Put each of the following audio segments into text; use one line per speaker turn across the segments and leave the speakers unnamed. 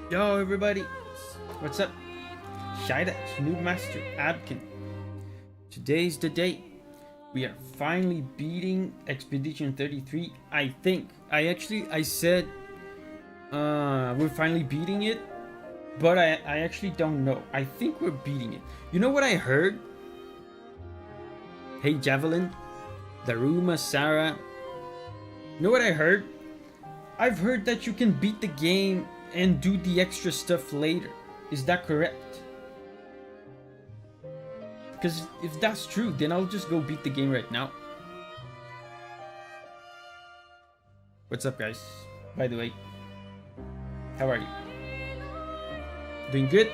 Yo everybody, what's up? Shida, Noob Master Abkin. Today's the day. We are finally beating Expedition 33. I think. I said we're finally beating it, but I actually don't know. I think we're beating it. You know what I heard? Hey Javelin, Daruma, Sarah. You know what I heard? I've heard that you can beat the game and do the extra stuff later. Is that correct? Because if that's true, then I'll just go beat the game right now. What's up, guys? By the way, how are you? Doing good?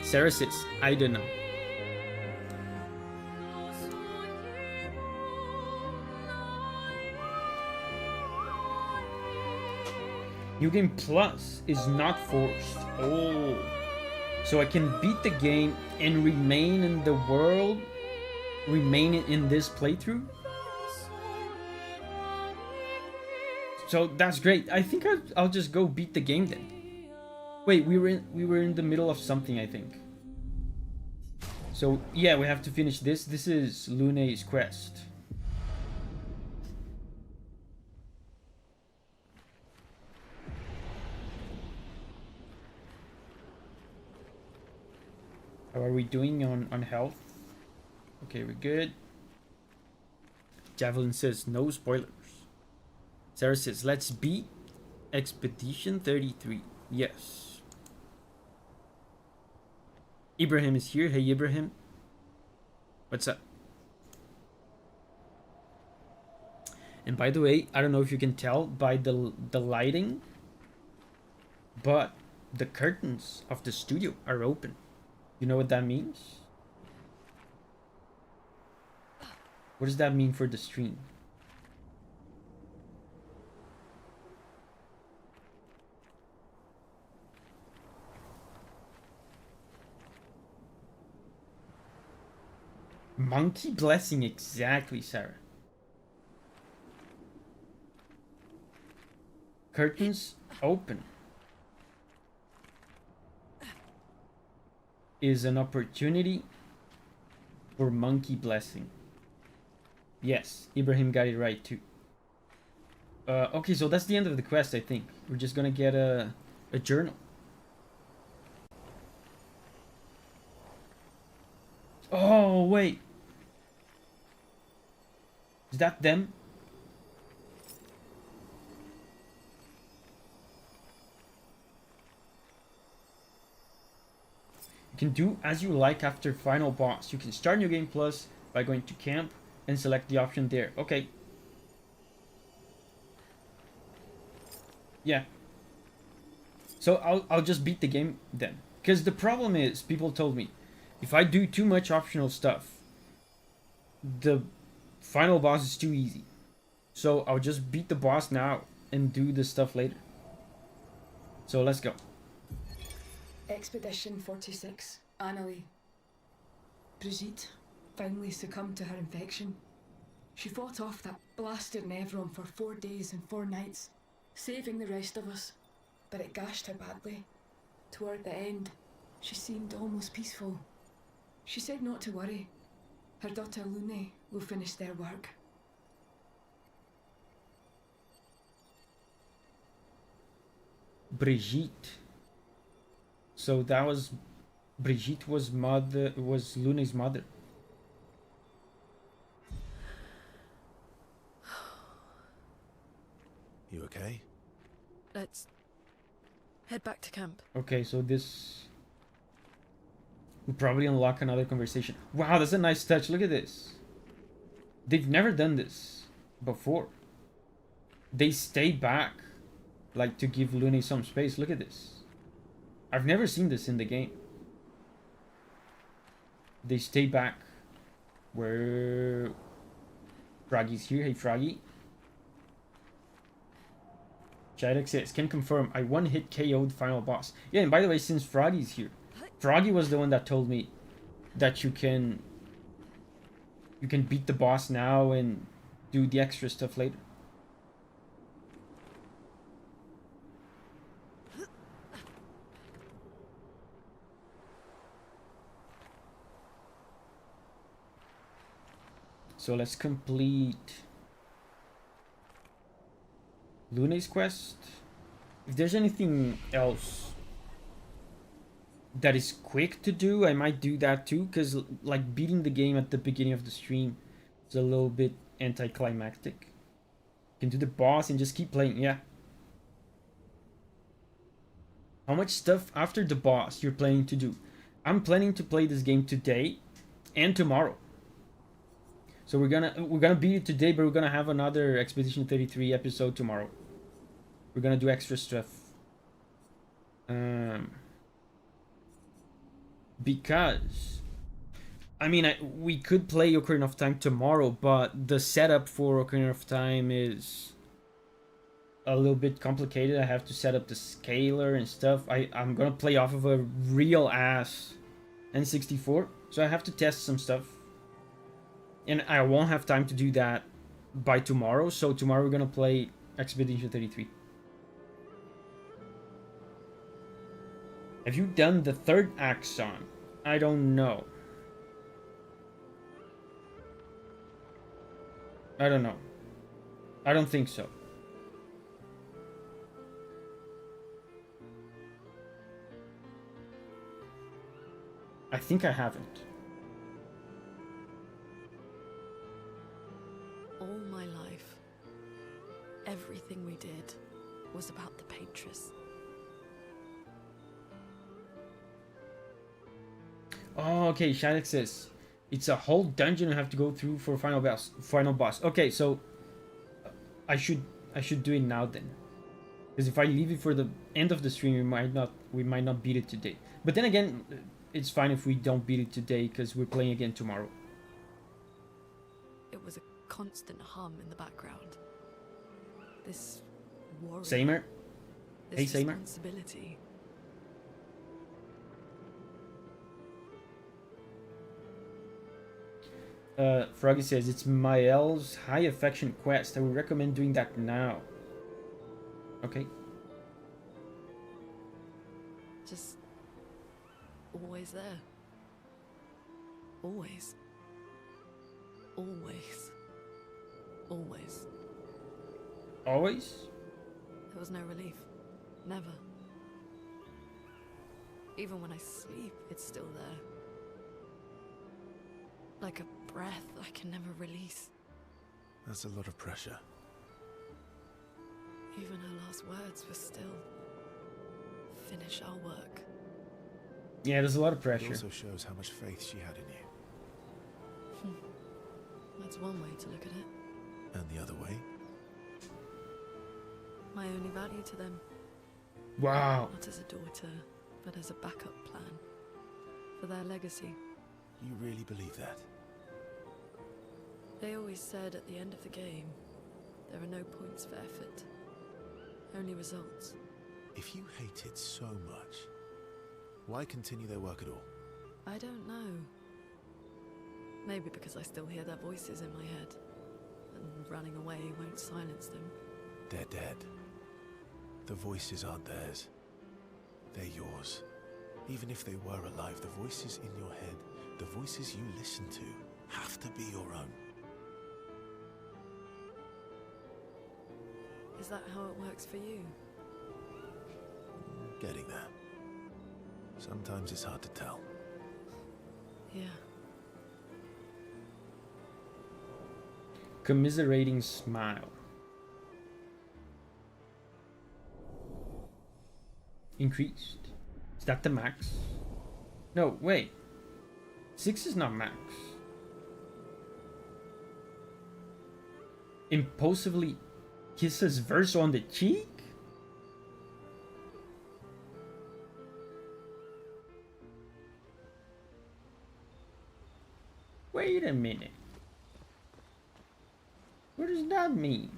Sarah says, I don't know. New Game Plus is not forced. Oh. So I can beat the game and remain in the world? Remain in this playthrough? So that's great. I think I'll just go beat the game then. Wait, we were in the middle of something, I think. So yeah, we have to finish this. This is Lune's quest. How are we doing on health? Okay, we're good. Javelin says no spoilers. Sarah says let's beat Expedition 33. Yes. Ibrahim is here. Hey Ibrahim. What's up? And by the way, I don't know if you can tell by the lighting, but the curtains of the studio are open. You know what that means? What does that mean for the stream? Monkey blessing, exactly, Sarah. Curtains open is an opportunity for monkey blessing. Yes, Ibrahim got it right too. Okay, so that's the end of the quest, I think. We're just gonna get a journal. Oh, wait. Is that them? You can do as you like after final boss. You can start New Game Plus by going to camp and select the option there. Okay. Yeah. So I'll just beat the game then. Because the problem is, people told me, if I do too much optional stuff, the final boss is too easy. So I'll just beat the boss now and do the stuff later. So let's go.
Expedition 46, Annalie. Brigitte finally succumbed to her infection. She fought off that blasted Nevron for 4 days and 4 nights, saving the rest of us, but it gashed her badly. Toward the end, she seemed almost peaceful. She said not to worry. Her daughter Lune will finish their work.
Brigitte. So that was Brigitte was Lune's mother.
You okay?
Let's head back to camp.
Okay, so this will probably unlock another conversation. Wow, that's a nice touch. Look at this. They've never done this before. They stay back, like, to give Lune some space. Look at this. I've never seen this in the game. They stay back. Where Froggy's here. Hey Froggy. Chidek says, can confirm I one hit KO'd final boss. Yeah, and by the way, since Froggy's here, Froggy was the one that told me that you can beat the boss now and do the extra stuff later. So let's complete Luna's quest. If there's anything else that is quick to do, I might do that too, because like beating the game at the beginning of the stream is a little bit anticlimactic. You can do the boss and just keep playing. Yeah. How much stuff after the boss you're planning to do? I'm planning to play this game today and tomorrow. So we're gonna beat it today, but we're gonna have another Expedition 33 episode tomorrow. We're gonna do extra stuff. Because I mean, we could play Ocarina of Time tomorrow, but the setup for Ocarina of Time is a little bit complicated. I have to set up the scaler and stuff. I'm gonna play off of a real ass N64, so I have to test some stuff. And I won't have time to do that by tomorrow, so tomorrow we're gonna play Expedition 33. Have you done the third axon? I don't know. I don't know. I don't think so. I think I haven't.
All my life, everything we did was about the Patris.
Oh, okay. Shattuck says it's a whole dungeon you have to go through for final boss. Okay, so I should do it now then, because if I leave it for the end of the stream, we might not beat it today. But then again, it's fine if we don't beat it today, because we're playing again tomorrow.
It was a constant hum in the background. This worry.
Samer?
This
Hey, Samer.
responsibility.
Froggy says it's Mael's High Affection quest. I would recommend doing that now. Okay.
Just always there. Always. Always. Always.
Always?
There was no relief. Never. Even when I sleep, it's still there. Like a breath I can never release.
That's a lot of pressure.
Even her last words were still, finish our work.
Yeah, there's a lot of
It
pressure.
also shows how much faith she had in you.
That's one way to look at it.
And the other way?
My only value to them.
Wow.
Not as a daughter, but as a backup plan. For their legacy.
You really believe that?
They always said at the end of the game, there are no points for effort. Only results.
If you hate it so much, why continue their work at all?
I don't know. Maybe because I still hear their voices in my head. And running away won't silence them.
They're dead. The voices aren't theirs. They're yours. Even if they were alive, the voices in your head, the voices you listen to, have to be your own.
Is that how it works for you?
Getting there. Sometimes it's hard to tell.
Yeah.
Commiserating smile. Increased. Is that the max? No, wait. 6 is not max. Impulsively kisses Verso on the cheek? Wait a minute. What does that mean?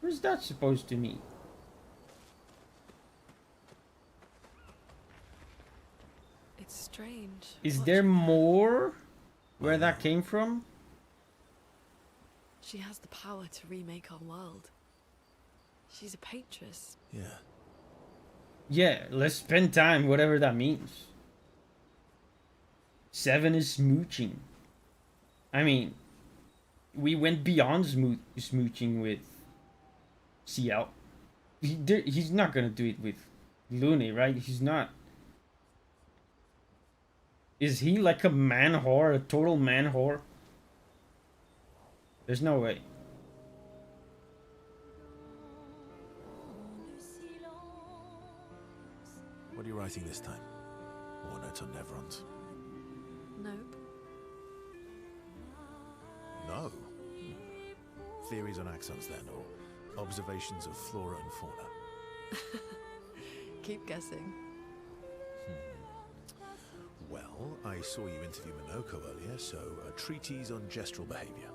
What is that supposed to mean?
It's strange.
Is
What-
there more where that came from?
She has the power to remake our world. She's a paintress.
Yeah.
Yeah, let's spend time, whatever that means. 7 is smooching. I mean, we went beyond smooching with CL. He's not gonna do it with Lune, right? He's not. Is he like a man whore, a total man whore? There's no way.
What are you writing this time? War notes on Nevrons?
Nope.
No. Theories on axons then, or observations of flora and fauna?
Keep guessing.
Well, I saw you interview Minoko earlier, so a treatise on gestural behavior.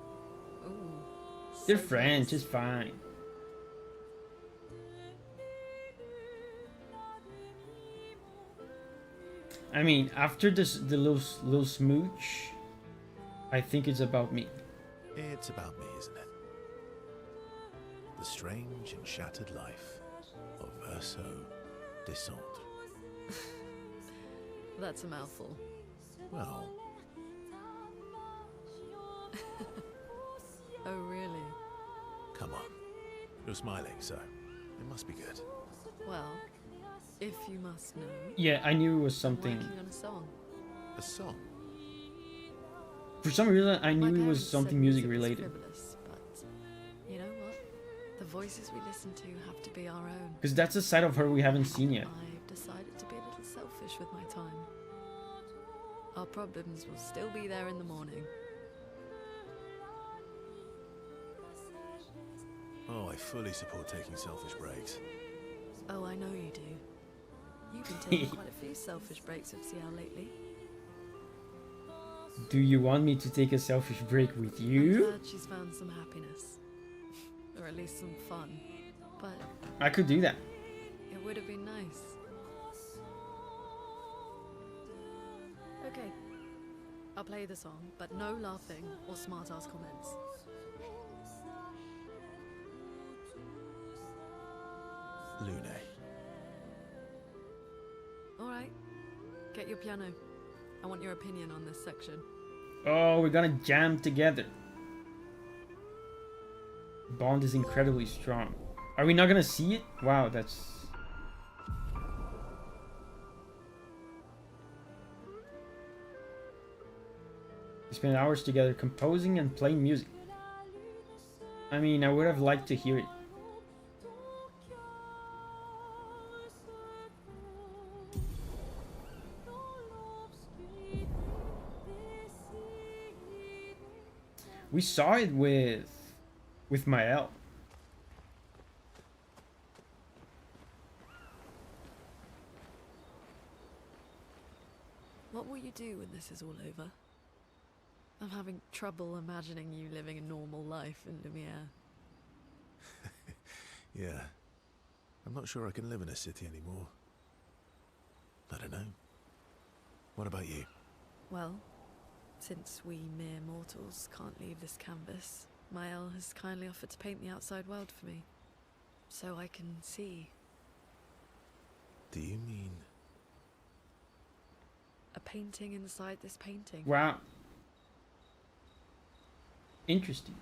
Ooh.
They're
so
French,
close.
it's fine. I mean, after the little smooch, I think it's about me.
It's about me, isn't it? The strange and shattered life of Verso Descendre.
That's a mouthful.
Well,
Oh, really?
come on. You're smiling, so it must be good.
Well, if you must know,
Yeah, I knew it was
I'm
something.
working on a song.
A song?
For some reason, I
My
knew it was
parents said
something music
was
related.
frivolous, but you know what? The voices we listen to have to be our own.
Because that's a side of her we haven't seen yet.
I've decided to be a little selfish with my time. Our problems will still be there in the morning.
Oh, I fully support taking selfish breaks.
Oh, I know you do. You've been taking quite a few selfish breaks with CL lately.
Do you want me to take a selfish break with
I'm
you?
glad she's found some happiness. Or at least some fun. But
I could do that.
it would have been nice. Okay. I'll play the song, but no laughing or smart-ass comments.
Lune.
Alright. Get your piano. I want your opinion on this section.
Oh, we're gonna jam together. Bond is incredibly strong. Are we not gonna see it? Wow, that's... We spent hours together composing and playing music. I mean, I would have liked to hear it. We saw it with Mael.
What will you do when this is all over? I'm having trouble imagining you living a normal life in Lumiere.
Yeah. I'm not sure I can live in a city anymore. I don't know. What about you?
Well, since we mere mortals can't leave this canvas, Mael has kindly offered to paint the outside world for me. So I can see.
Do you mean...
A painting inside this painting.
Wow. Interesting.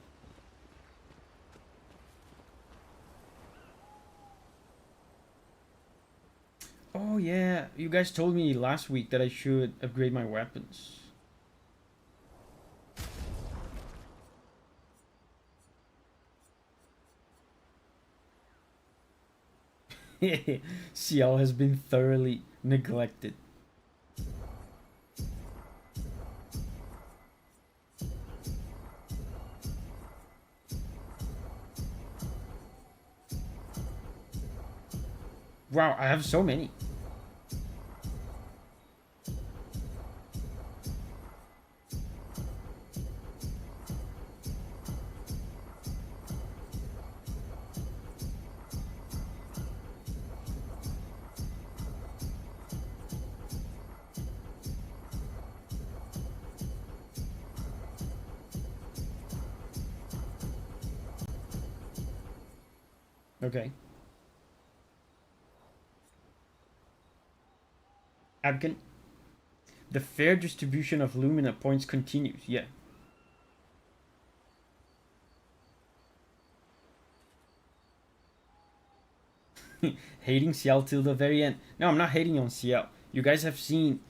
Oh yeah, you guys told me last week that I should upgrade my weapons. CL has been thoroughly neglected. Wow, I have so many. Okay. Abgen. The fair distribution of Lumina points continues. Yeah. Hating Ciel till the very end. No, I'm not hating on Ciel. You guys have seen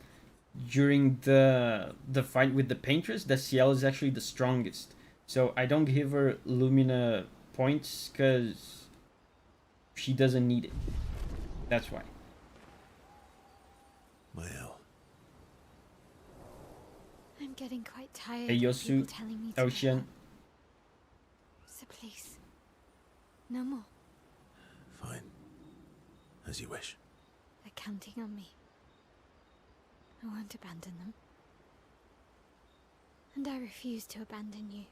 during the fight with the Paintress that Ciel is actually the strongest. So I don't give her Lumina points because she doesn't need it. That's why.
Mael.
I'm getting quite tired
Hey,
of
Yosu,
people telling me to
Ocean.
So please, no more.
Fine. As you wish.
They're counting on me. I won't abandon them. And I refuse to abandon you.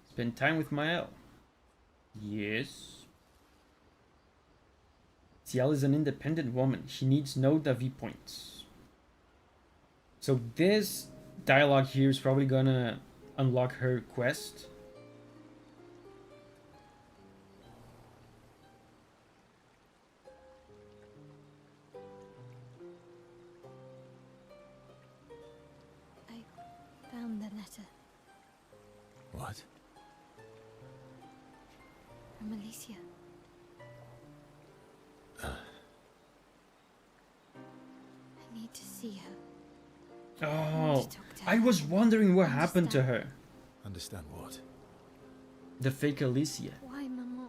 Spend time with Mael. Yes. Ciel is an independent woman. She needs no Davi points. So this dialogue here is probably gonna unlock her quest.
I found the letter
What?
from Alicia. I need to see her.
Oh, I was wondering what happened to her.
Understand what?
The fake Alicia.
Why, Maman?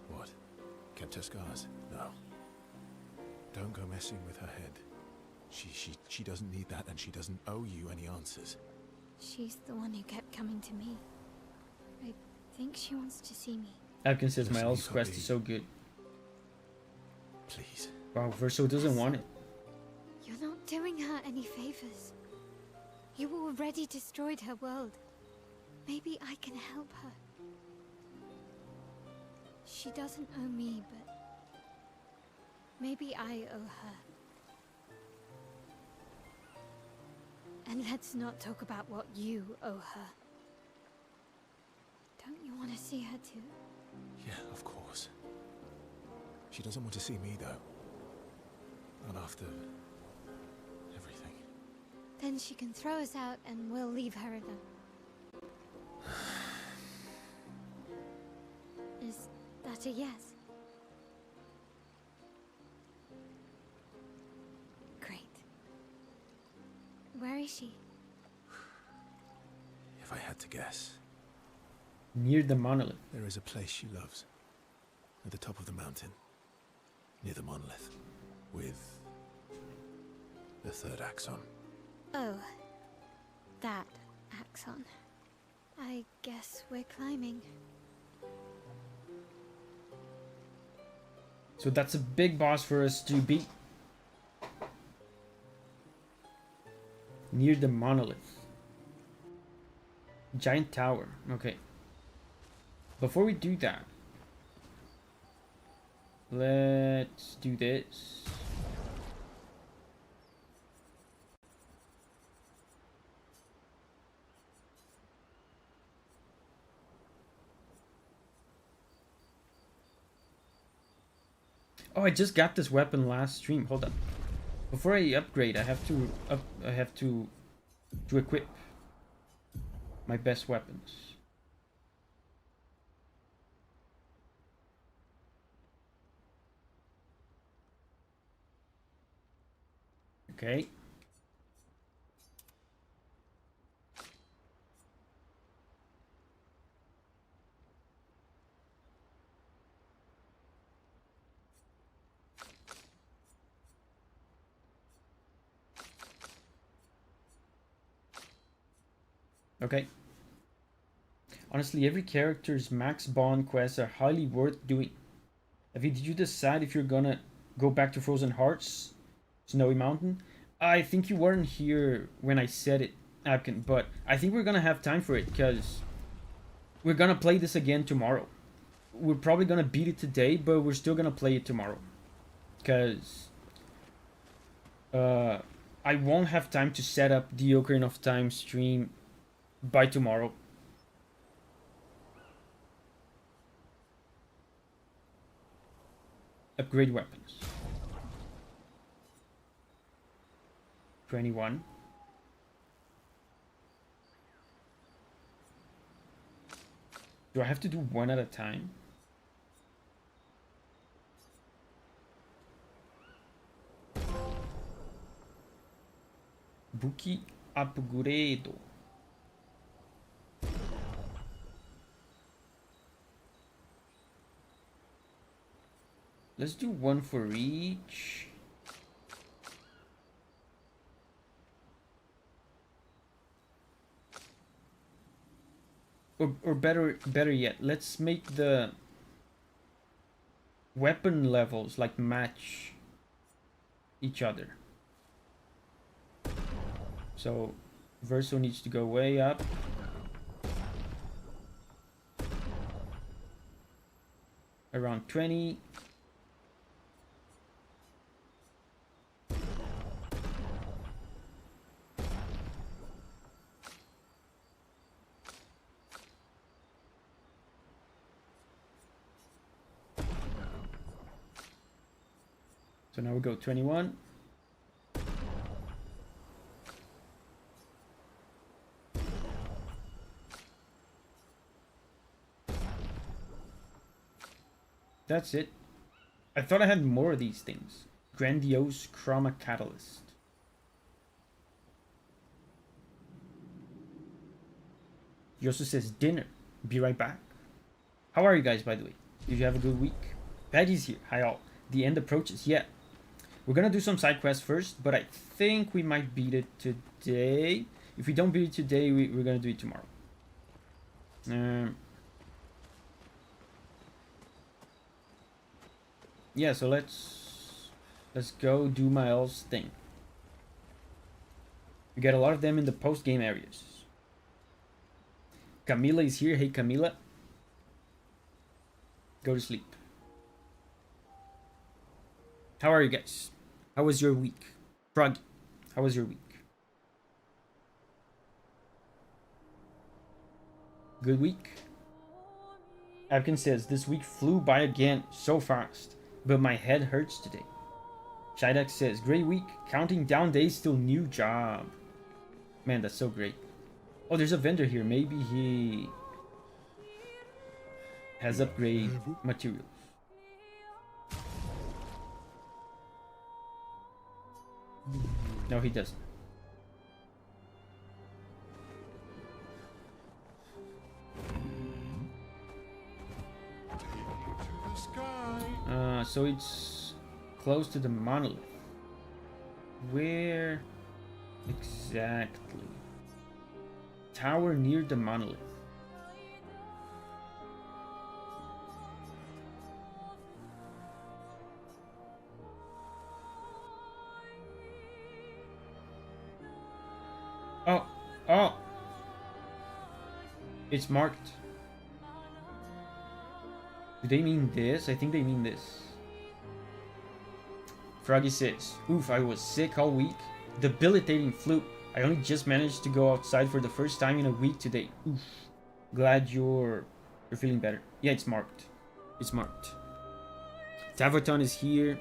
What? Kept her scars? No. Don't go messing with her head. She doesn't need that, and she doesn't owe you any answers.
She's the one who kept coming to me. I think she wants to see me.
Abkin says
Just
Mael's
leave her
quest
be.
is so good.
Please.
Wow, Verso doesn't want it.
You're not doing her any favors. You already destroyed her world. Maybe I can help her. She doesn't owe me, but maybe I owe her. And let's not talk about what you owe her. Don't you want to see her too?
Yeah, of course. She doesn't want to see me, though. Not after everything.
Then she can throw us out and we'll leave her alone. Is that a yes? Great. Where is she?
If I had to guess,
Near the monolith.
there is a place she loves. At the top of the mountain. Near the monolith. With the third axon.
Oh, that axon. I guess we're climbing.
So that's a big boss for us to beat. Near the monolith. Giant tower. Okay. Before we do that, let's do this. Oh, I just got this weapon last stream. Hold up. Before I upgrade, I have to equip my best weapons. Okay. Okay. Honestly, every character's max bond quests are highly worth doing. Davi, did you decide if you're gonna go back to Frozen Hearts, Snowy Mountain? I think you weren't here when I said it, Abkin, but I think we're gonna have time for it because we're gonna play this again tomorrow. We're probably gonna beat it today, but we're still gonna play it tomorrow because I won't have time to set up the Ocarina of Time stream by tomorrow. Upgrade weapons. 21. Do I have to do one at a time? Buki upgrade. Let's do one for each. Or better yet, let's make the weapon levels like match each other. So Verso needs to go way up. Around 20. So now we go 21. That's it. I thought I had more of these things. Grandiose Chroma Catalyst. He also says dinner. Be right back. How are you guys, by the way? Did you have a good week? Patty's here. Hi all. The end approaches. Yeah. We're gonna do some side quests first, but I think we might beat it today. If we don't beat it today, we're gonna do it tomorrow. Yeah, so let's go do my else thing. We get a lot of them in the post-game areas. Camila is here. Hey, Camila. Go to sleep. How are you guys? How was your week? Frog, how was your week? Good week? Abkin says, this week flew by again so fast, but my head hurts today. Shidex says, great week, counting down days till new job. Man, that's so great. Oh, there's a vendor here. Maybe he has upgrade materials. No, he doesn't. So it's close to the monolith. Where exactly? Tower near the monolith. Oh! It's marked. Do they mean this? I think they mean this. Froggy says, oof, I was sick all week. Debilitating flu. I only just managed to go outside for the first time in a week today. Oof. Glad you're feeling better. Yeah, it's marked. It's marked. Tavaton is here.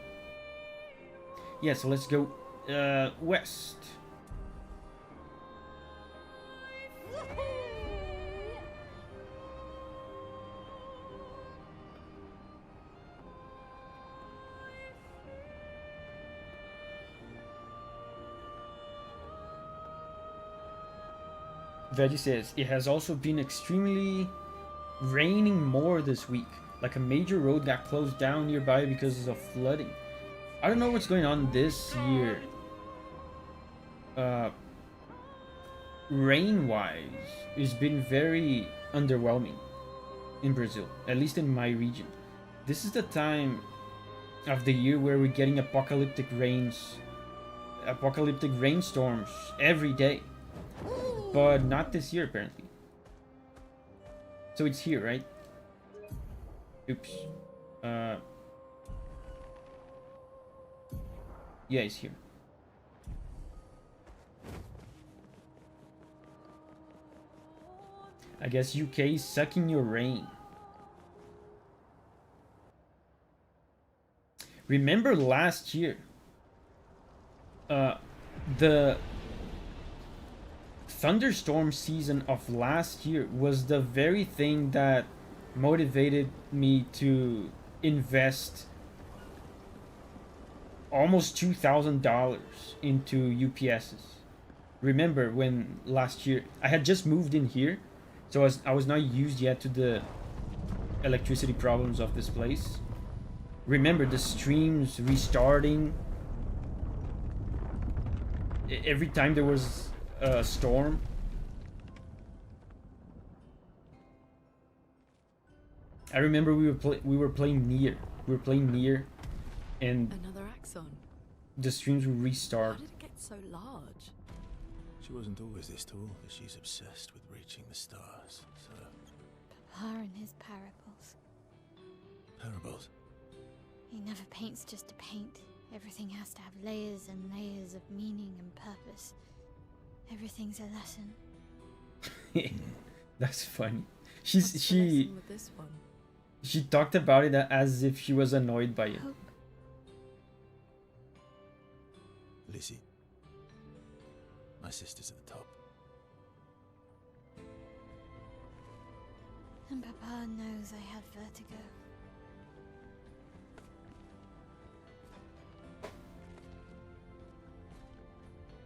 Yeah, so let's go west. Veggie says, it has also been extremely raining more this week. Like a major road got closed down nearby because of flooding. I don't know what's going on this year. Rain-wise, it's been very underwhelming in Brazil, at least in my region. This is the time of the year where we're getting apocalyptic rainstorms every day. But not this year, apparently. So it's here, right? Oops. Yeah, it's here. I guess UK is sucking your rain. Remember last year? the thunderstorm season of last year was the very thing that motivated me to invest almost $2,000 into UPSs. Remember when last year I had just moved in here, so I was not used yet to the electricity problems of this place. Remember the streams restarting every time there was a storm. I remember we were playing near. We were playing near, and
Another axon.
the streams would
How
restart.
did it get so large?
She wasn't always this tall, but she's obsessed with reaching the stars, so...
Papa and his parables.
Parables?
He never paints just to paint. Everything has to have layers and layers of meaning and purpose. Everything's a lesson.
That's funny.
What's the lesson with this one?
She talked about it as if she was annoyed by it.
Hope.
Lizzie. My sister's at the top.
And Papa knows I have vertigo.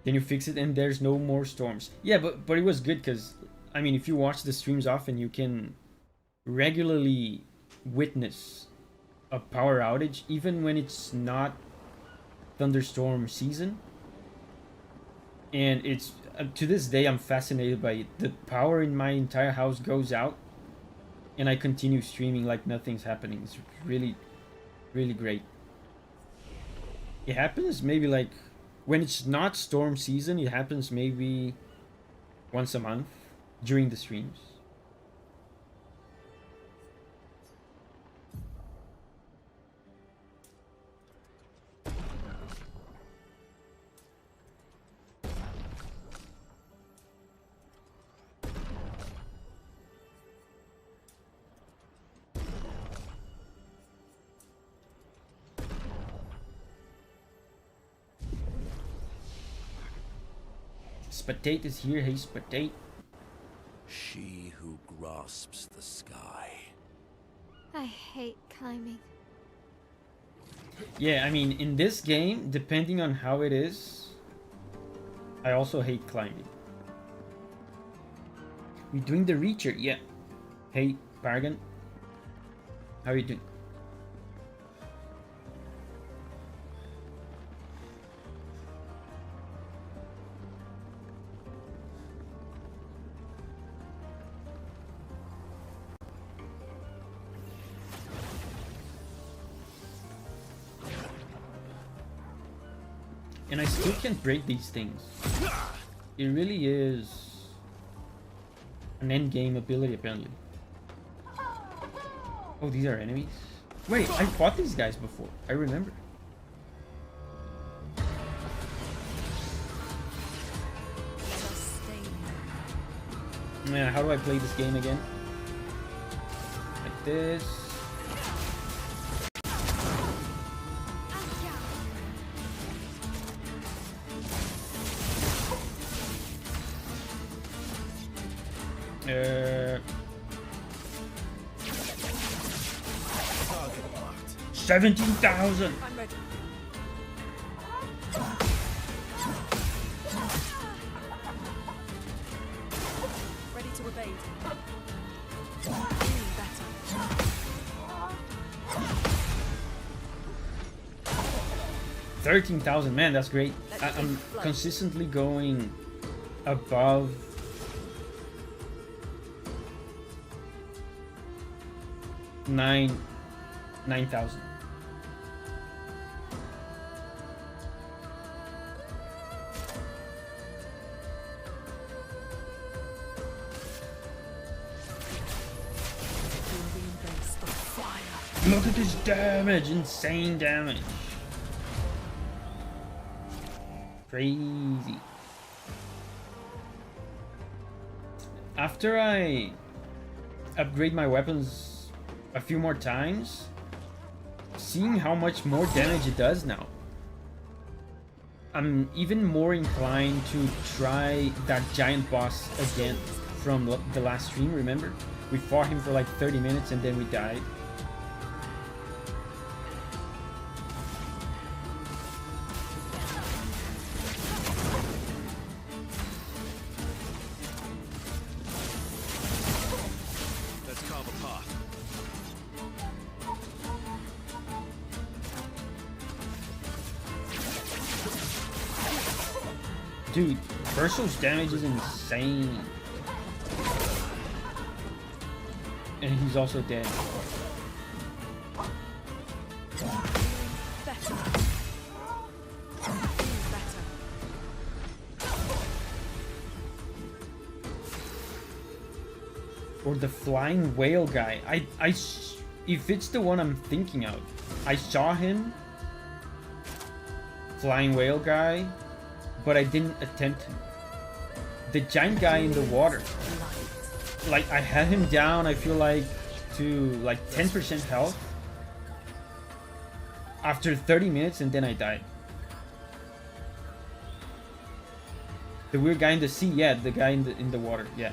Then you fix it and there's no more storms. Yeah, but it was good because, I mean, if you watch the streams often, you can regularly witness a power outage, even when it's not thunderstorm season. And it's, to this day, I'm fascinated by it. The power in my entire house goes out, and I continue streaming like nothing's happening. It's really, really great. It happens maybe like, when it's not storm season, it happens maybe once a month during the streams. Spatate is here. Hey, Spatate.
She who grasps the sky.
I hate climbing.
Yeah, I mean, in this game, depending on how it is, I also hate climbing. We doing the Reacher? Yeah. Hey, Paragon. How are you doing? And I still can't break these things. It really is an end game ability, apparently. Oh, these are enemies? Wait, I fought these guys before. I remember. Man, how do I play this game again? Like this.
Target marked.
17,000!
I'm ready. Ready to evade. Feeling better.
13,000, man, that's great. I'm consistently going above 9,000.
Feel the embrace of fire.
Look at this damage, insane damage. Crazy. After I upgrade my weapons a few more times, seeing how much more damage it does now, I'm even more inclined to try that giant boss again from the last stream, remember? We fought him for like 30 minutes and then we died.
Let's carve a path.
Dude, Ursul's damage is insane. And he's also dead.
Better.
Or the flying whale guy. If it's the one I'm thinking of, I saw him, flying whale guy, but I didn't attempt him. The giant guy in the water. Like, I had him down, I feel like, to like 10% health after 30 minutes and then I died. The weird guy in the sea, yeah, the guy in the water, yeah.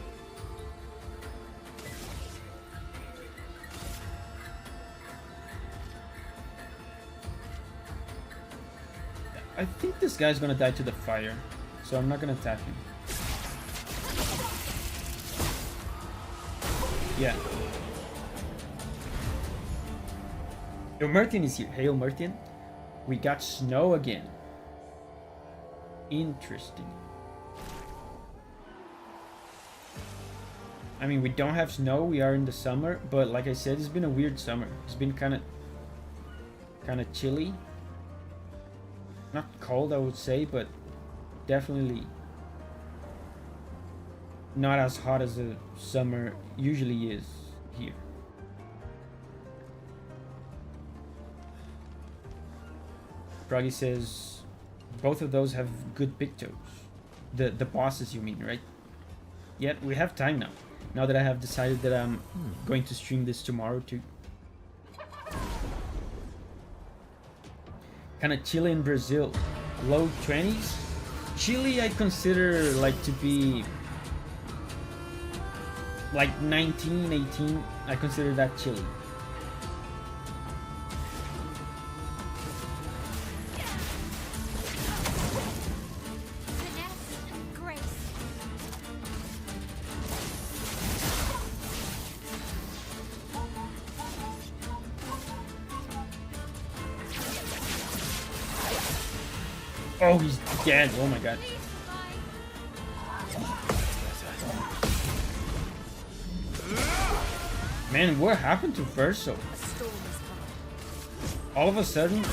I think this guy's gonna die to the fire, so I'm not gonna attack him. Yeah. Yo, Mertian is here. Hey, yo, Mertian. We got snow again. Interesting. I mean, we don't have snow. We are in the summer, but like I said, it's been a weird summer. It's been kind of chilly. Not cold, I would say, but definitely not as hot as the summer usually is here. Froggy says both of those have good pictos. The bosses, you mean, right? Yeah, we have time now. Now that I have decided that I'm going to stream this tomorrow too. Kind of chilly in Brazil. Low 20s. Chile I consider like to be like 19, 18. I consider that chilly.
Finesse and grace.
Oh, he's dead. Oh my god. Man, what happened to Verso?
A storm is coming.
All of a sudden,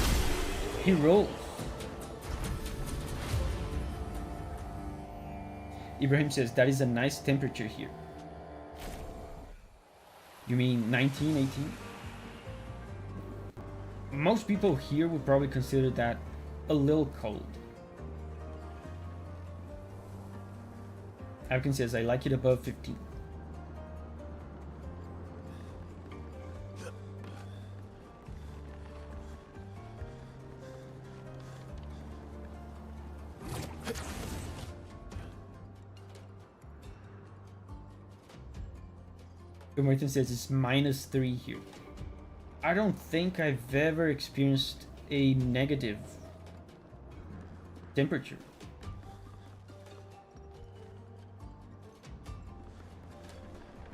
he rolls. Ibrahim says, that is a nice temperature here. You mean 19, 18? Most people here would probably consider that a little cold. Alkin says, I like it above 15. Martin says it's -3 here. I don't think I've ever experienced a negative temperature.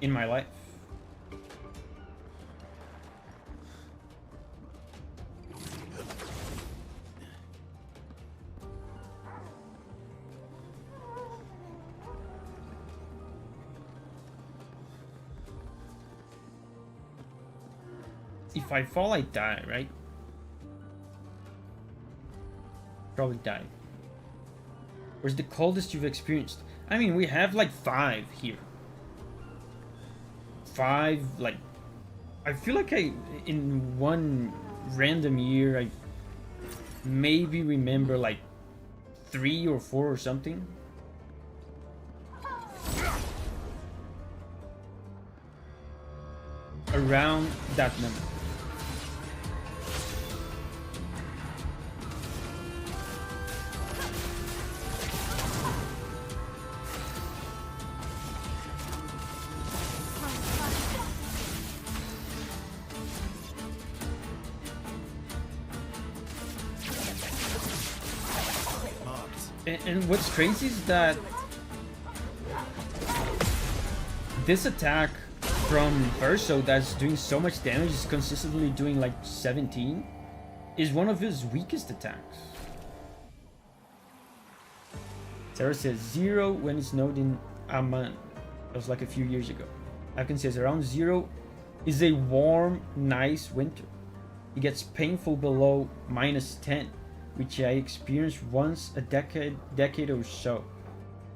In my life. If I fall, I die, right? Probably die. Where's the coldest you've experienced? I mean, we have like 5 here. 5, like... I feel like in one random year, I maybe remember like 3 or 4 or something. Around that number. And what's crazy is that this attack from Verso that's doing so much damage, is consistently doing like 17, is one of his weakest attacks. Sarah says 0 when it snowed in Amman. That was like a few years ago. Alkin says around 0 is a warm, nice winter. It gets painful below -10, which I experienced once a decade or so.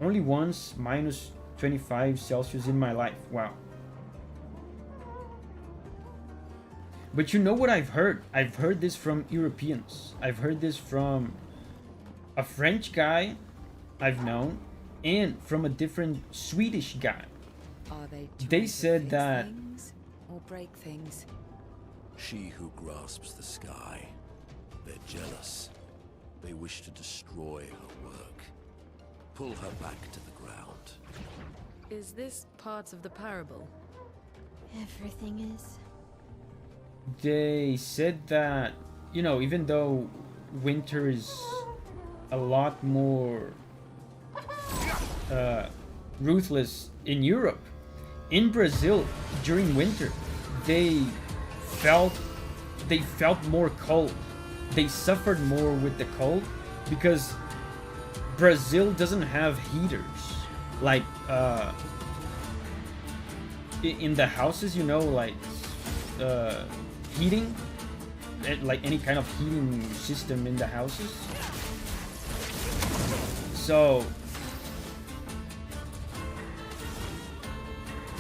Only once -25 Celsius in my life. Wow. But you know what I've heard? I've heard this from Europeans. I've heard this from a French guy I've known, and from a different Swedish guy.
Are
They said
fix
that
things or break things?
She who grasps the sky. They're jealous. They wish to destroy her work. Pull her back to the ground.
Is this part of the parable?
Everything is.
they said that, you know, even though winter is a lot more ruthless in Europe, in Brazil during winter they felt more cold. They suffered more with the cold because Brazil doesn't have heaters like in the houses, you know, like heating, like any kind of heating system in the houses. So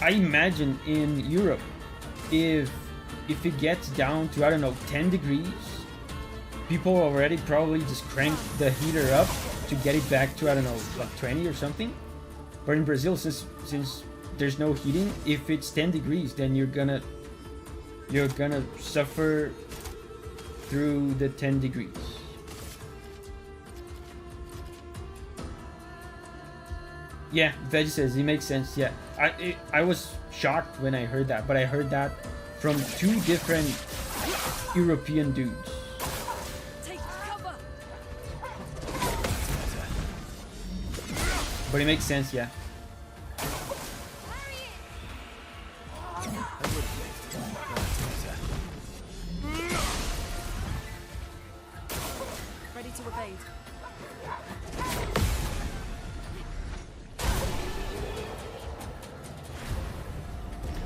I imagine in Europe, if it gets down to, I don't know, 10 degrees, people already probably just crank the heater up to get it back to, I don't know, like 20 or something. But in Brazil, since there's no heating, if it's 10 degrees, then you're gonna suffer through the 10 degrees. Yeah, Veggie says it makes sense. Yeah, I was shocked when I heard that, but I heard that from two different European dudes.
Take cover.
But it makes sense, yeah.
Ready to evade.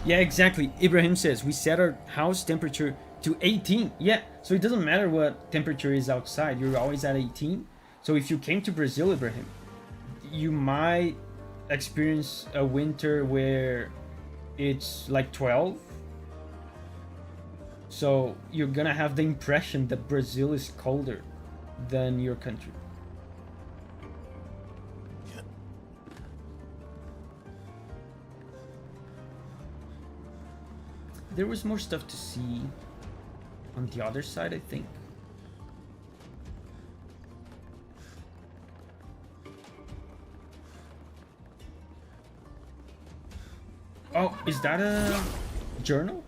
Yeah, exactly. Ibrahim says we set our house temperature to 18. Yeah, so it doesn't matter what temperature is outside. You're always at 18. So if you came to Brazil, Ibrahim, you might experience a winter where it's like 12. So you're gonna have the impression that Brazil is colder than your country. There was more stuff to see on the other side, I think. Oh, is that a journal?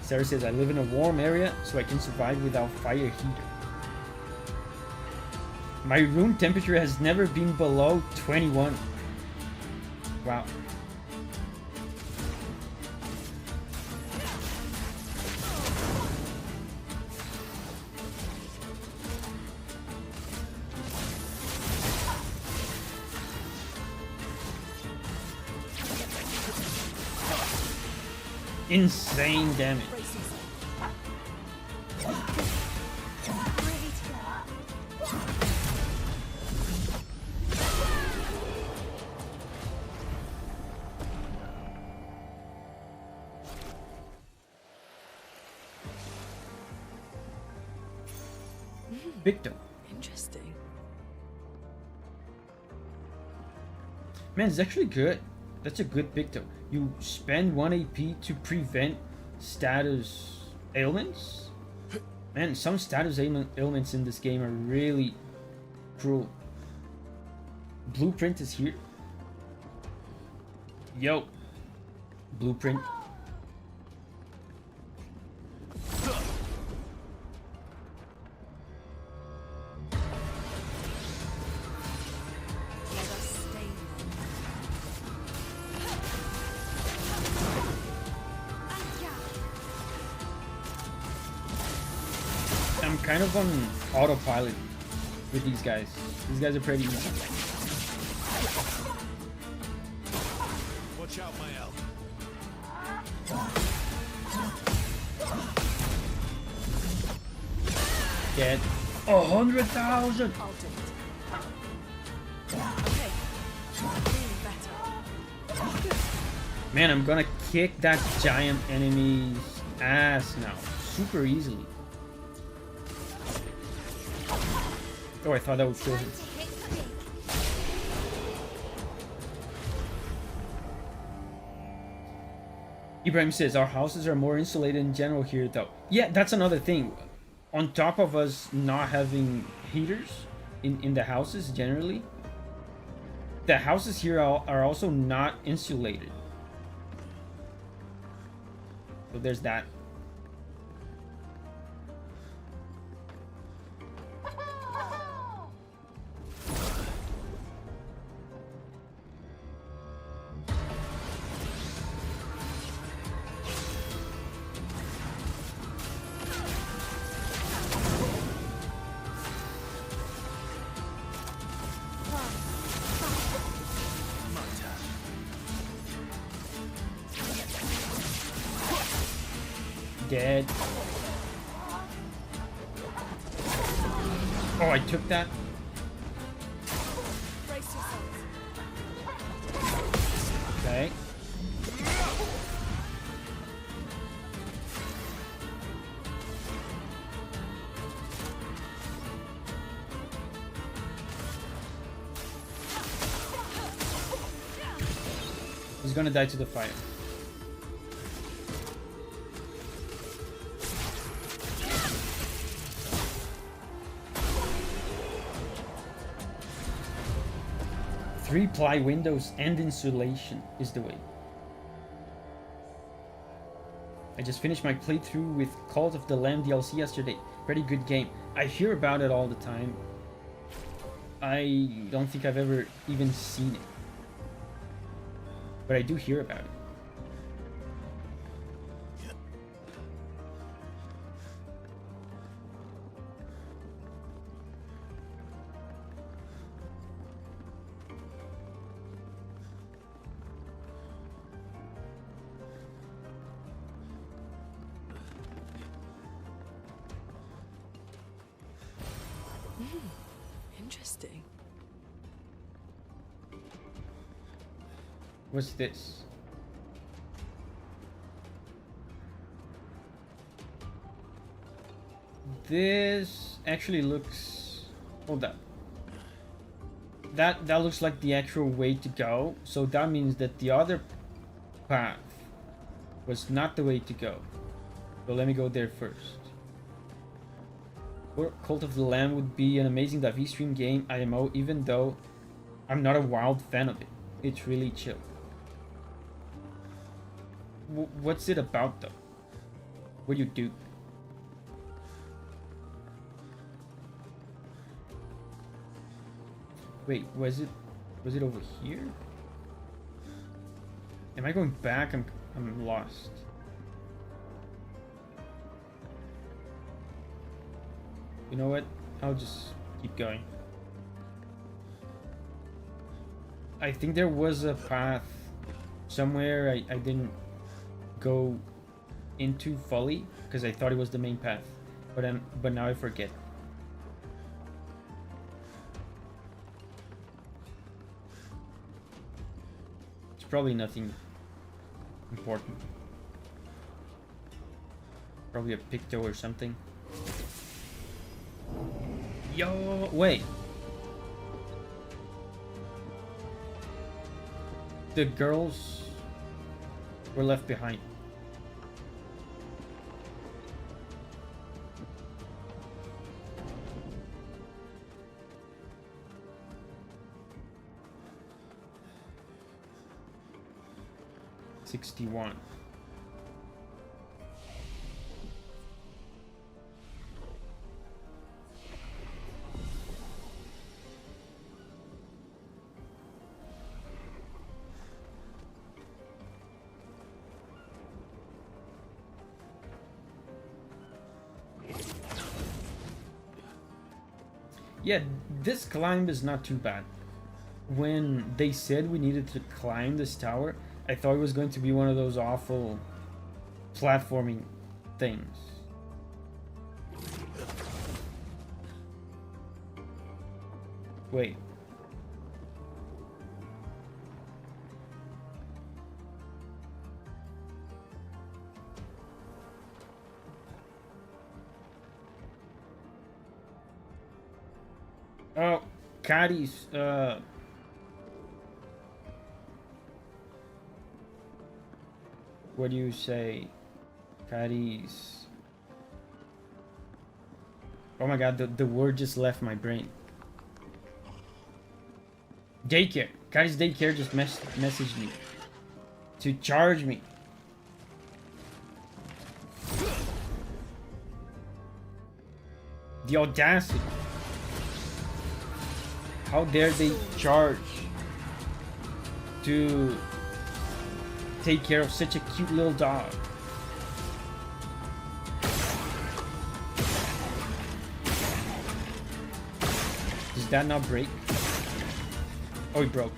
Sarah says, I live in a warm area, so I can survive without fire heater. My room temperature has never been below 21. Wow. Insane damage. Victim.
Interesting.
Man, it's actually good. That's a good victim. You spend 1 AP to prevent status ailments. Man, some status ailments in this game are really cruel. Blueprint is here. Yo. Blueprint. kind of on autopilot with these guys. These guys are pretty easy.
Watch out, my elf.
Get 100,000.
I'll do it. Okay. Really better.
Man, I'm gonna kick that giant enemy's ass now, super easily. Oh, I thought that would kill him. Ibrahim says, our houses are more insulated in general here though. Yeah, that's another thing. On top of us not having heaters in the houses generally, the houses here are also not insulated. So there's that. Dead. Oh, I took that.
Brace yourselves.
Okay. He's gonna die to the fire. Three-ply windows and insulation is the way. I just finished my playthrough with Cult of the Lamb DLC yesterday. Pretty good game. I hear about it all the time. I don't think I've ever even seen it. But I do hear about it.
Interesting.
What's this? This actually looks... Hold up. That looks like the actual way to go. So that means that the other path was not the way to go. So let me go there first. Cult of the Lamb would be an amazing Davi stream game IMO, even though I'm not a wild fan of it. It's really chill. What's it about though? What do you do? Wait, was it over here? Am I going back? I'm lost. You know what? I'll just keep going. I think there was a path somewhere I didn't go into fully because I thought it was the main path, but now I forget. It's probably nothing important. Probably a picto or something. Yo, wait. The girls were left behind. $61. Yeah, this climb is not too bad. When they said we needed to climb this tower, I thought it was going to be one of those awful platforming things. Wait. Oh, Cadi's, what do you say? Cadi's. Oh my god, the word just left my brain. Daycare. Cadi's daycare just messaged me to charge me. The audacity. How dare they charge to take care of such a cute little dog? Does that not break? Oh, it broke.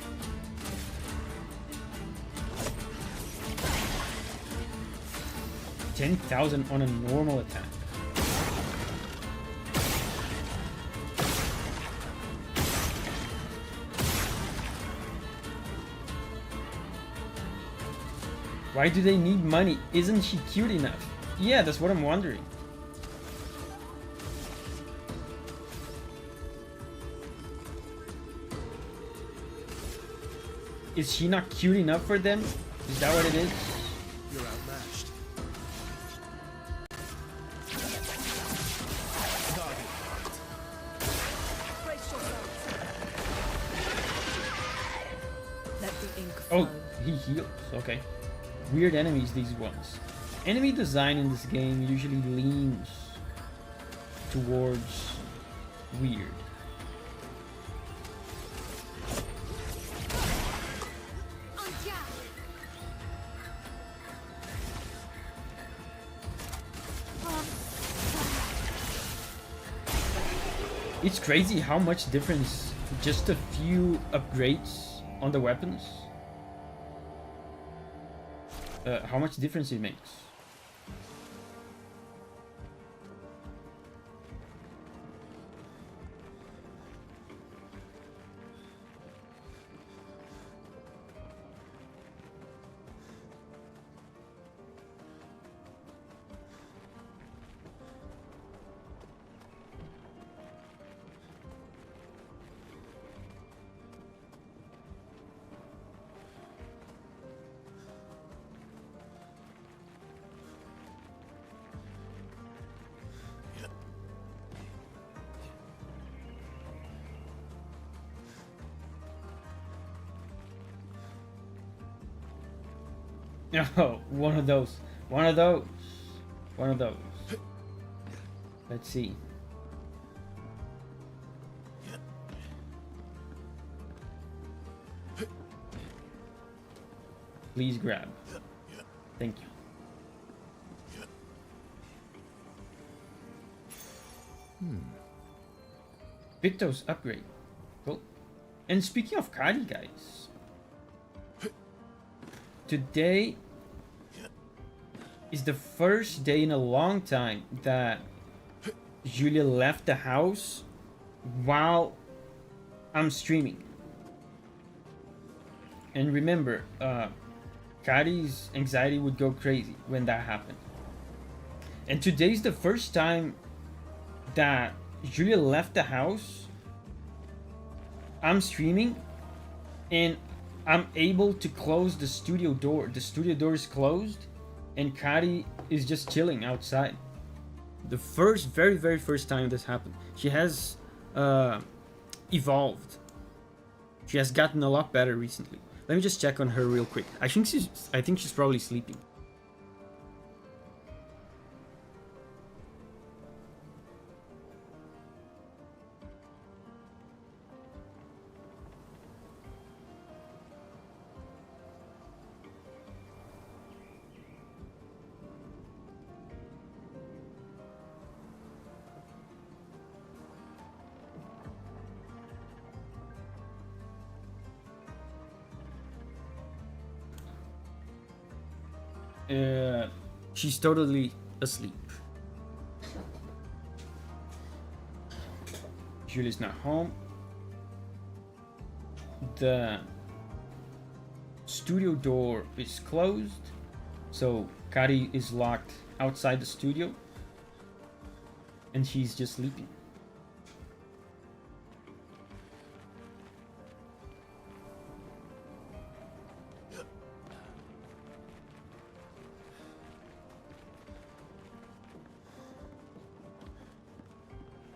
$10,000 on a normal attack. Why do they need money? Isn't she cute enough? Yeah, that's what I'm wondering. Is she not cute enough for them? Is that what it is?
You're outmatched. Davi.
Brace yourselves. Let the ink
Oh,
flow.
he heals. Okay. Weird enemies, these ones. Enemy design in this game usually leans towards weird. It's crazy how much difference just a few upgrades on the weapons. How much difference it makes. Oh, one of those. One of those. One of those. Let's see. Please grab. Thank you. Victor's upgrade. Cool. And speaking of Kali, guys. Today is the first day in a long time that Julia left the house while I'm streaming. And remember, Kadi's anxiety would go crazy when that happened. And today's the first time that Julia left the house, I'm streaming, and I'm able to close the studio door. The studio door is closed, and Kadi is just chilling outside. The very first time this happened. She has evolved. She has gotten a lot better recently. Let me just check on her real quick. I think she's probably sleeping. She's totally asleep. Julie's not home. The studio door is closed, so Kari is locked outside the studio, and she's just sleeping.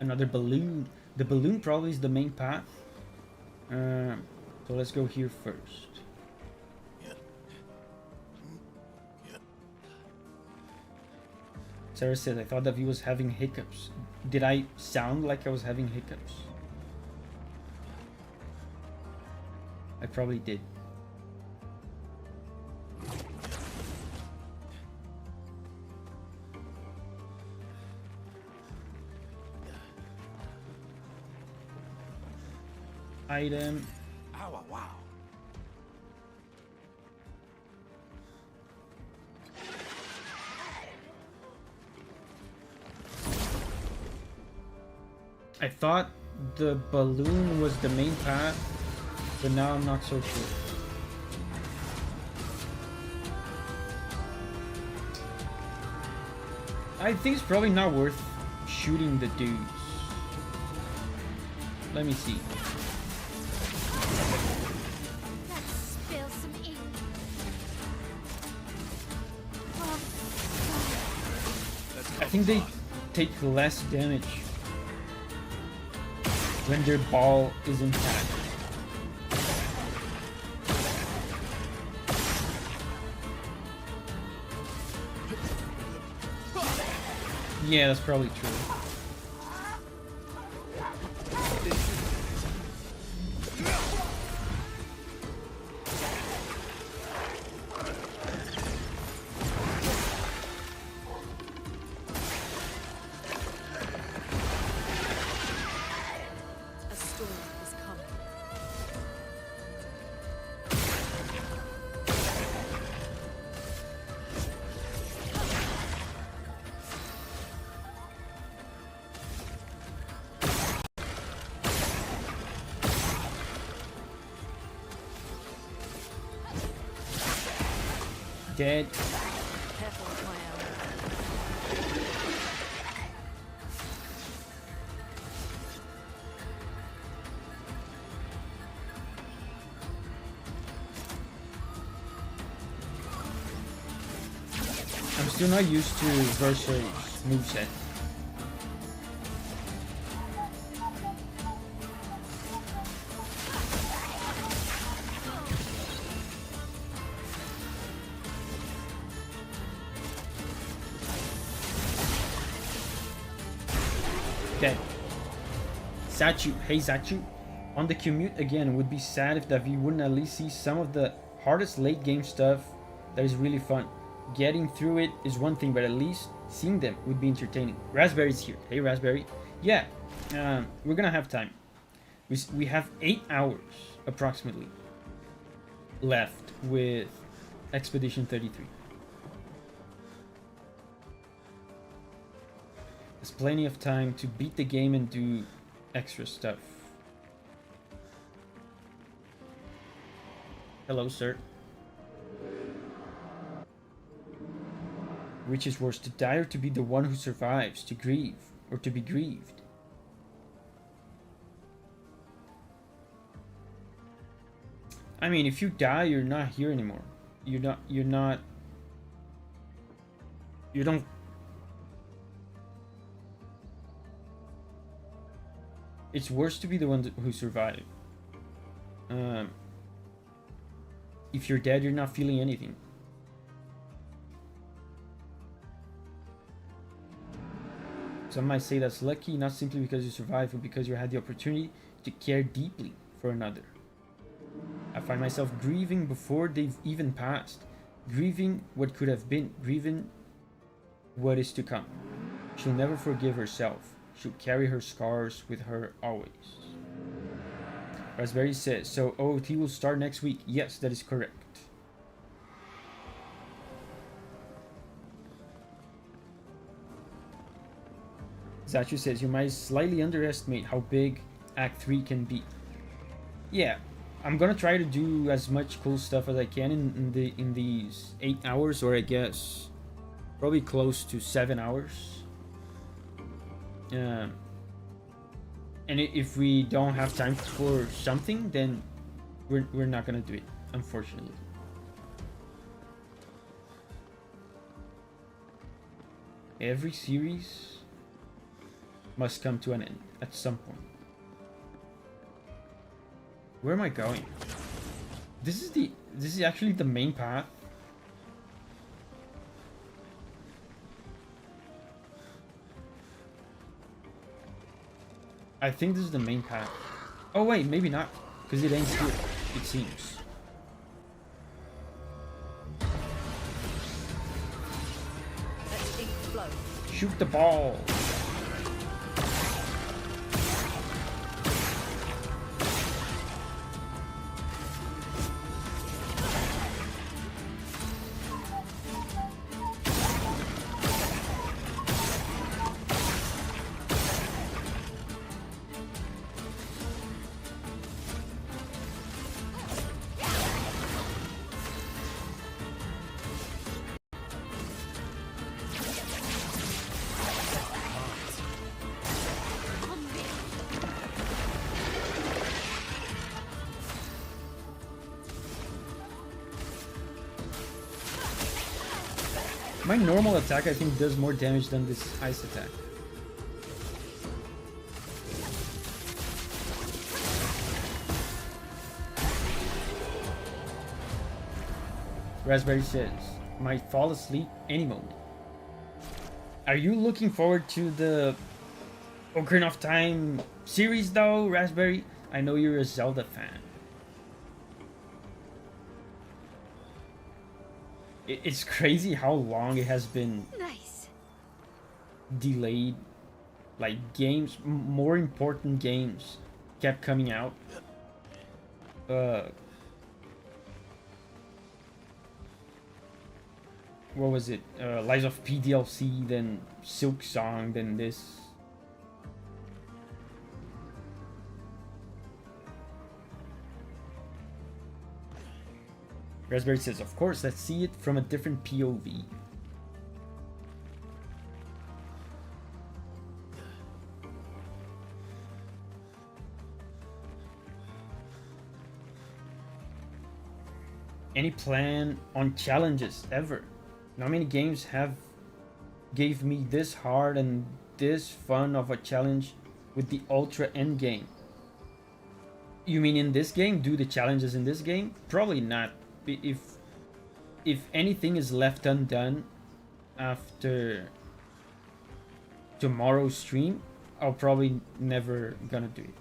Another balloon. The balloon probably is the main path. So let's go here first. Sarah said, I thought Davi was having hiccups. Did I sound like I was having hiccups? I probably did. Item.
Ow, wow.
I thought the balloon was the main path, but now I'm not so sure. I think it's probably not worth shooting the dudes. Let me see.
Let's spill some ink.
I think they take less damage when their ball is intact. Yeah, that's probably true.
A storm is coming.
Dead.
Careful with my arrow.
I'm still not used to Versa's moveset. Dead. Sachu, hey Sachu. On the commute again, would be sad if Davi wouldn't at least see some of the hardest late game stuff that is really fun. Getting through it is one thing, but at least seeing them would be entertaining. Raspberry's here. Hey Raspberry. Yeah, we're gonna have time. We have 8 hours approximately left with Expedition 33. There's plenty of time to beat the game and do extra stuff. Hello, sir. Which is worse, to die or to be the one who survives, to grieve or to be grieved? I mean, if you die, you're not here anymore. You don't. It's worse to be the one who survived. If you're dead, you're not feeling anything. Some might say that's lucky, not simply because you survived, but because you had the opportunity to care deeply for another. I find myself grieving before they've even passed. Grieving what could have been. Grieving what is to come. She'll never forgive herself. She'll carry her scars with her always. Raspberry says, so OOT will start next week. Yes, that is correct. Zachu says, you might slightly underestimate how big Act 3 can be. Yeah, I'm gonna try to do as much cool stuff as I can in these 8 hours, or I guess probably close to 7 hours. And if we don't have time for something, then we're not gonna do it, unfortunately. Every series must come to an end at some point. Where am I going? This is actually the main path. I think this is the main path. Oh wait, maybe not, because it ends here, it seems.
Let ink flow.
Shoot the ball. My normal attack, I think, does more damage than this ice attack. Raspberry says, might fall asleep any moment. Are you looking forward to the Ocarina of Time series though, Raspberry? I know you're a Zelda fan. It's crazy how long it has been delayed. Like games, more important games kept coming out. What was it? Lies of P DLC, then Silk Song, then this. Raspberry says, of course, let's see it from a different POV. Any plan on challenges ever? Not many games have gave me this hard and this fun of a challenge with the ultra end game. You mean in this game? Do the challenges in this game? Probably not. If anything is left undone after tomorrow's stream, I'll probably never gonna do it.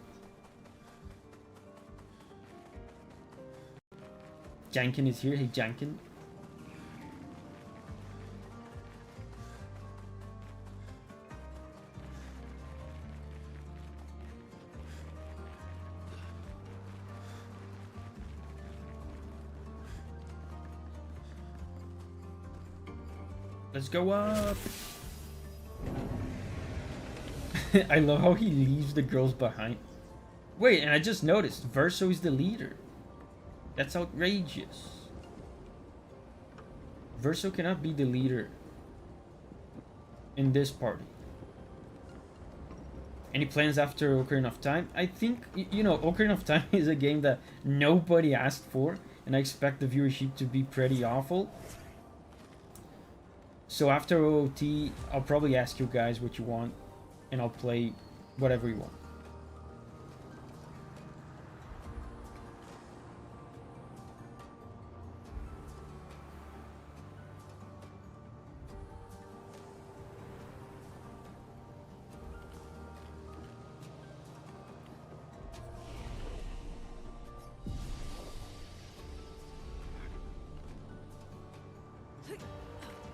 Jankin is here. Hey Jankin. Let's go up. I love how he leaves the girls behind. Wait, and I just noticed Verso is the leader. That's outrageous. Verso cannot be the leader in this party. Any plans after Ocarina of Time? I think, you know, Ocarina of Time is a game that nobody asked for, and I expect the viewership to be pretty awful. So after OOT, I'll probably ask you guys what you want, and I'll play whatever you want.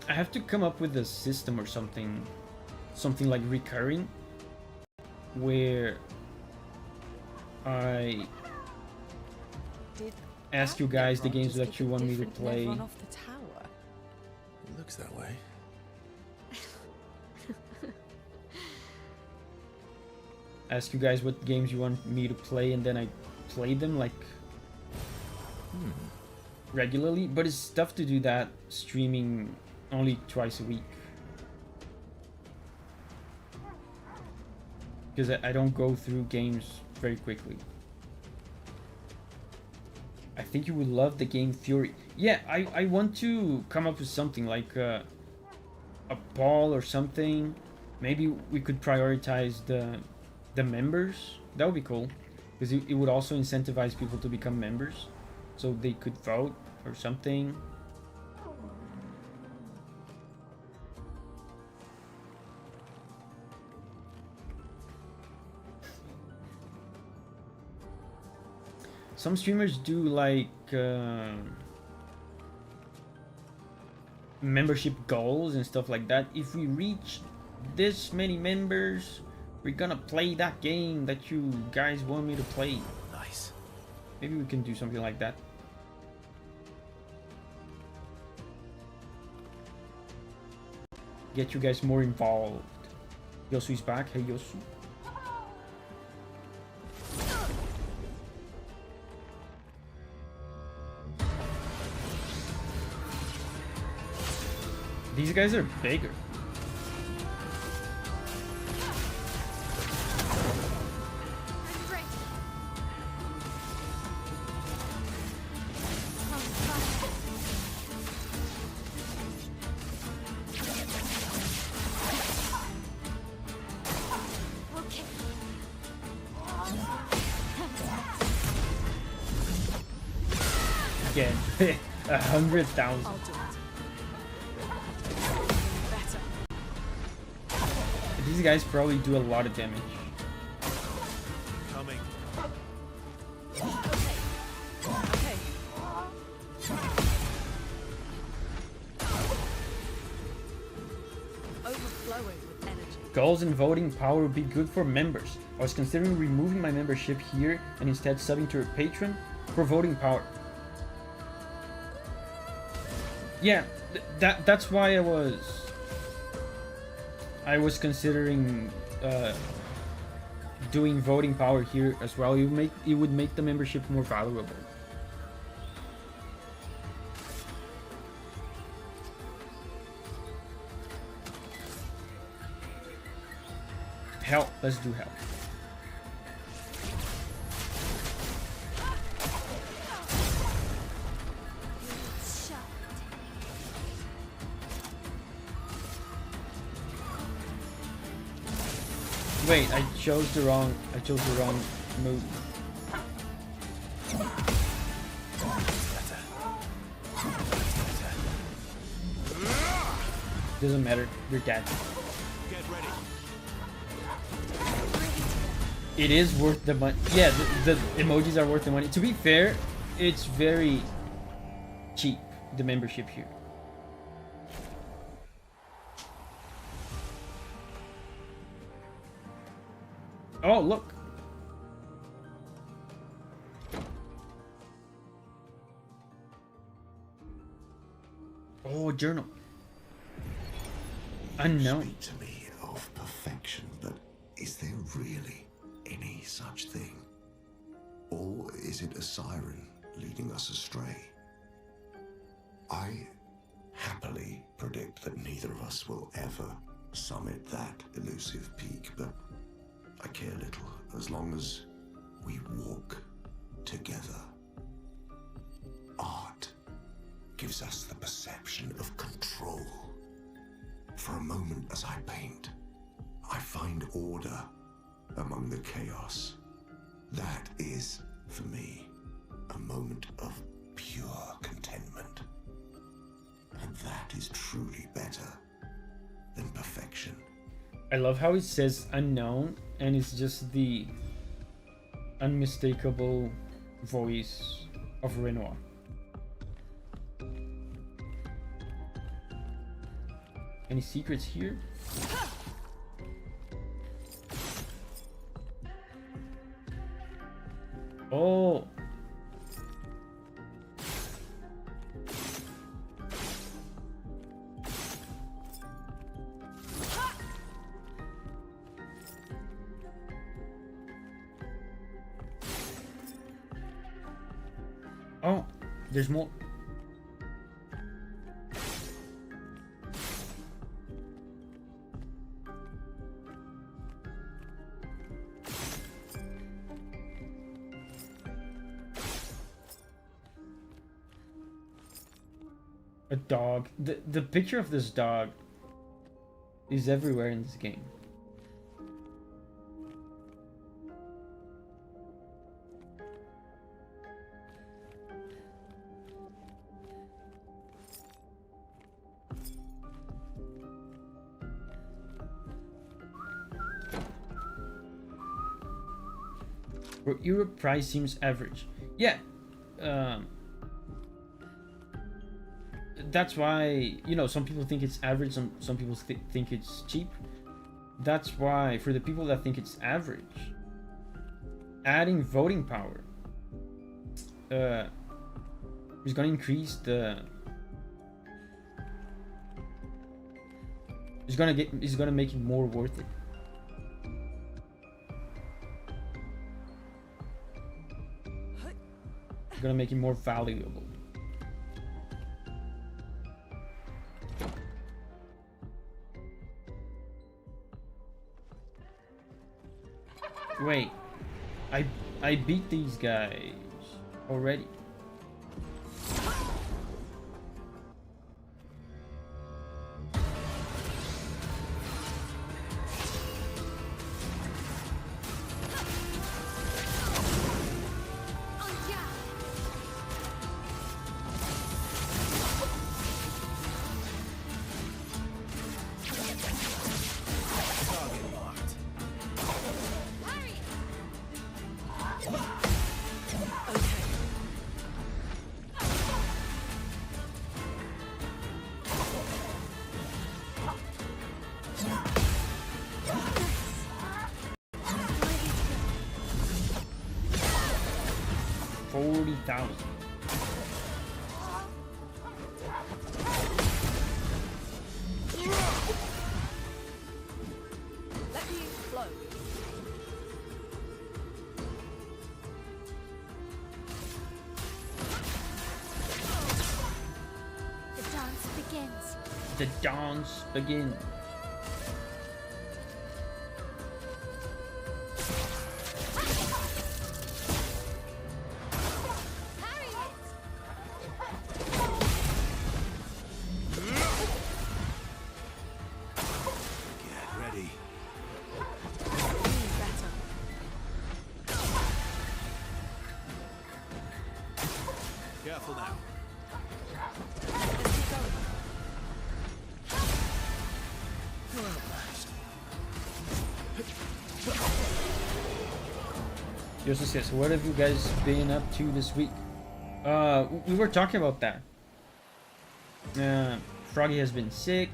I have to come up with a system or something like recurring, where I ask you guys the games that you want me to play.
Off the tower.
It looks that way.
ask you guys what games you want me to play, and then I play them like regularly. But it's tough to do that streaming only twice a week, because I don't go through games very quickly. I think you would love the game Fury. Yeah, I want to come up with something like a poll or something. Maybe we could prioritize the members. That would be cool, because it would also incentivize people to become members, so they could vote or something. Some streamers do like membership goals and stuff like that. If we reach this many members, we're gonna play that game that you guys want me to play.
Nice.
Maybe we can do something like that. Get you guys more involved. Yosu's back. Hey Yosu. These guys are bigger. Again, 100,000. These guys probably do a lot of damage.
Coming.
Okay. Overflowing with energy.
Goals and voting power would be good for members. I was considering removing my membership here and instead subbing to a patron for voting power. Yeah, that's why I was considering doing voting power here as well. It would make the membership more valuable. Hell, let's do hell. Wait, I chose the wrong move. Doesn't matter, you're dead.
Get ready.
It is worth the money. Yeah, the emojis are worth the money. To be fair, it's very cheap, the membership here. Oh, look. Oh, journal. Unknown.
Speak to me of perfection, but is there really any such thing? Or is it a siren leading us astray? I happily predict that neither of us will ever summit that elusive peak, but I care little as long as we walk together. Art gives us the perception of control. For a moment as I paint, I find order among the chaos. That is, for me, a moment of pure contentment. And that is truly better than perfection.
I love how it says unknown and it's just the unmistakable voice of Renoir. Any secrets here? Oh. There's more. A dog. The picture of this dog is everywhere in this game. For Europe, price seems average. Yeah. That's why, you know, some people think it's average, some people think it's cheap. That's why, for the people that think it's average, adding voting power is gonna increase the... It's gonna make it more worth it. It's gonna make it more valuable. Wait, I beat these guys already. $40,000.
Let me explode.
The dance begins.
The dance begins.
Careful now.
Joseph says, what have you guys been up to this week? We were talking about that. Froggy has been sick.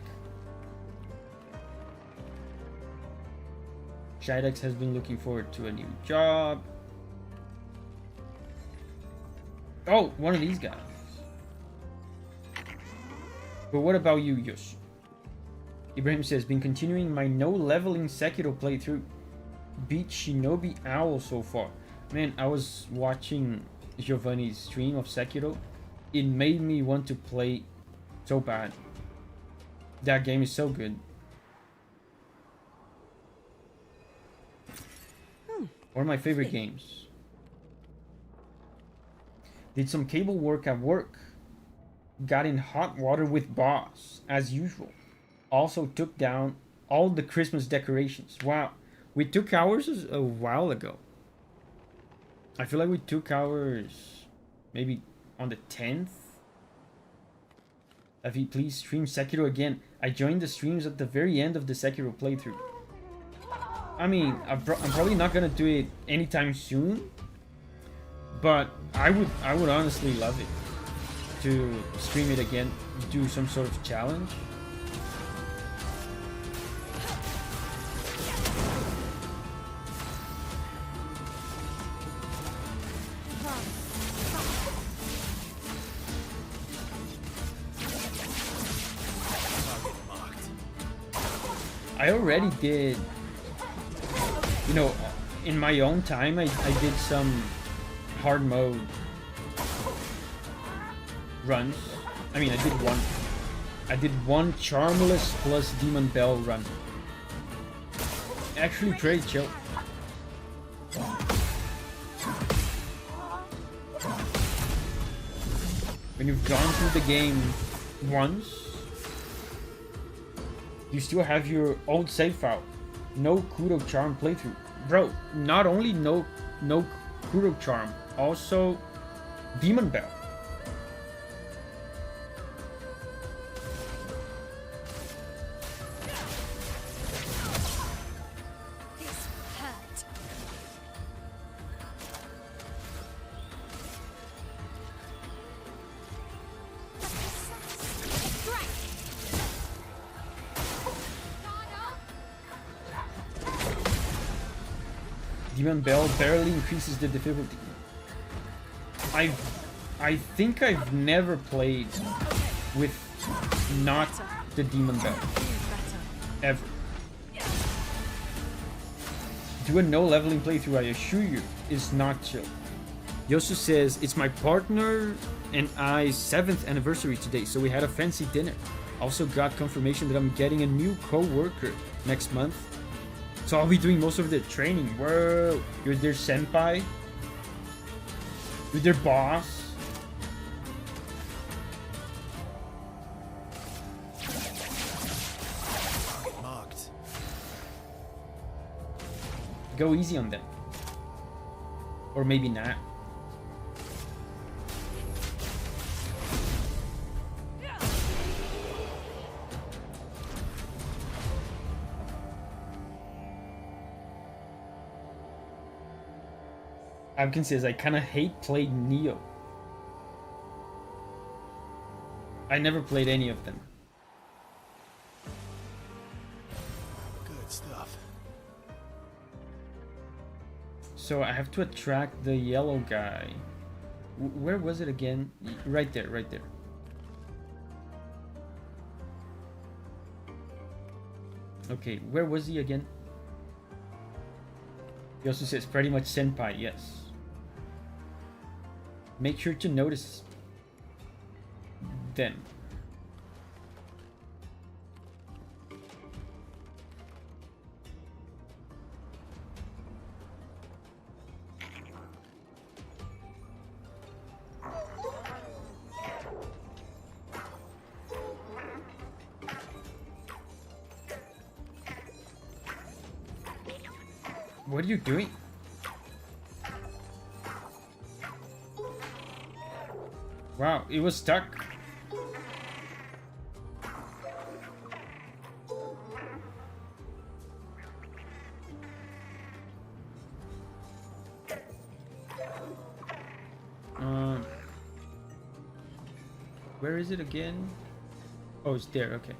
Shidex has been looking forward to a new job. Oh, one of these guys. But what about you, Yosh? Ibrahim says, been continuing my no leveling Sekiro playthrough. Beat Shinobi Owl so far. Man, I was watching Giovanni's stream of Sekiro. It made me want to play so bad. That game is so good. One of my favorite games. Did some cable work at work. Got in hot water with boss, as usual. Also took down all the Christmas decorations. Wow. We took ours a while ago. I feel like we took ours maybe on the 10th. Davi, please stream Sekiro again. I joined the streams at the very end of the Sekiro playthrough. I mean, I'm probably not gonna do it anytime soon, but I would honestly love it to stream it again, do some sort of challenge. I already did, you know, in my own time, I did some hard mode runs. I mean, I did one Charmless plus Demon Bell run. Actually pretty chill. When you've gone through the game once, you still have your old save file. No Kudo Charm playthrough. Bro, not only no Kudo Charm, also Demon Bell.
This hurt.
Demon Bell barely increases the difficulty. I think I've never played with not the Demon Bell. Ever. Do a no leveling playthrough, I assure you, is not chill. Yosu says, it's my partner and I's 7th anniversary today, so we had a fancy dinner. Also got confirmation that I'm getting a new co-worker next month. So I'll be doing most of the training. Whoa, you're their senpai? You're their boss?
Marked.
Go easy on them. Or maybe not. Abkin says, I kinda hate playing Neo. I never played any of them.
Good stuff.
So I have to attract the yellow guy. Where was it again? Right there, right there. Okay, where was he again? He also says pretty much senpai, yes. Make sure to notice them. What are you doing? Wow, it was stuck. Where is it again? Oh, it's there, okay.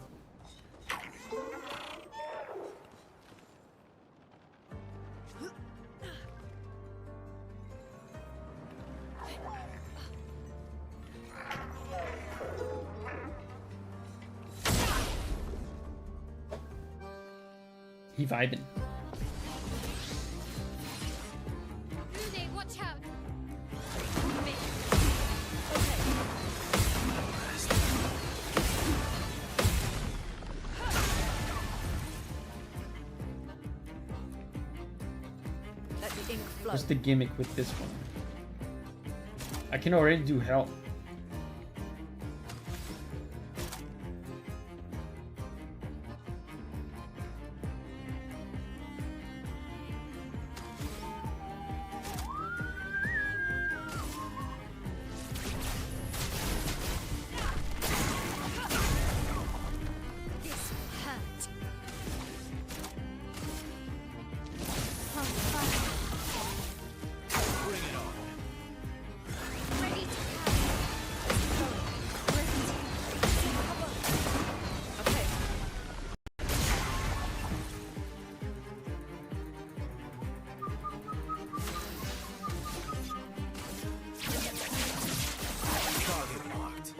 He vibing.
Rudy, watch out.
Let the ink flow.
What's the gimmick with this one? I can already do hell.
This hurt. On fire.
Bring it on.
Ready to
Okay.
Target marked.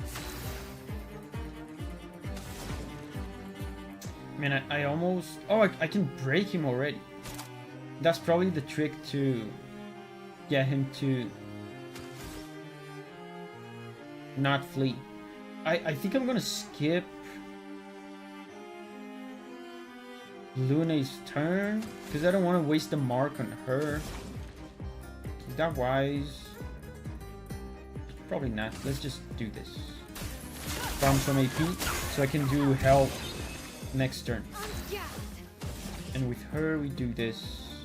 Man, I almost... Oh, I can break him already. That's probably the trick to get him to not flee. I think I'm gonna skip Luna's turn because I don't want to waste the mark on her. Is that wise? Probably not. Let's just do this. Farm some AP so I can do health next turn. And with her we do this.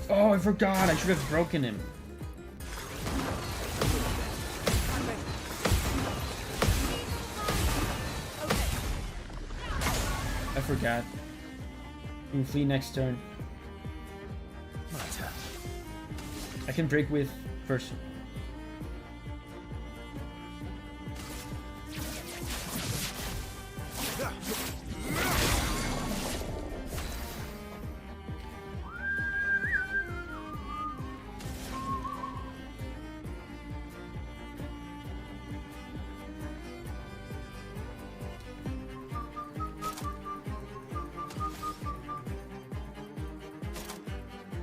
Oh, I forgot. I should have broken him. I forgot. We flee next turn. I can break with first.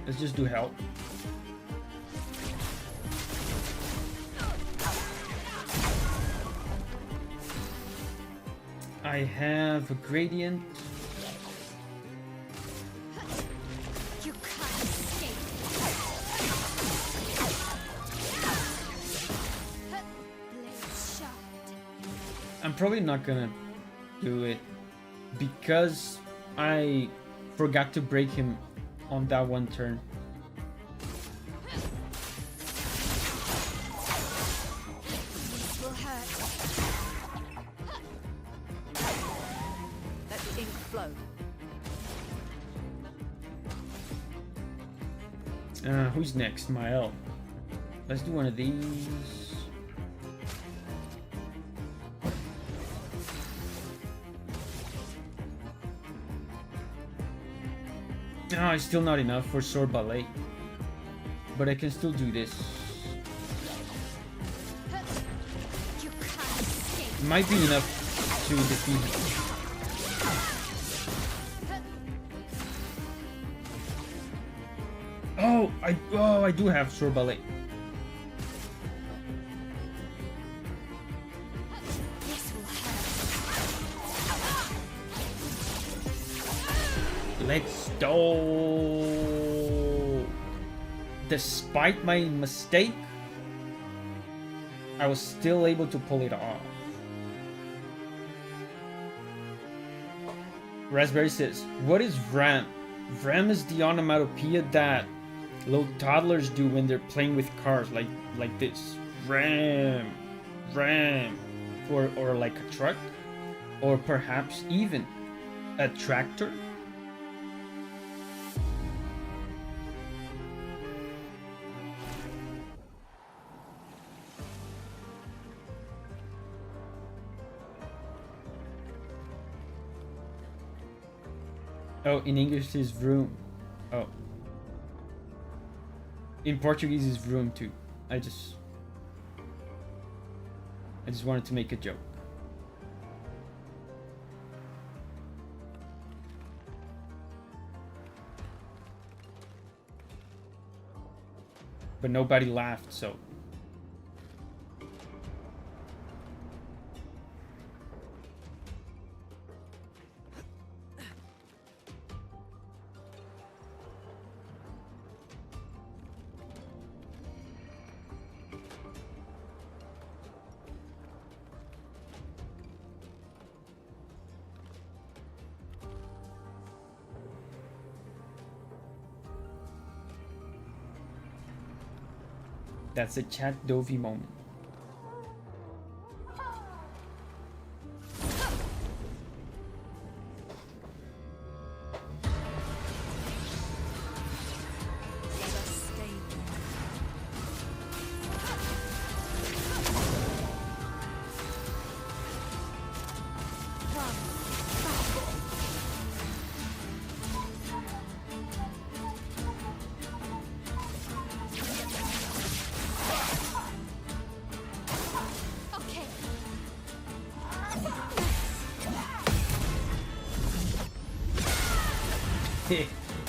Let's just do help. I have a gradient.
You can't escape. Blade sharpened.
I'm probably not gonna do it because I forgot to break him on that one turn.
This will hurt.
Let the ink flow.
Who's next? Mael. Let's do one of these. No, it's still not enough for sword ballet. But I can still do this.
You can't escape.
Might be enough to defeat him. Oh, I do have sword ballet.
This will hurt.
Let's go. Despite my mistake, I was still able to pull it off. Raspberry says, what is Vram? Vram is the onomatopoeia that little toddlers do when they're playing with cars, like this. Ram, ram, or like a truck, or perhaps even a tractor. Oh, in English is vroom. Oh. In Portuguese is vroom too. I just wanted to make a joke. But nobody laughed, so. That's a chat Davi moment.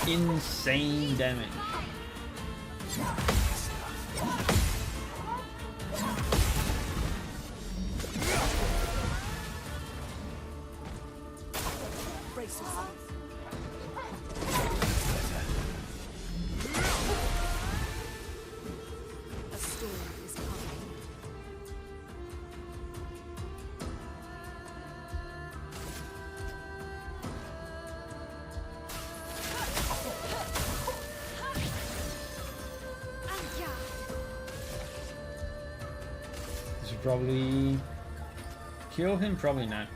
Insane damage. should probably kill him. Probably not.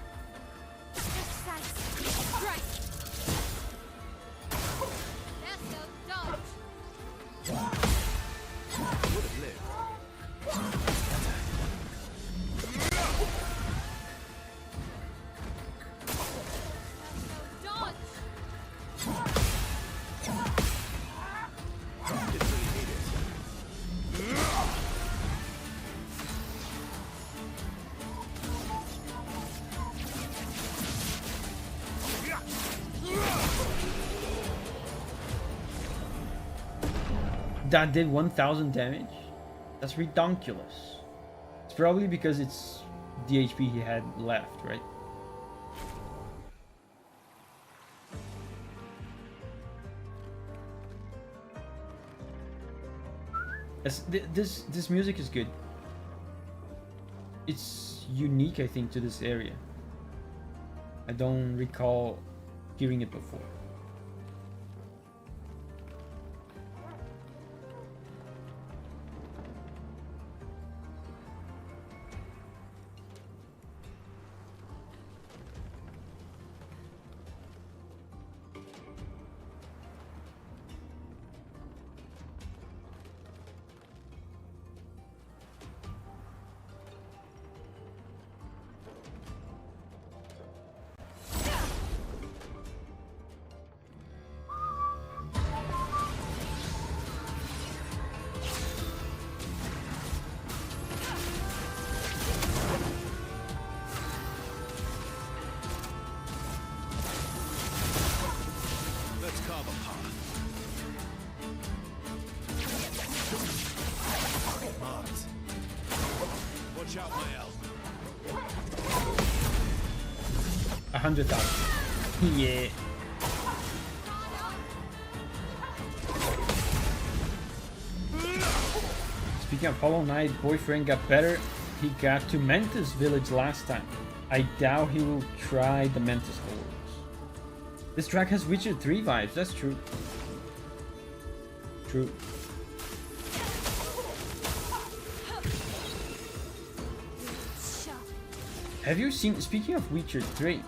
That did 1000 damage? That's redonkulous. It's probably because it's the HP he had left, right? This music is good. It's unique, I think, to this area. I don't recall hearing it before.
Watch out, my elf.
100,000. Yeah. Speaking of Hollow Knight, boyfriend got better. He got to Mentis village last time. I doubt he will try the Mentis hordes. This track has Witcher 3 vibes. That's true. True. Have you seen, speaking of Witcher 3,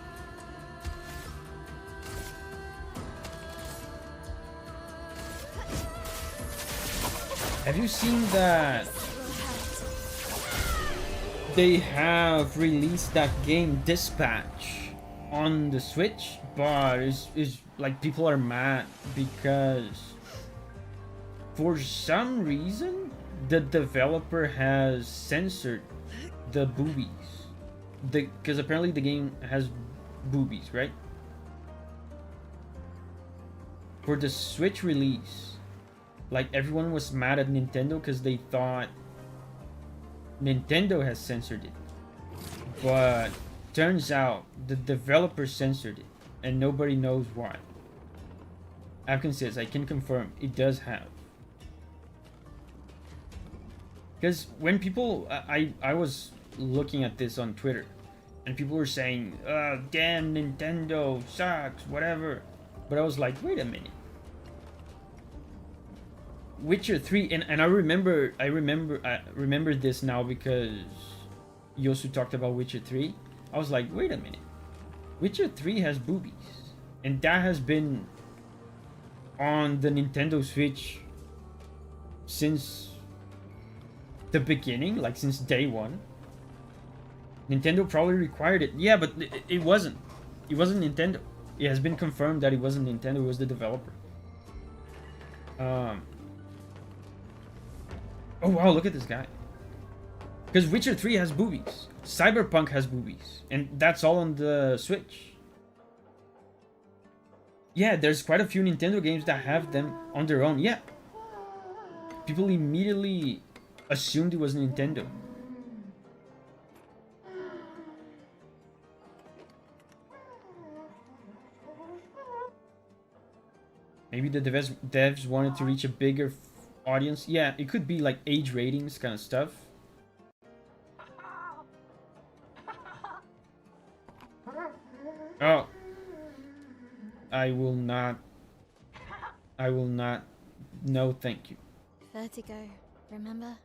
have you seen that they have released that game Dispatch on the Switch, but it's like people are mad because for some reason the developer has censored the boobies. Because apparently the game has boobies, right? For the Switch release, like everyone was mad at Nintendo because they thought Nintendo has censored it. But turns out the developer censored it and nobody knows why. Afkin says, I can confirm it does have. Because when people, I was looking at this on Twitter and people were saying, damn, Nintendo sucks, whatever. But I was like, wait a minute. Witcher 3, and I remember this now because Yosu talked about Witcher 3. I was like, wait a minute. Witcher 3 has boobies. And that has been on the Nintendo Switch since the beginning, like since day one. Nintendo probably required it. Yeah, but it wasn't. It wasn't Nintendo. It has been confirmed that it wasn't Nintendo, it was the developer. Oh wow, look at this guy. Because Witcher 3 has boobies. Cyberpunk has boobies. And that's all on the Switch. Yeah, there's quite a few Nintendo games that have them on their own. Yeah. People immediately assumed it was Nintendo. Maybe the devs wanted to reach a bigger audience. Yeah, it could be like age ratings kind of stuff. Oh. I will not. No, thank you.
Vertigo, remember?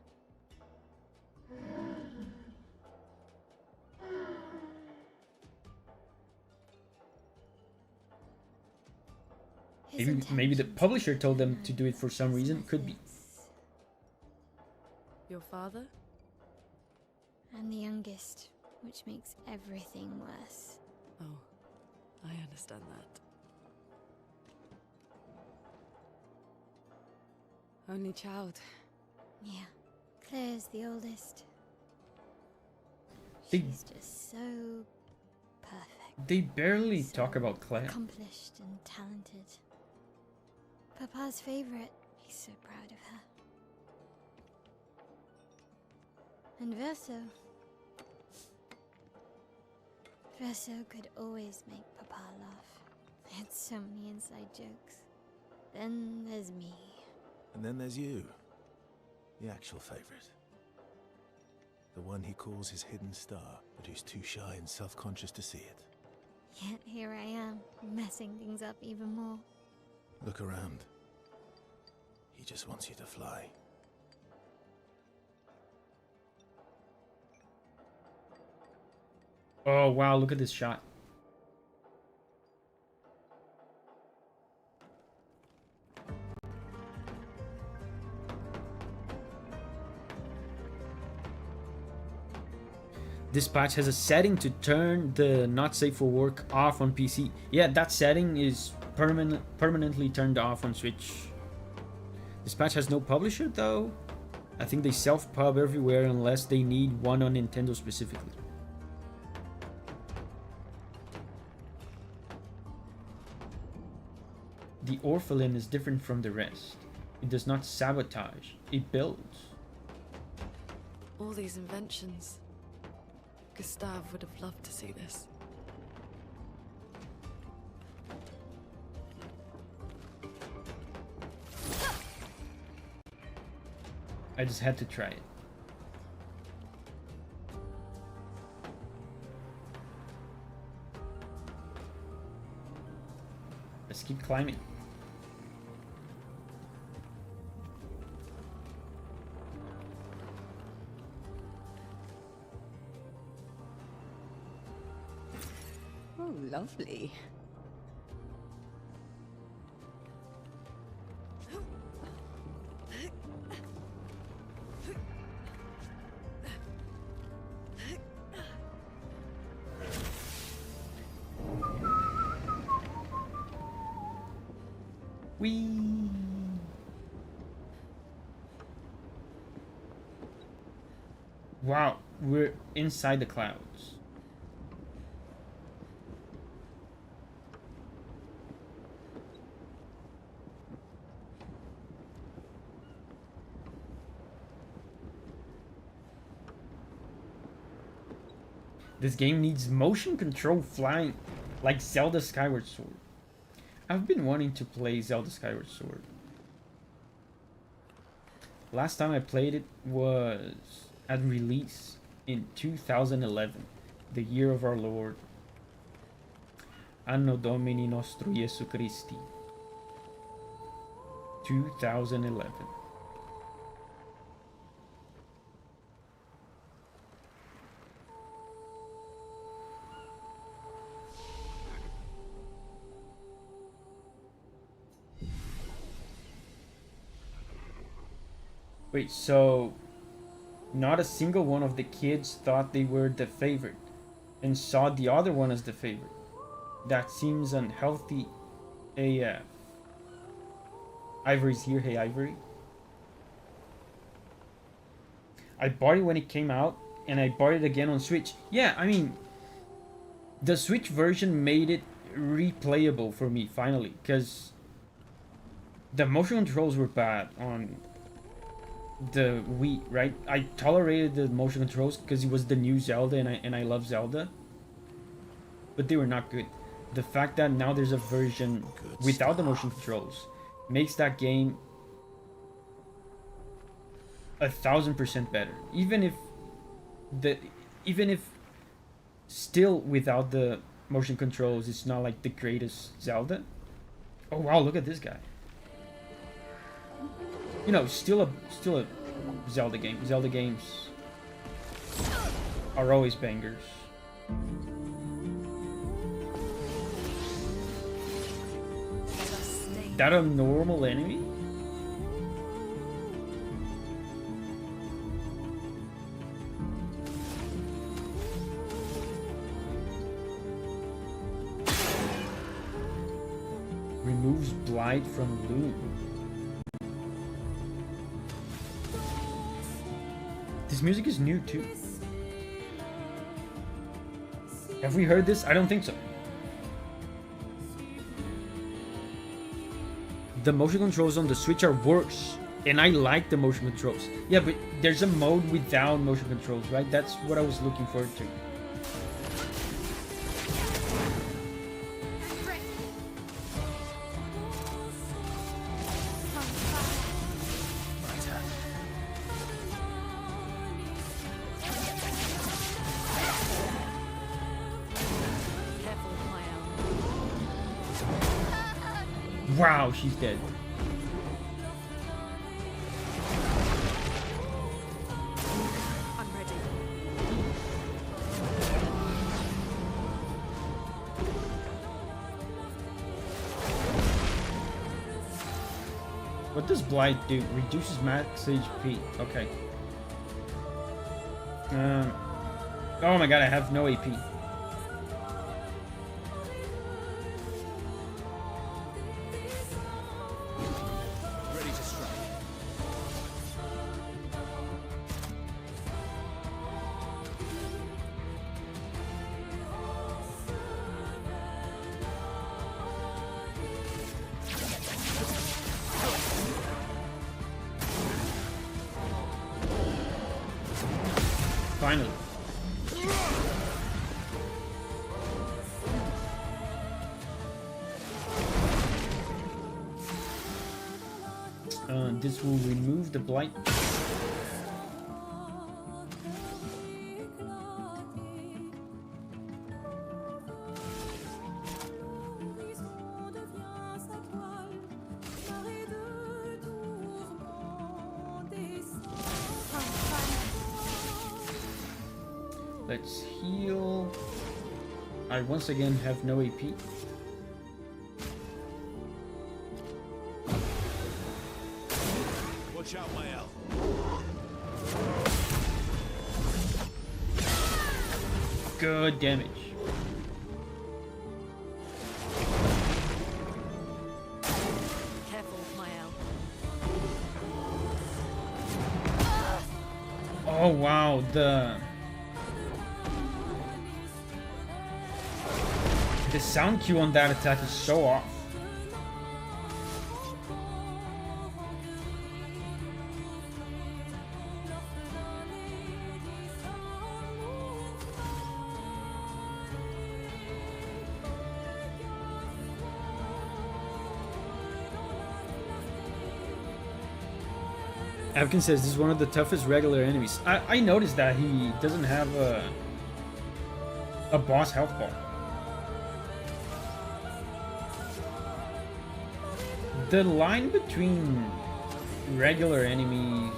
Maybe the publisher told them to do it for some reason. Could be.
Your father?
I'm the youngest, which makes everything worse.
Oh, I understand that. Only child.
Yeah, Claire's the oldest.
They-
She's just so perfect.
They barely
So
talk about Claire.
accomplished and talented. Papa's favorite. He's so proud of her. And Verso could always make Papa laugh. They had so many inside jokes. Then there's me.
And then there's you. The actual favorite. The one he calls his hidden star, but who's too shy and self-conscious to see it.
Yet here I am, messing things up even more.
Look around. He just wants you to fly.
Oh wow, look at this shot. This patch has a setting to turn the not safe for work off on PC. Yeah, that setting is permanently turned off on Switch. This patch has no publisher though. I think they self-pub everywhere unless they need one on Nintendo specifically. The Orphelin is different from the rest. It does not sabotage, it builds.
All these inventions. Gustave would have loved to see this.
I just had to try it. Let's keep climbing.
Oh, lovely.
Whee! Wow, we're inside the clouds. This game needs motion control flying, like Zelda Skyward Sword. I've been wanting to play Zelda Skyward Sword. Last time I played it was at release in 2011, the year of our Lord. Anno Domini nostro Jesu Christi. 2011. Wait, so not a single one of the kids thought they were the favorite and saw the other one as the favorite. That seems unhealthy AF. Ivory's here. Hey, Ivory. I bought it when it came out and I bought it again on Switch. Yeah, I mean, the Switch version made it replayable for me finally, because the motion controls were bad on the Wii, right? I tolerated the motion controls because it was the new Zelda and I love Zelda, but they were not good. The fact that now there's a version without the motion controls makes that game 1000% better. Even if still without the motion controls, it's not like the greatest Zelda. Oh wow, look at this guy. You know, still a Zelda game. Zelda games are always bangers.
Let us stay
that a normal enemy? Removes blight from loot. This music is new too. Have we heard this? I don't think so. The motion controls on the Switch are worse, and I like the motion controls. Yeah, but there's a mode without motion controls, right? That's what I was looking forward to. Wow, she's dead.
I'm ready.
What does Blight do? Reduces max HP. Okay. Oh my god, I have no AP.
Ready to strike.
Finally. This will remove the blight. Let's heal. I once again have no AP.
Watch out, Mael.
Good damage.
Careful, Mael.
Oh wow, the sound cue on that attack is so off. Avkin says this is one of the toughest regular enemies. I noticed that he doesn't have a boss health bar. The line between regular enemies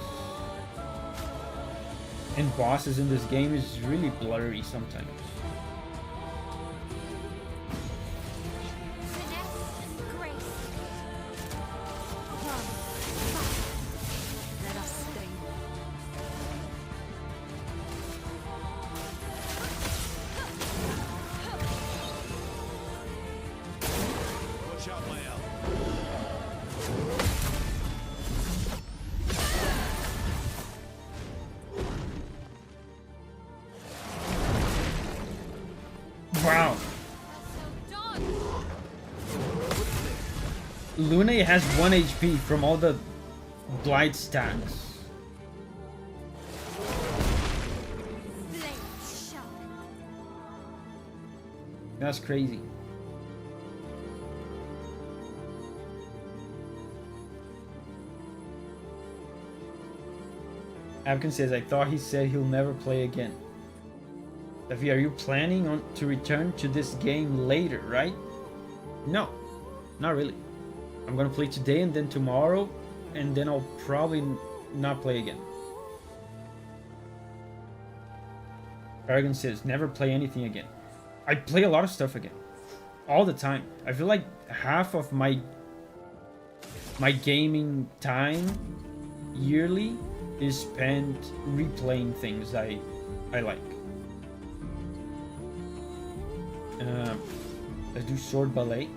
and bosses in this game is really blurry sometimes.
Watch out, Mael.
Wow. Luna has 1 HP from all the blight stacks. That's crazy. Abkin says, I thought he said he'll never play again. Davi, are you planning on to return to this game later, right? No, not really. I'm gonna play today and then tomorrow, and then I'll probably not play again. Aragon says, never play anything again. I play a lot of stuff again. All the time. I feel like half of my my gaming time yearly is spent replaying things I like. Let's do sword ballet.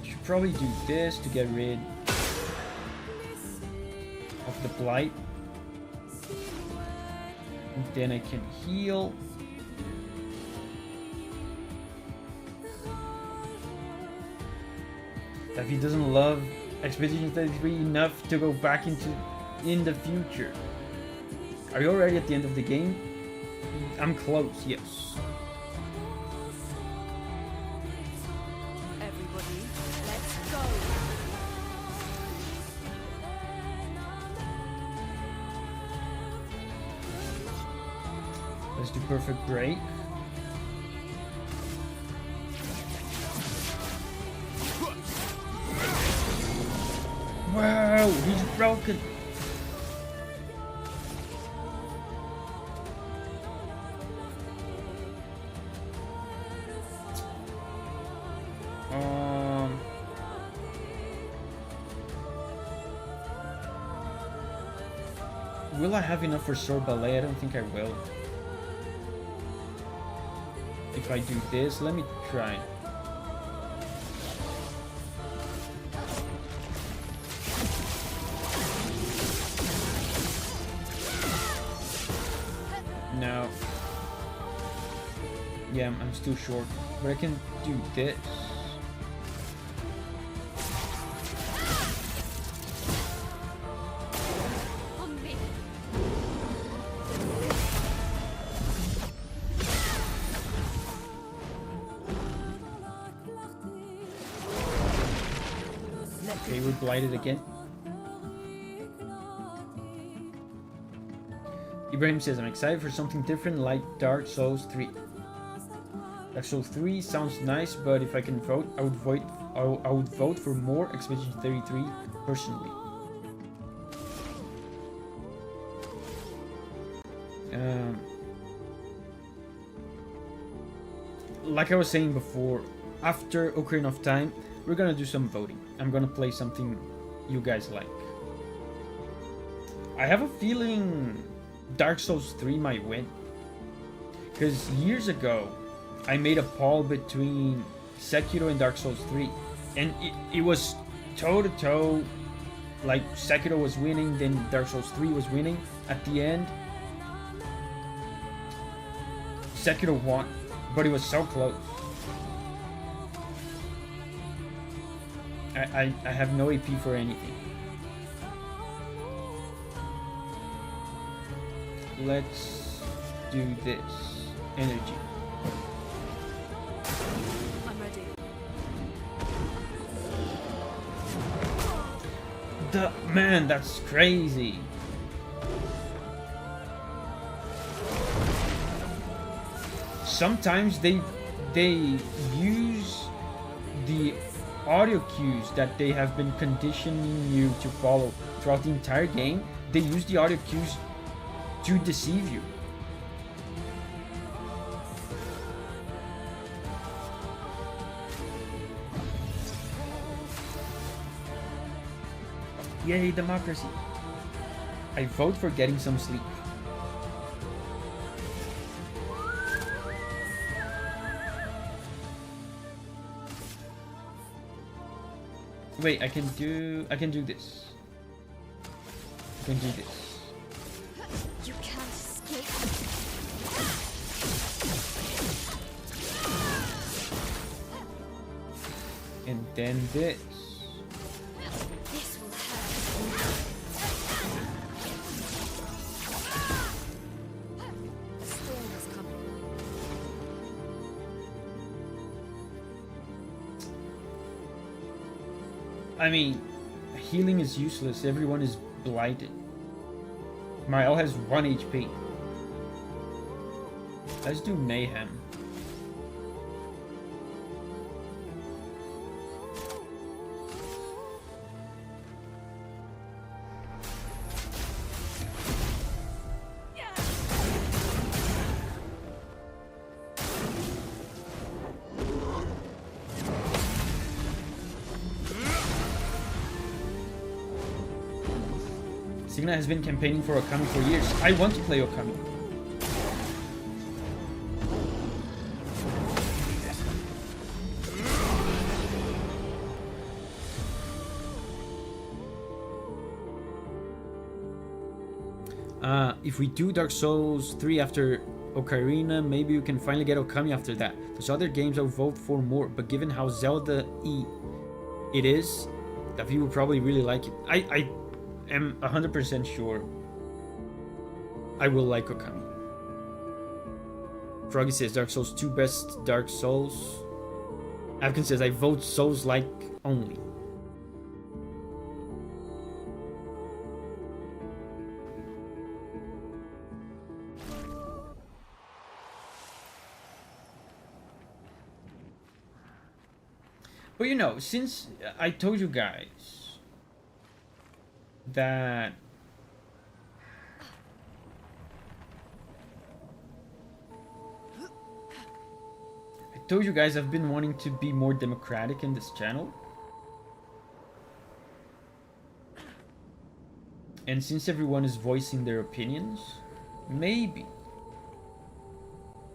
Should probably do this to get rid of the blight. And then I can heal. Davi doesn't love Expedition 33 enough to go back in the future. Are you already at the end of the game? I'm close, yes.
Everybody, let's go.
Let's do perfect break. Wow, he's broken. Will I have enough for sword ballet? I don't think I will. If I do this, let me try. No. Yeah, I'm still short, but I can do this. Okay, we're blighted again. Ibrahim says, I'm excited for something different like Dark Souls 3. Dark Souls 3 sounds nice, but if I can vote, I would vote for more Expedition 33 personally. Like I was saying before, after Ocarina of Time, we're gonna do some voting. I'm gonna play something you guys like. I have a feeling Dark Souls 3 might win. Because years ago, I made a poll between Sekiro and Dark Souls 3. And it was toe to toe. Like, Sekiro was winning, then Dark Souls 3 was winning. At the end, Sekiro won. But it was so close. I have no AP for anything. Let's do this. Energy.
I'm ready.
Man, that's crazy. Sometimes they use the audio cues that they have been conditioning you to follow throughout the entire game. They use the audio cues to deceive you. Yay, democracy. I vote for getting some sleep. Wait, I can do this. I can do this.
You can't escape.
And then this.
This will hurt.
A storm is coming.
I mean, healing is useless. Everyone is blighted. Mael has 1 HP. Let's do mayhem. Signa has been campaigning for Okami for years. I want to play Okami. If we do Dark Souls 3 after Ocarina, maybe we can finally get Okami after that. There's other games I would vote for more, but given how Zelda-y it is, Davi would probably really like it. I am 100% sure I will like Okami. Froggy says Dark Souls 2 best Dark Souls. Avkin says I vote Souls-like only. But you know, since I told you guys that I've been wanting to be more democratic in this channel. And since everyone is voicing their opinions, maybe,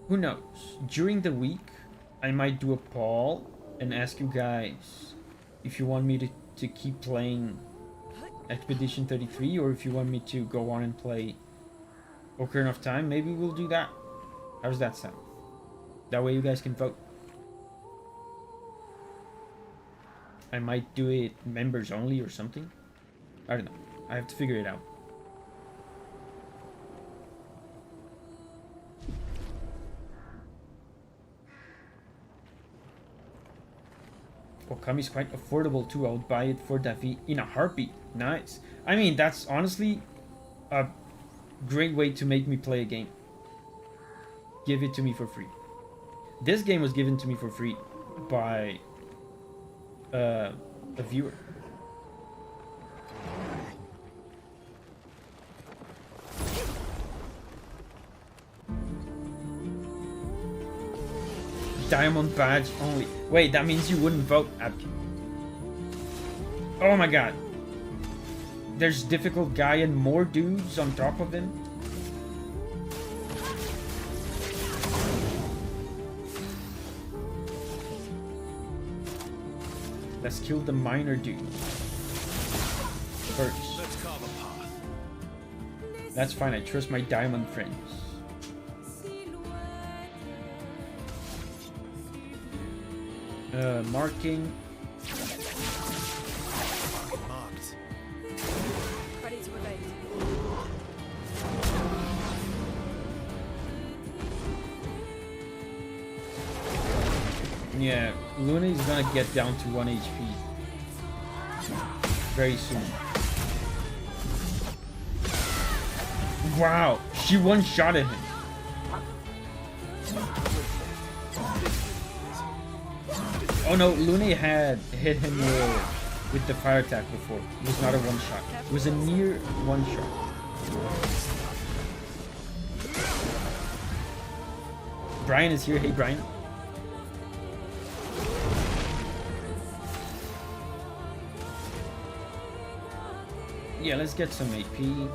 who knows, during the week I might do a poll and ask you guys if you want me to keep playing Expedition 33 or if you want me to go on and play Ocarina of Time. Maybe we'll do that. How does that sound? That way you guys can vote. I might do it members only or something. I don't know. I have to figure it out. Okami is quite affordable too. I would buy it for Davi in a heartbeat. Nice. I mean, that's honestly a great way to make me play a game. Give it to me for free. This game was given to me for free by a viewer. Diamond badge only. Wait, that means you wouldn't vote, Abki. Oh my god. There's difficult guy and more dudes on top of him. Let's kill the minor dude first.
Let's carve a path.
That's fine, I trust my diamond friends. Marking.
Marked.
Ready to evade.
Yeah, Luna is gonna get down to 1 HP very soon. Wow, she one-shotted him. Oh no, Luna had hit him with the fire attack before. It was not a one-shot. It was a near one-shot. Brian is here. Hey, Brian. Yeah, let's get some AP.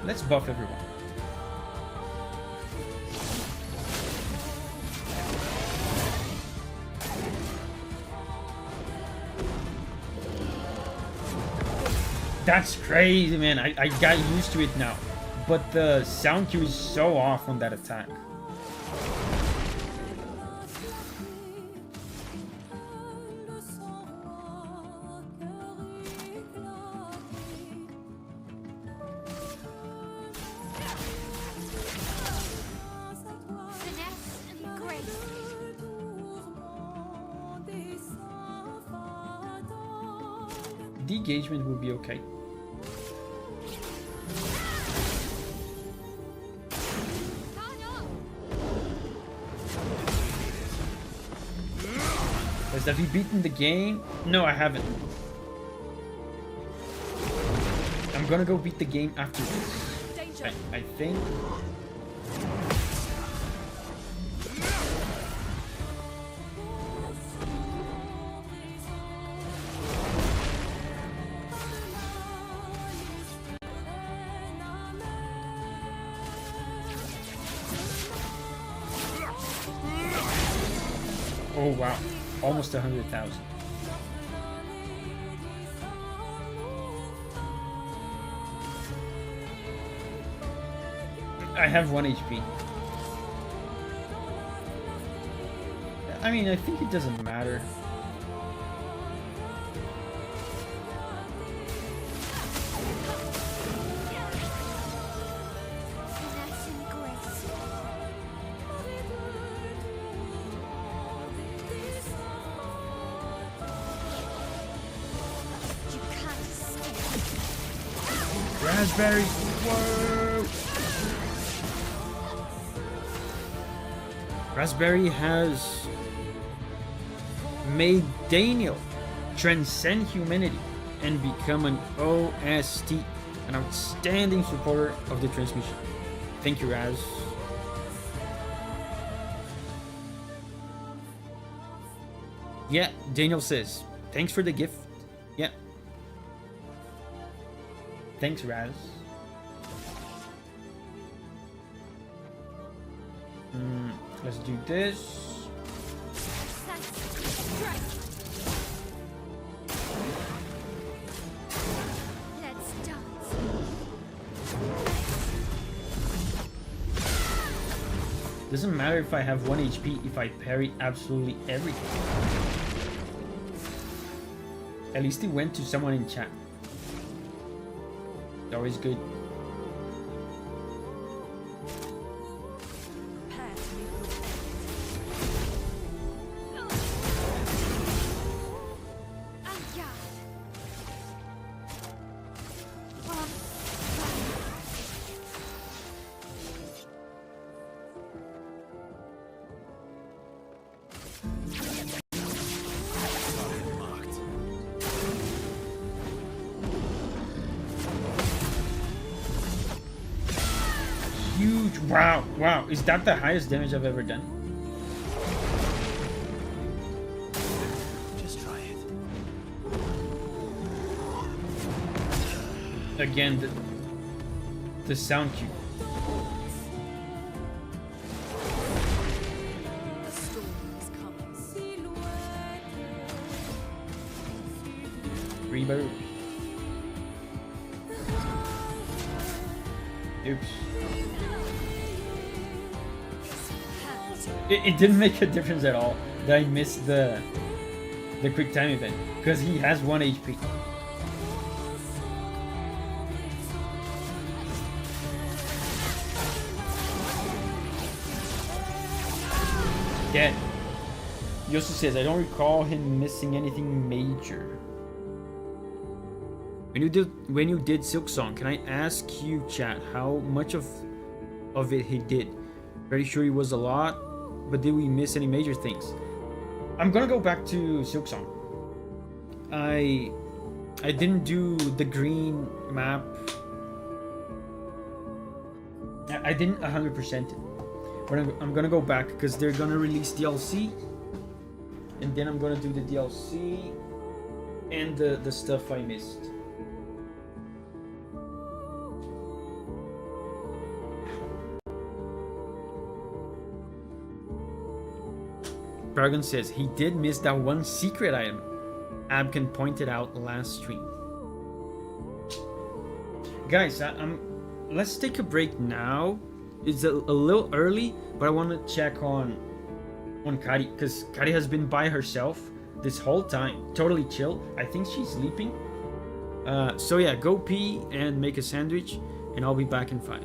Let's buff everyone. That's crazy, man. I got used to it now. But the sound cue is so off on that attack. De-engagement will be okay. Has Davi beaten the game? No, I haven't. I'm gonna go beat the game after this. I think. Oh wow, almost 100,000. I have 1 HP. I mean, I think it doesn't matter. Raspberry! Whoa! Raspberry has made Daniel transcend humanity and become an OST, an outstanding supporter of the transmission. Thank you, Raz. Yeah, Daniel says, thanks for the gift. Yeah. Thanks, Raz. Let's do this.
Let's dance.
Doesn't matter if I have 1 HP if I parry absolutely everything. At least it went to someone in chat. Always good. Huge. Wow, wow. Is that the highest damage I've ever done?
Just try it.
Again, the sound cue.
The storm is coming.
Rebirth. Oops. It didn't make a difference at all that I missed the quick time event because he has 1 HP. Dead. Yosu says, I don't recall him missing anything major. When you did Silk Song, can I ask you, chat, how much of it he did? Pretty sure it was a lot, but did we miss any major things? I'm gonna go back to Silk Song. I didn't do the green map. I didn't 100% it. But I'm gonna go back because they're gonna release DLC, and then I'm gonna do the DLC and the stuff I missed. Dragon says he did miss that one secret item Abkin pointed out last stream. Guys, let's take a break now. It's a little early, but I want to check on Kari because Kari has been by herself this whole time, totally chill. I think she's sleeping. So yeah, go pee and make a sandwich, and I'll be back in 5.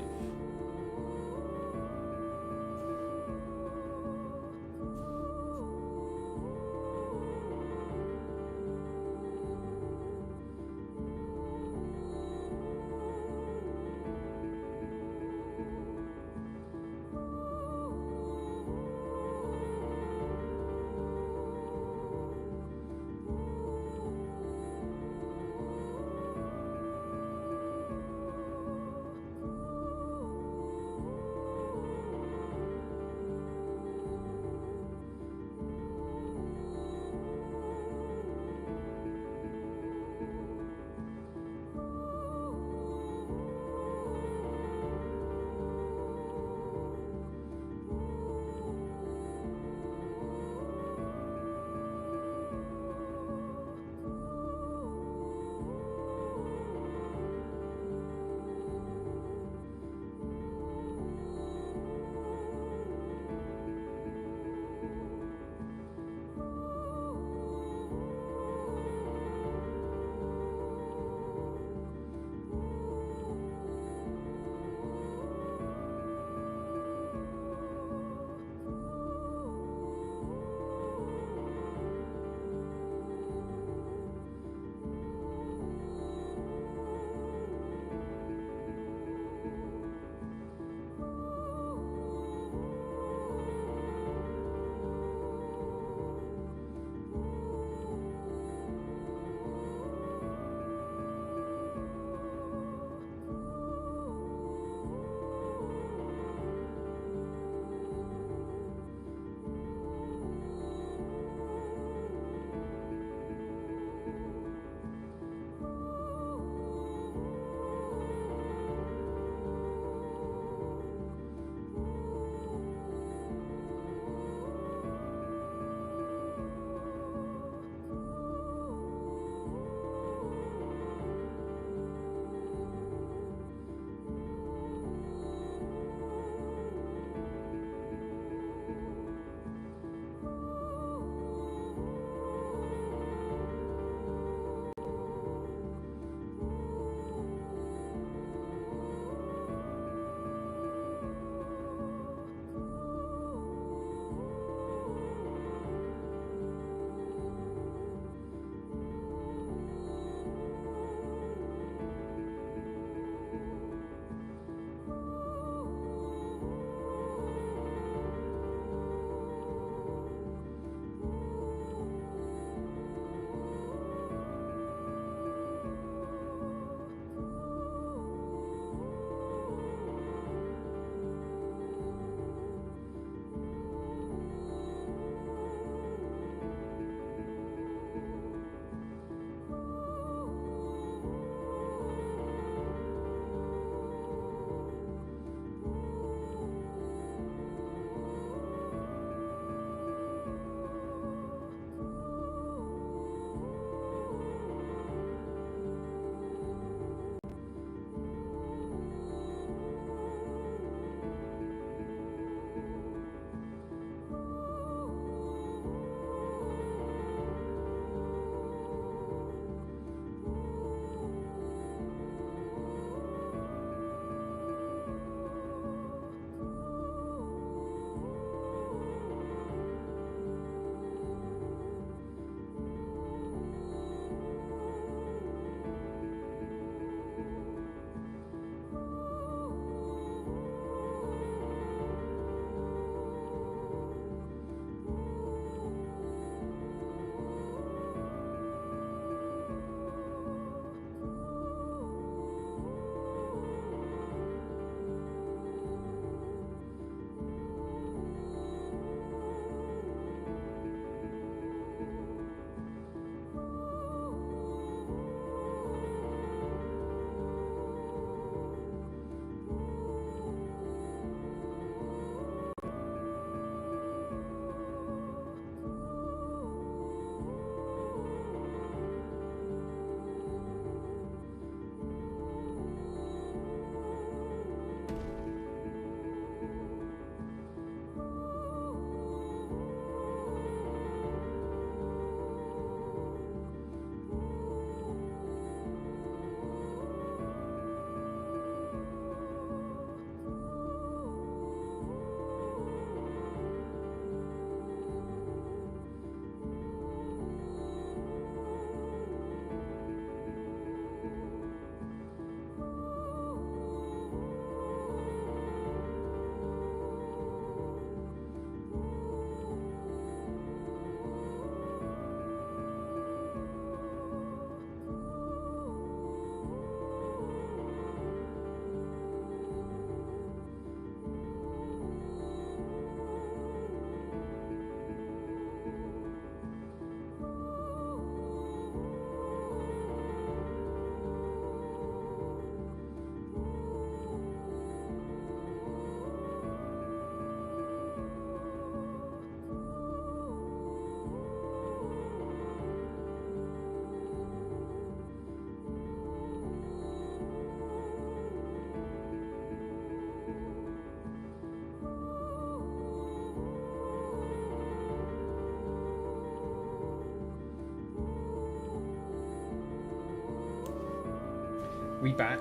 We back.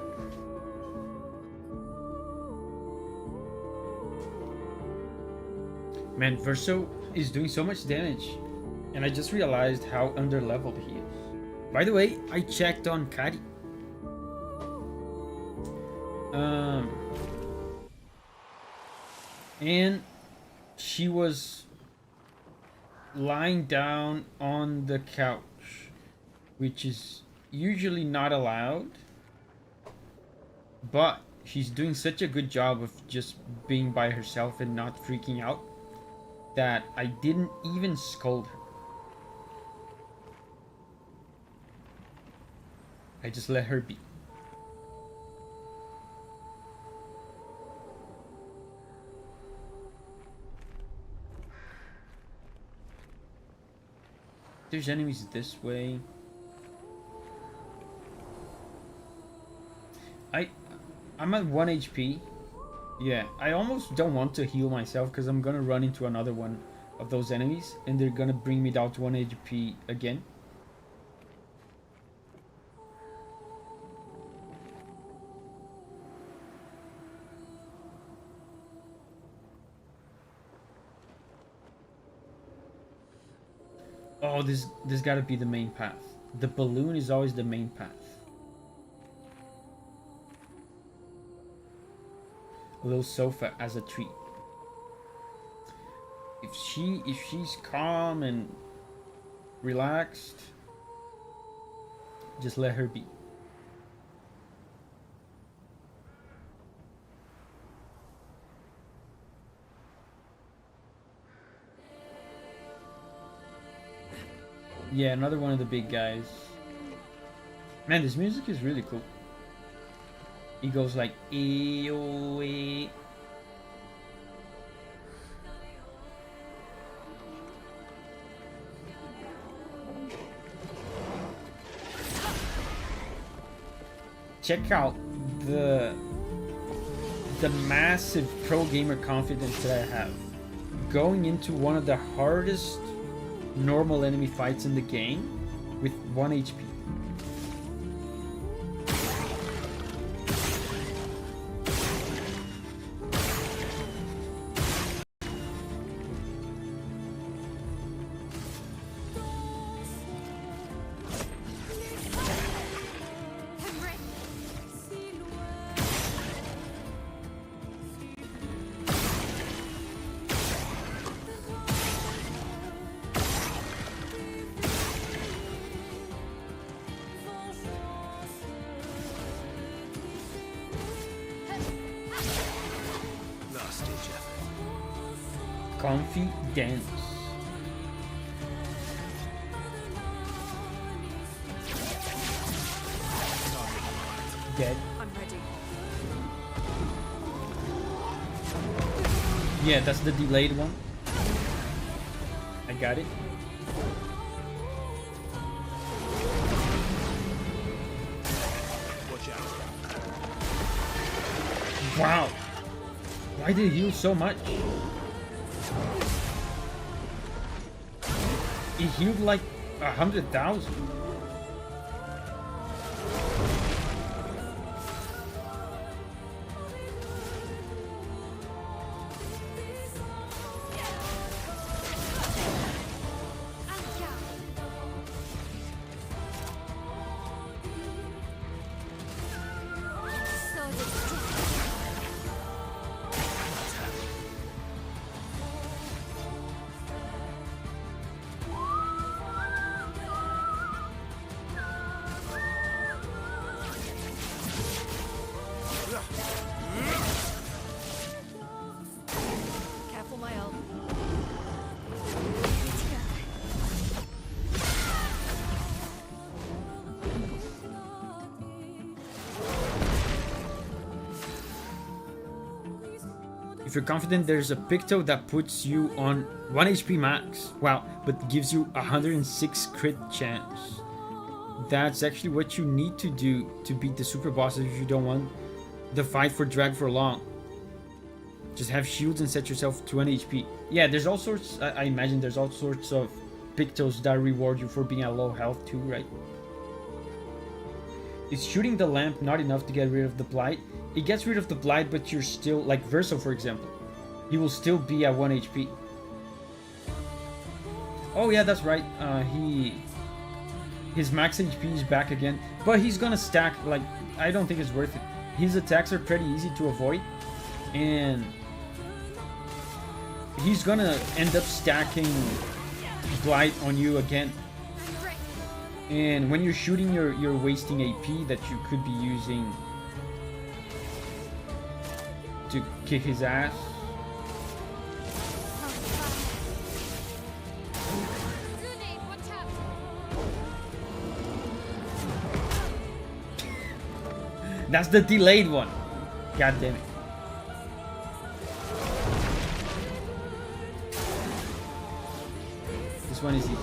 Man, Verso is doing so much damage. And I just realized how underleveled he is. By the way, I checked on Kari. And she was lying down on the couch, which is usually not allowed. But she's doing such a good job of just being by herself and not freaking out that I didn't even scold her. I just let her be. There's enemies this way. I'm at 1 HP. Yeah, I almost don't want to heal myself because I'm gonna run into another one of those enemies and they're gonna bring me down to 1 HP again. Oh, this gotta be the main path. The balloon is always the main path. A little sofa as a treat. If she's calm and relaxed, just let her be. Yeah, another one of the big guys. Man, this music is really cool. He goes like EOE. Check out the massive pro gamer confidence that I have. Going into one of the hardest normal enemy fights in the game with 1 HP. Confidence. Dead.
I'm ready.
Yeah, that's the delayed one. I got it.
Watch out.
Wow. Why did it heal so much? He healed like 100,000.
Careful, my ult.
If you're confident, there's a Picto that puts you on 1 HP max. Wow, but gives you 106 crit chance. That's actually what you need to do to beat the super bosses if you don't want the fight for drag for long. Just have shields and set yourself to 1 HP. Yeah, there's all sorts, I imagine there's all sorts of Pictos that reward you for being at low health too, right? Is shooting the lamp not enough to get rid of the blight? It gets rid of the blight, but you're still, like Verso for example, he will still be at 1 HP. Oh yeah, that's right. His max HP is back again, but he's gonna stack. Like, I don't think it's worth it. His attacks are pretty easy to avoid, and he's gonna end up stacking blight on you again. And when you're shooting, you're wasting AP that you could be using to kick his ass. That's the delayed one. God damn it. This one is easy.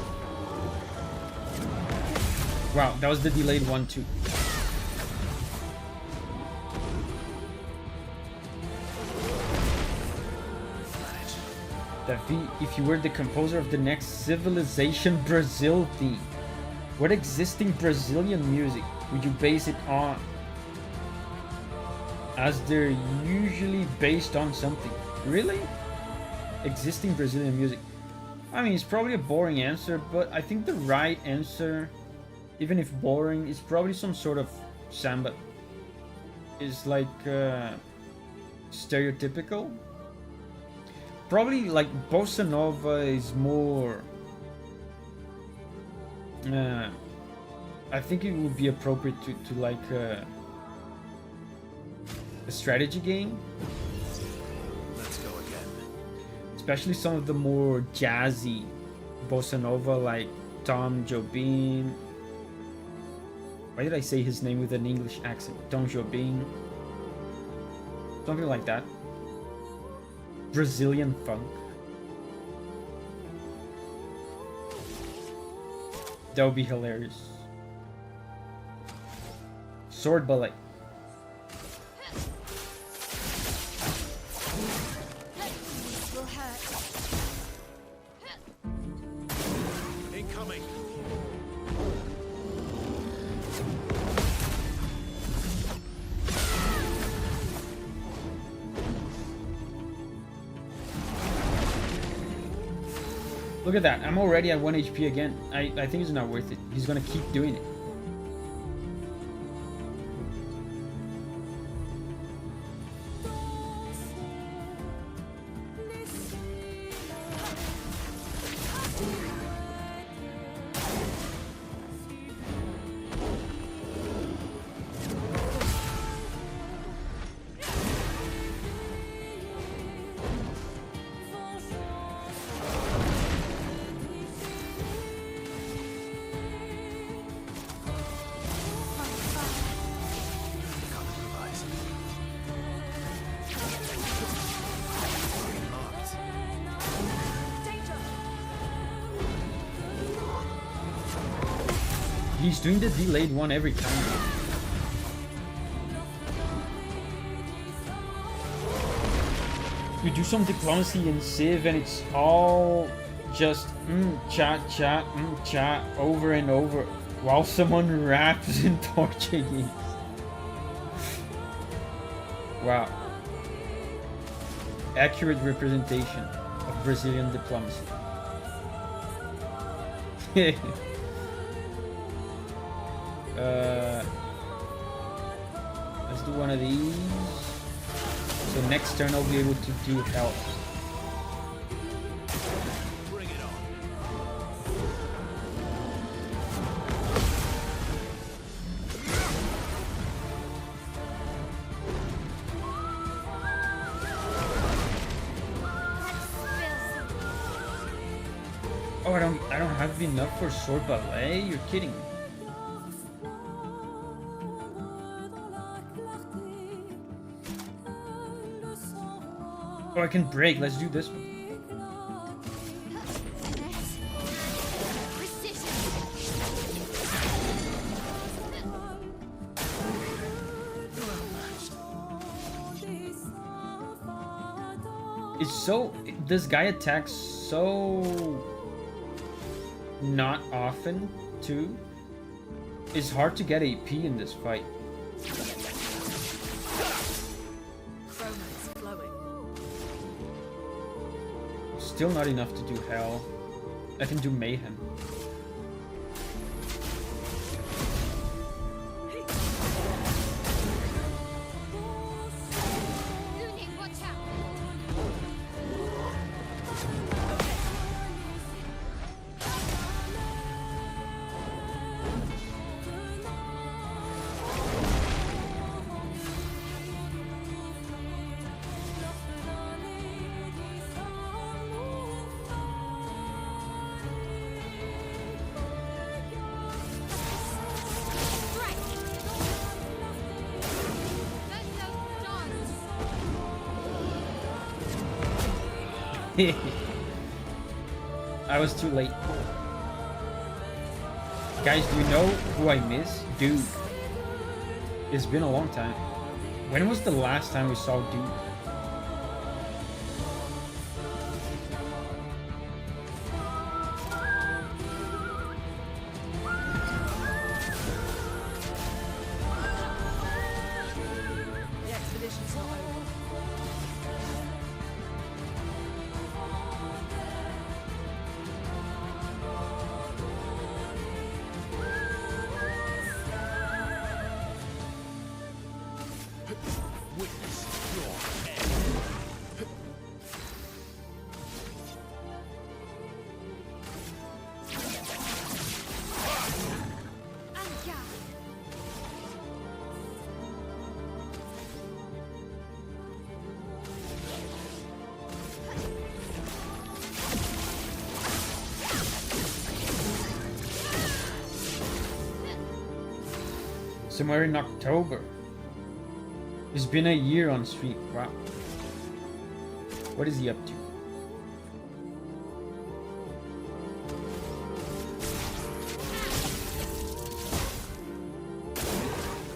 Wow, that was the delayed one too. Davi, if you were the composer of the next Civilization Brazil theme, what existing Brazilian music would you base it on? As they're usually based on something. Really? Existing Brazilian music. I mean, it's probably a boring answer, but I think the right answer, even if boring, is probably some sort of samba. It's like stereotypical. Probably like bossa nova is more. I think it would be appropriate to like a strategy game.
Let's go again.
Especially some of the more jazzy bossa nova, like Tom Jobim. Why did I say his name with an English accent? Tom Jobim. Something like that. Brazilian funk. That would be hilarious. Sword ballet.
Incoming.
Look at that. I'm already at 1 HP again. I think it's not worth it. He's gonna keep doing it. He's doing the delayed one every time. You do some diplomacy in Civ and it's all just cha over and over while someone raps in Portuguese. Wow. Accurate representation of Brazilian diplomacy. Let's do one of these. So next turn I'll be able to do health.
Bring it on.
Oh, I don't have enough for sword ballet? You're kidding me. Oh, I can break. Let's do this one. It's so... This guy attacks so... not often, too. It's hard to get AP in this fight.
Romance flowing.
Still not enough to do hell. I can do mayhem.
Looting, watch out! Strike! Let those dance!
I was too late. Guys, do you know who I miss? Dude. It's been a long time. When was the last time we saw Dude?
The expedition's not over.
Witness your end.
Somewhere in October. It's been a year on stream. Wow. What is he up to?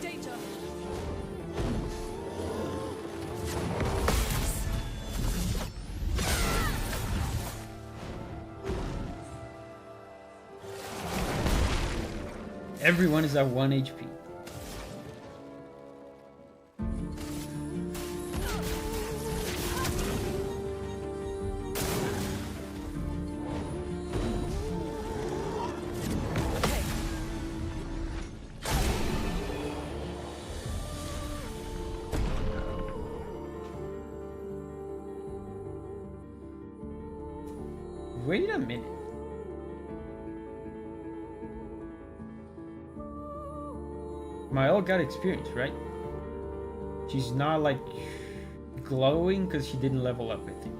Danger!
Everyone is at 1 HP. Wait a minute. Mael got experience, right? She's not like glowing because she didn't level up, I think.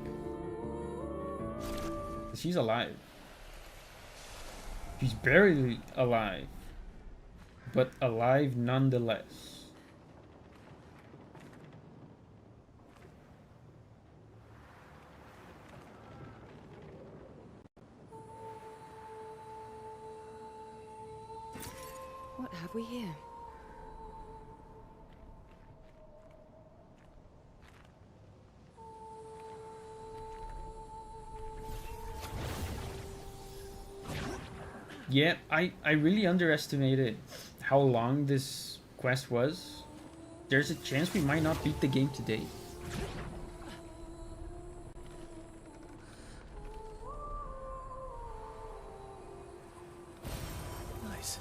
She's alive. She's barely alive, but alive nonetheless.
What have we here?
Yeah, I really underestimated how long this quest was. There's a chance we might not beat the game today.
Nice.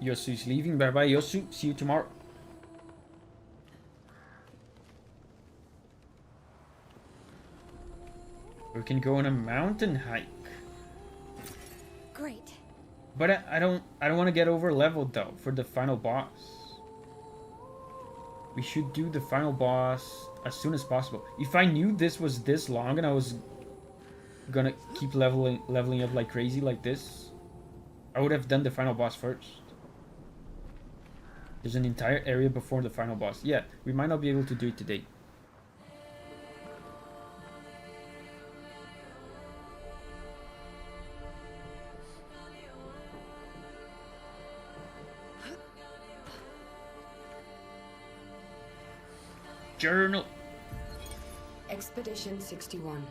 Yosu's leaving. Bye bye, Yosu. See you tomorrow. We can go on a mountain hike.
Great.
But I don't want to get over leveled though for the final boss. We should do the final boss as soon as possible. If I knew this was this long and I was gonna keep leveling up like crazy like this, I would have done the final boss first. There's an entire area before the final boss. Yeah, we might not be able to do it today. Journal.
Expedition 61.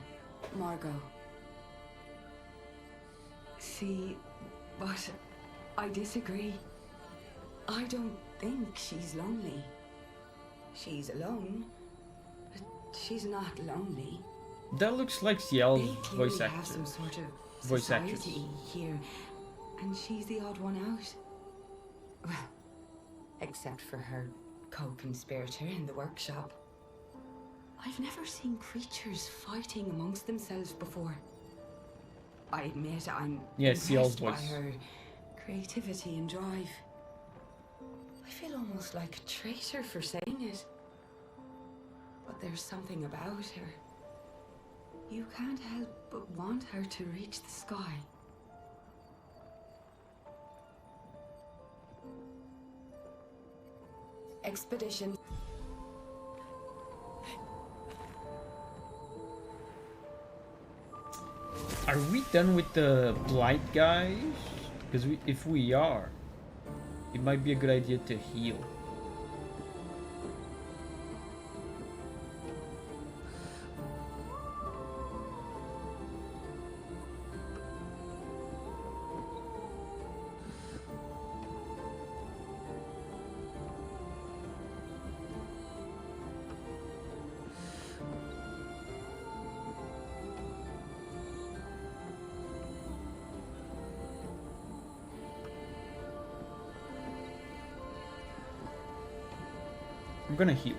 Margot. See, but I disagree. I don't think she's lonely. She's alone, but she's not lonely.
That looks like Ciel's
They clearly
voice
have
actor.
some sort of
Voice actress.
society here, and she's the odd one out. Well, except for her co-conspirator in the workshop. I've never seen creatures fighting amongst themselves before. I admit I'm
Ciel's
impressed by
voice.
her creativity and drive. I feel almost like a traitor for saying it. But there's something about her. You can't help but want her to reach the sky. Expedition.
Are we done with the blight guys? Because if we are, it might be a good idea to heal. I'm gonna heal.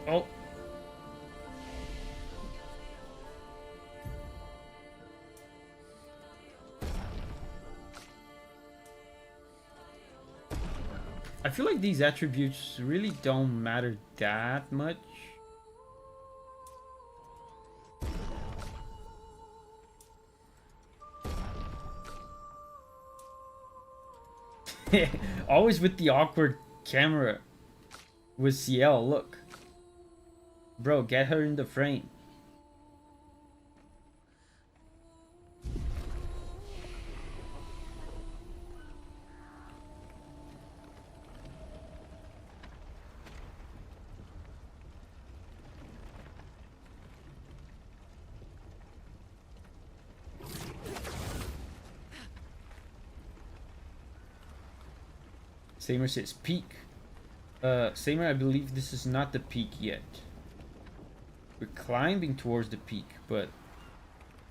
Oh. I feel like these attributes really don't matter that much. Always with the awkward camera with Ciel, look. Bro, get her in the frame. Samer says peak. Samer, I believe this is not the peak yet. We're climbing towards the peak, but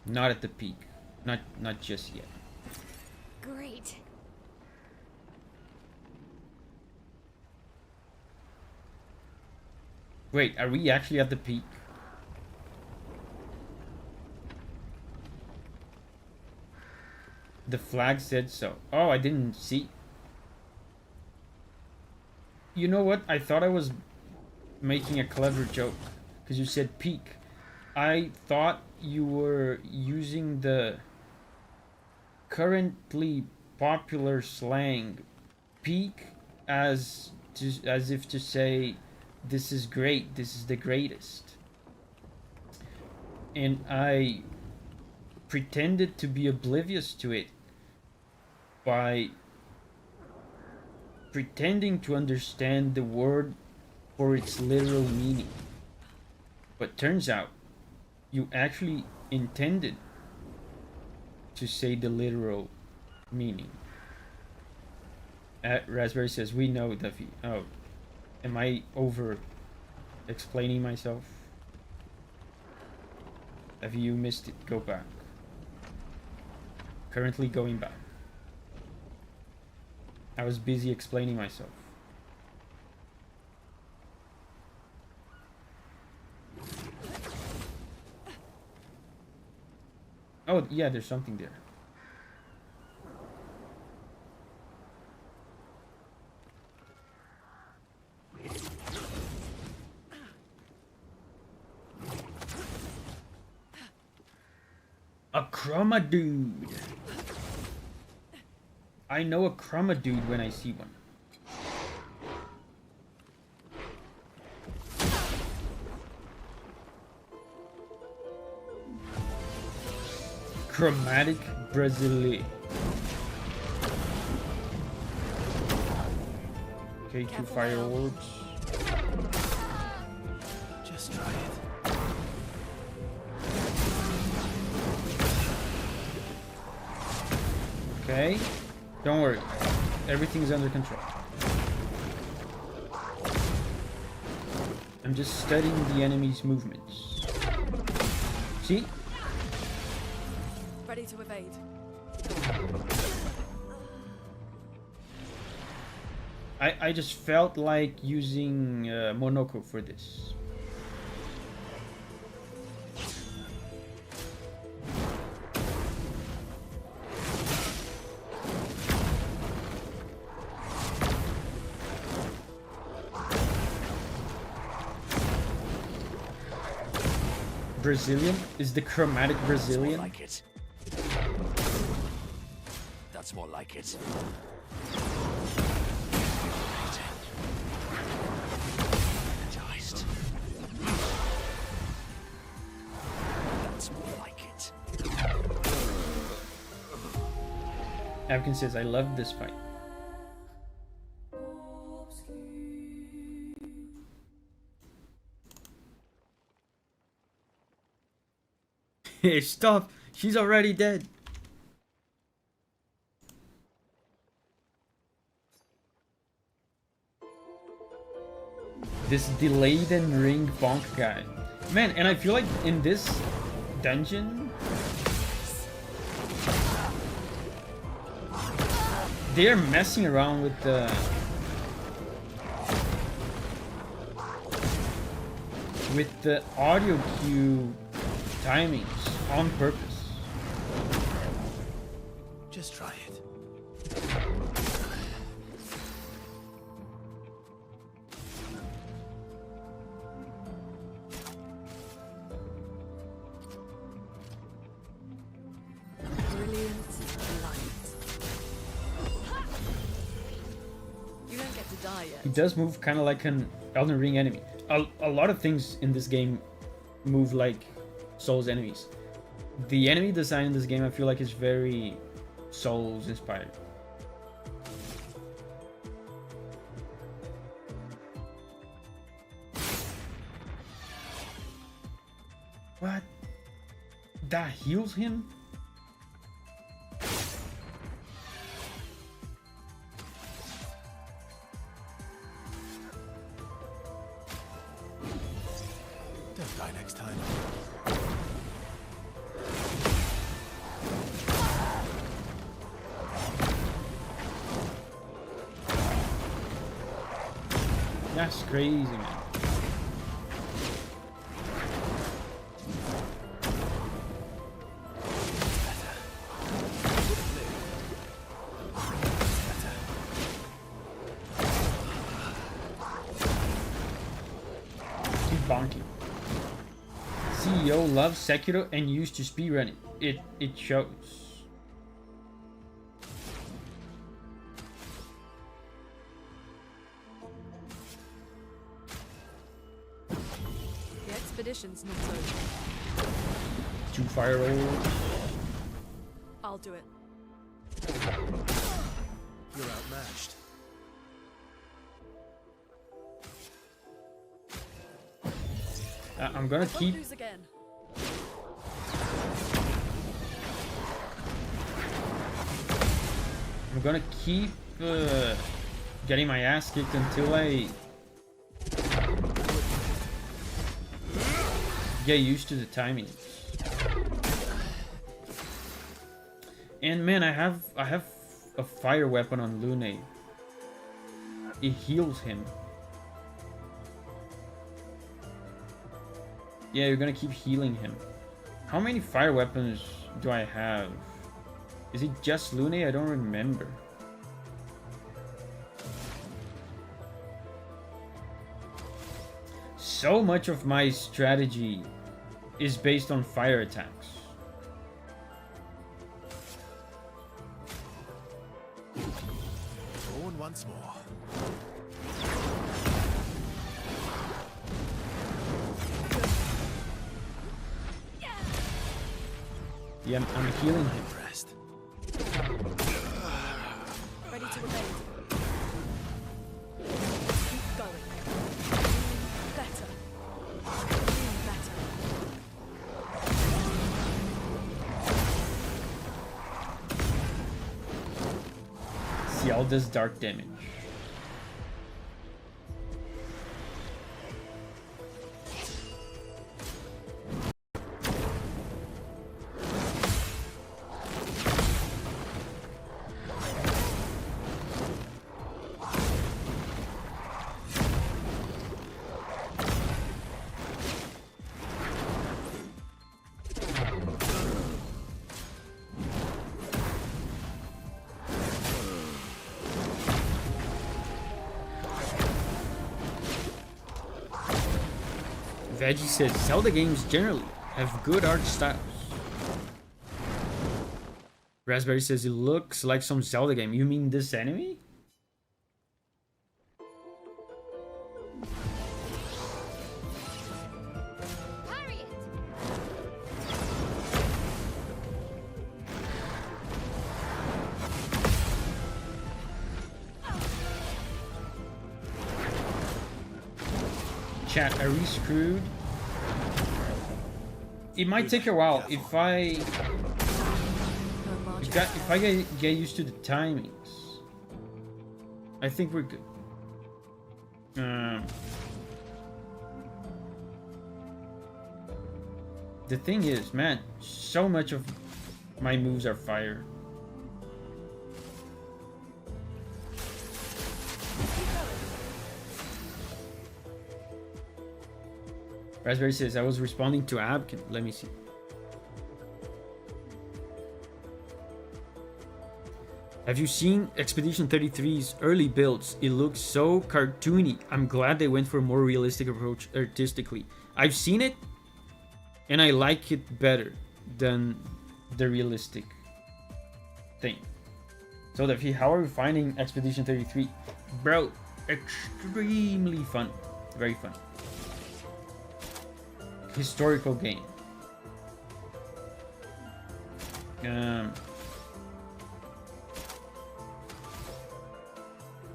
not at the peak. Not just yet.
Great.
Wait, are we actually at the peak? The flag said so. Oh, I didn't see. You know what? I thought I was making a clever joke because you said peak. I thought you were using the currently popular slang peak as if to say this is great, this is the greatest. And I pretended to be oblivious to it by pretending to understand the word for its literal meaning. But turns out you actually intended to say the literal meaning. Raspberry says, we know, Davi. Oh, am I over explaining myself? Davi, you missed it. Go back. Currently going back. I was busy explaining myself. Oh, yeah, there's something there. A chroma dude. I know a chroma dude when I see one. Chromatic Brazilian. Okay, 2
Careful
fire
now.
orbs.
Just try it.
Okay, don't worry. Everything's under control. I'm just studying the enemy's movements. See?
Ready to evade.
I just felt like using Monoko for this. Brazilian? Is the chromatic Brazilian?
Like it. That's more like it. Energized. That's more like it.
Abkin says, I love this fight. Hey, stop! She's already dead. This delayed and ring bonk guy. Man, and I feel like in this dungeon, they're messing around with the audio cue timings on purpose.
Just try it.
Brilliant light. You don't get to die
He
yet.
does move kind of like an Elden Ring enemy. A lot of things in this game move like Souls enemies. The enemy design in this game I feel like is very Souls inspired. What? That heals him?
Don't die next time.
That's crazy, man. Keep bonking. CEO loves Sekiro and used to speedrun it. It shows.
The expedition's not over.
2 fire rolls.
I'll do it.
You're outmatched.
I'm gonna
Won't
keep.
lose again.
I'm gonna keep getting my ass kicked until I get used to the timing. And man, I have a fire weapon on Lune. It heals him. Yeah, you're gonna keep healing him. How many fire weapons do I have? Is it just Lune? I don't remember. So much of my strategy is based on fire attacks.
Born once more.
Yeah, I'm healing him.
Rest.
Ready to evade.
CL does dark damage. Veggie says Zelda games generally have good art styles. Raspberry says it looks like some Zelda game. You mean this enemy? Chat, are we screwed? It might take a while if I get used to the timings. I think we're good. The thing is, man, so much of my moves are fire. Raspberry says, I was responding to Abkin. Let me see. Have you seen Expedition 33's early builds? It looks so cartoony. I'm glad they went for a more realistic approach artistically. I've seen it, and I like it better than the realistic thing. So, Davi, how are you finding Expedition 33? Bro, extremely fun. Very fun. Historical game.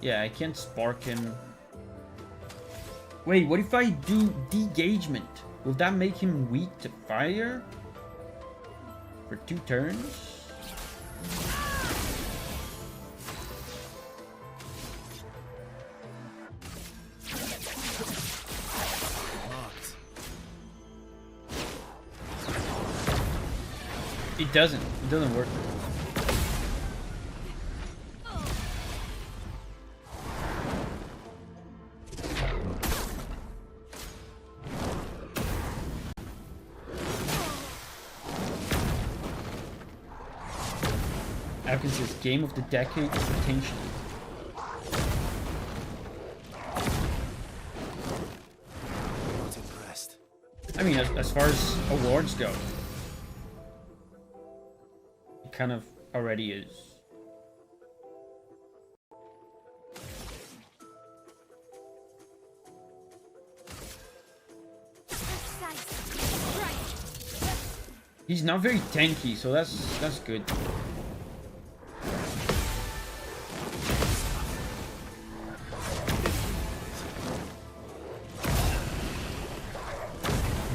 Yeah, I can't spark him. Wait, what if I do degagement? Will that make him weak to fire? For 2 turns? It doesn't work. Atkins says game of the decade potentially.
Not impressed.
I mean, as far as awards go, it kind of already is. He's not very tanky, so that's good.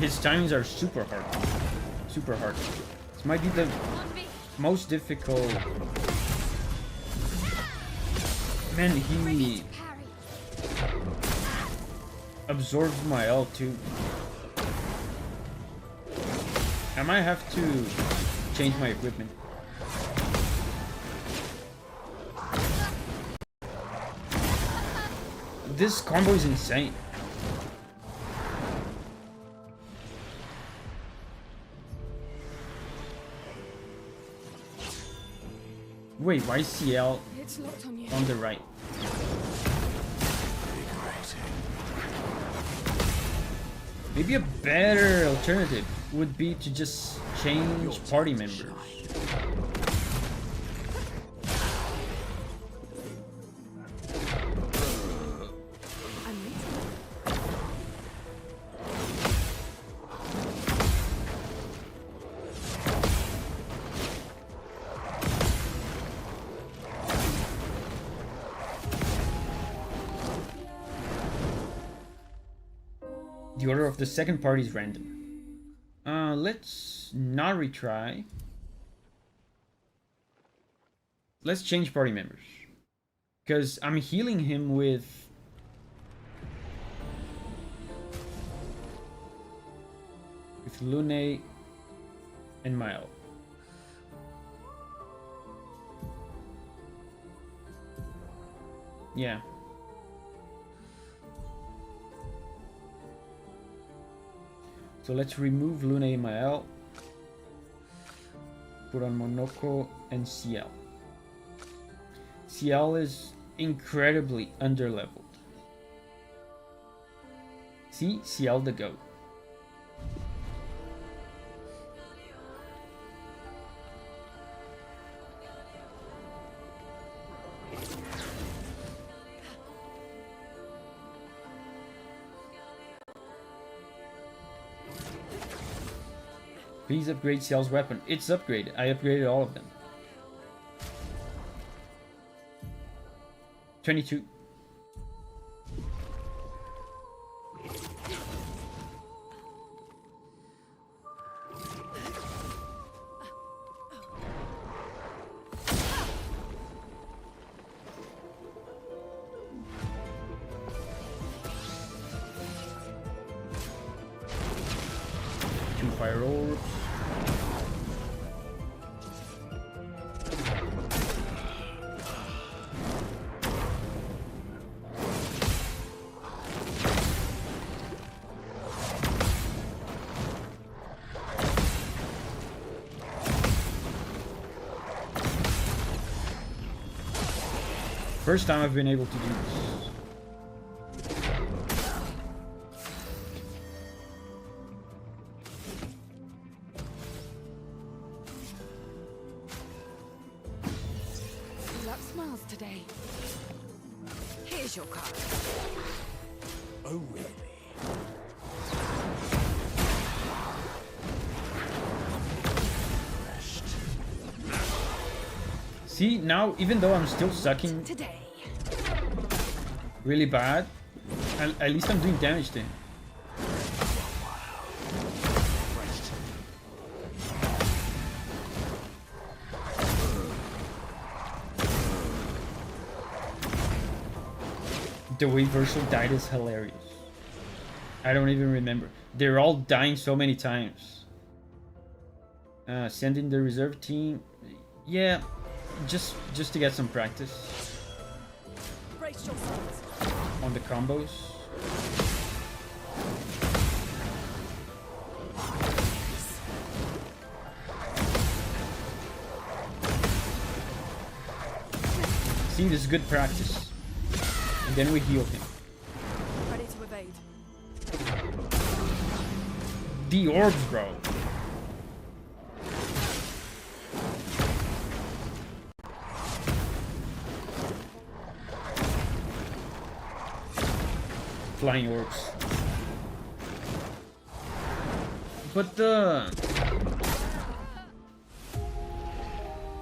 His timings are super hard. Super hard. This might be the most difficult. Man, he absorbs my L too. I might have to change my equipment. This combo is insane. Wait, why is CL
It's locked on you.
on the right? Maybe a better alternative would be to just change party members. The order of the second party is random. Let's not retry. Let's change party members. Because I'm healing him with... Lune and Mile. Yeah. So let's remove Lune and Mael. Put on Monoko and CL. CL is incredibly underleveled. See? CL the goat. Please upgrade CL's weapon. It's upgraded. I upgraded all of them. 22. Two fire orbs. First time I've been able to do this.
You got smiles today. Here's your card.
Oh, really?
See, now, even though I'm still sucking
Today.
really bad, at least I'm doing damage to him. The way Verso died is hilarious. I don't even remember. They're all dying so many times. Send in the reserve team. Yeah, just to get some practice
Brace yourselves.
on the combos. See, this is good practice. And then we heal him.
Ready to evade.
The orbs, bro. Flying orbs. But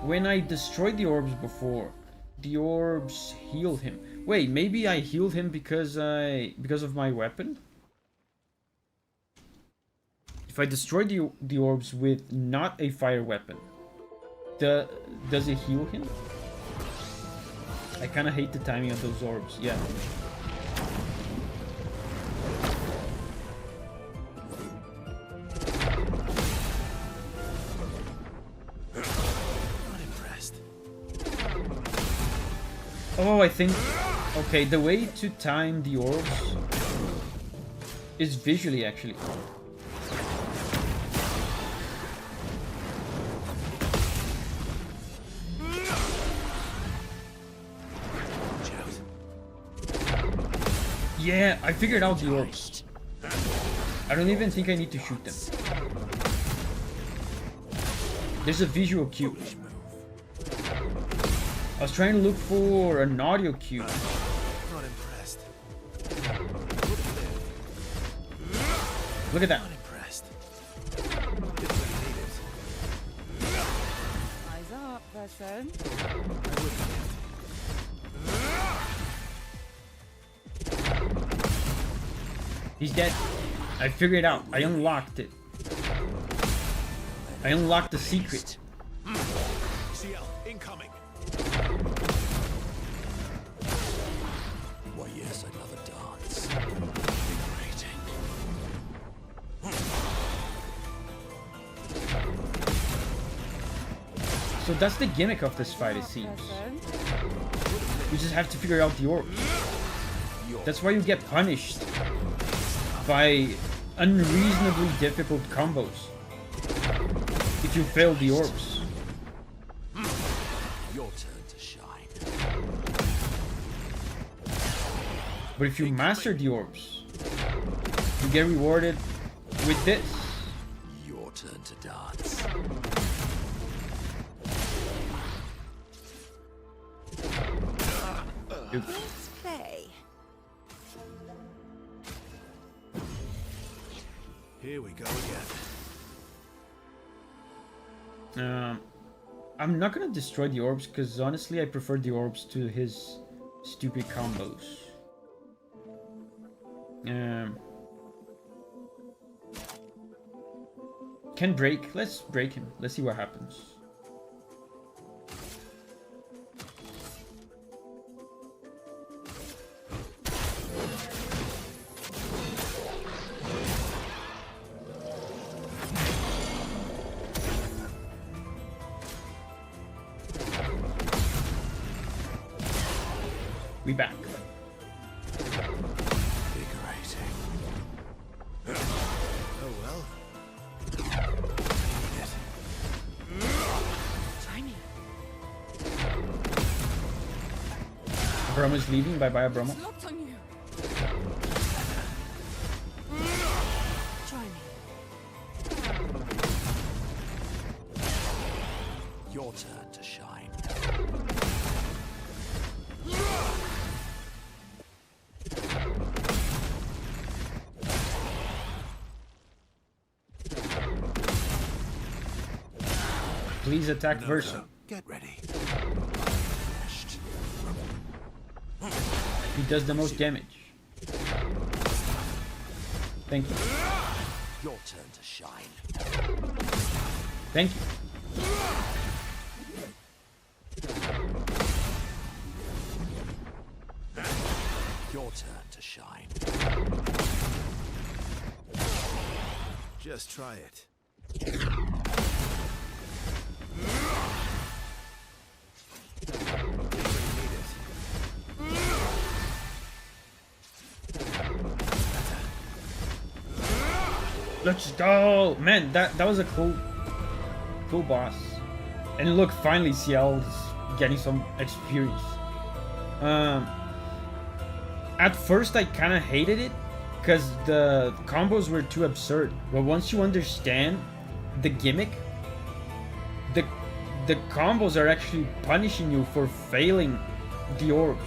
when I destroyed the orbs before, the orbs healed him. Wait, maybe I healed him because of my weapon? If I destroy the orbs with not a fire weapon, does it heal him? I kind of hate the timing of those orbs. Yeah. Oh, I think... Okay, the way to time the orbs is visually, actually. Yeah, I figured out the orbs. I don't even think I need to shoot them. There's a visual cue. I was trying to look for an audio cue.
Not impressed.
Look at that.
Not impressed.
Eyes up, person.
He's dead. I figured it out. I unlocked it. I unlocked the secret.
CL, incoming.
So that's the gimmick of this fight, it seems. You just have to figure out the orbs. That's why you get punished by unreasonably difficult combos if you fail the orbs.
Your turn to shine.
But if you master the orbs, you get rewarded with this.
Your turn to dance.
Let's play.
Here we go again.
I'm not gonna destroy the orbs because honestly I prefer the orbs to his stupid combos. Can break. Let's break him. Let's see what happens. We back.
Invigorating. Oh well.
Tiny.
Bromo's leaving. Bye bye, Bromo.
Locked on you. Try me.
Your turn to shine.
Please attack Versa.
Get ready.
He does the most damage. Thank you.
Your turn to shine.
Thank you.
Your turn to shine.
Just try it.
Let's go! Man, that was a cool boss. And look, finally CL's getting some experience. At first I kinda hated it, because the combos were too absurd. But once you understand the gimmick, the combos are actually punishing you for failing the orbs.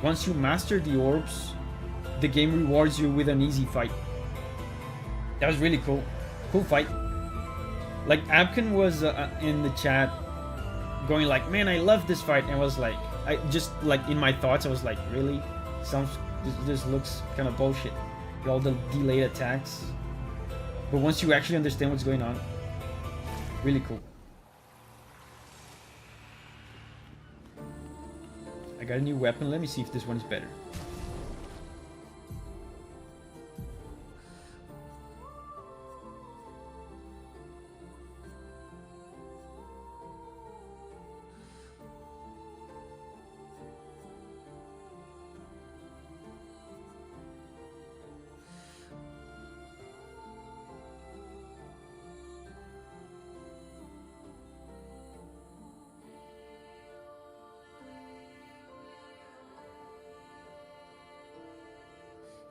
Once you master the orbs, the game rewards you with an easy fight. That was really cool. Cool fight. Like, Abkin was in the chat going like, man, I love this fight. And I was like, I just, like, in my thoughts, I was like, really? This looks kind of bullshit. With all the delayed attacks. But once you actually understand what's going on, really cool. I got a new weapon. Let me see if this one is better.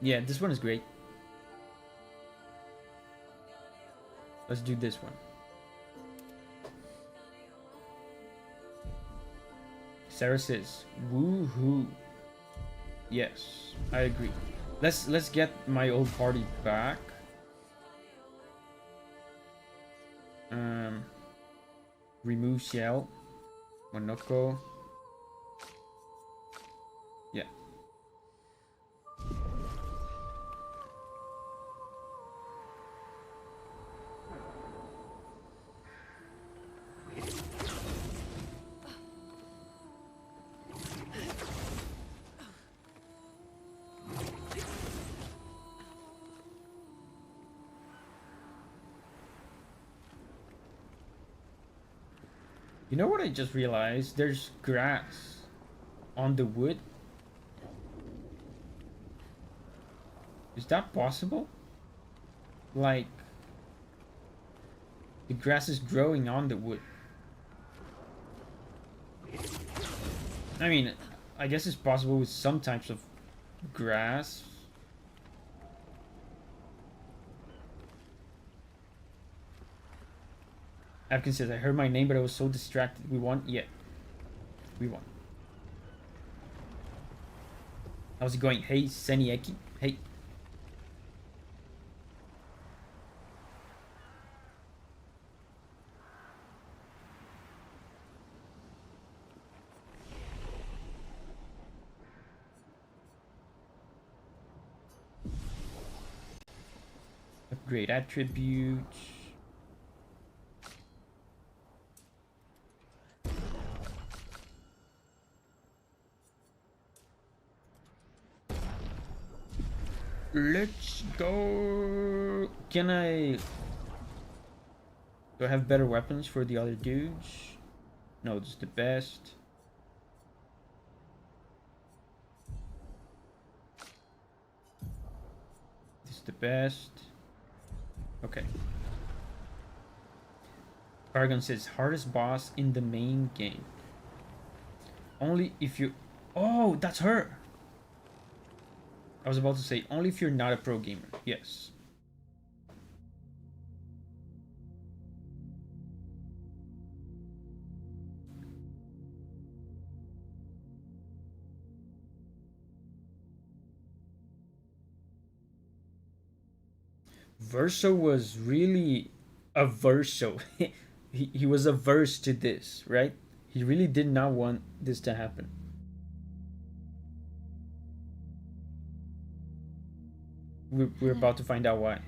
Yeah, this one is great. Let's do this one. Sarah says, woohoo. Yes, I agree. Let's get my old party back. Remove Ciel. Monoko. Yeah. You You know what I just realized? There's grass on the wood. Is that possible? Like, the grass is growing on the wood. I mean, I guess it's possible with some types of grass. Apkin says, I heard my name, but I was so distracted. We won? Yeah. We won. How's it going? Hey, Senieki. Hey. Upgrade attributes. Let's go. Can I... Do I have better weapons for the other dudes? No, this is the best. This is the best. Okay. Paragon says, hardest boss in the main game. Only if you... Oh, that's her! I was about to say, only if you're not a pro gamer. Yes. Verso was really averso. he was averse to this, right? He really did not want this to happen. We're about to find out why.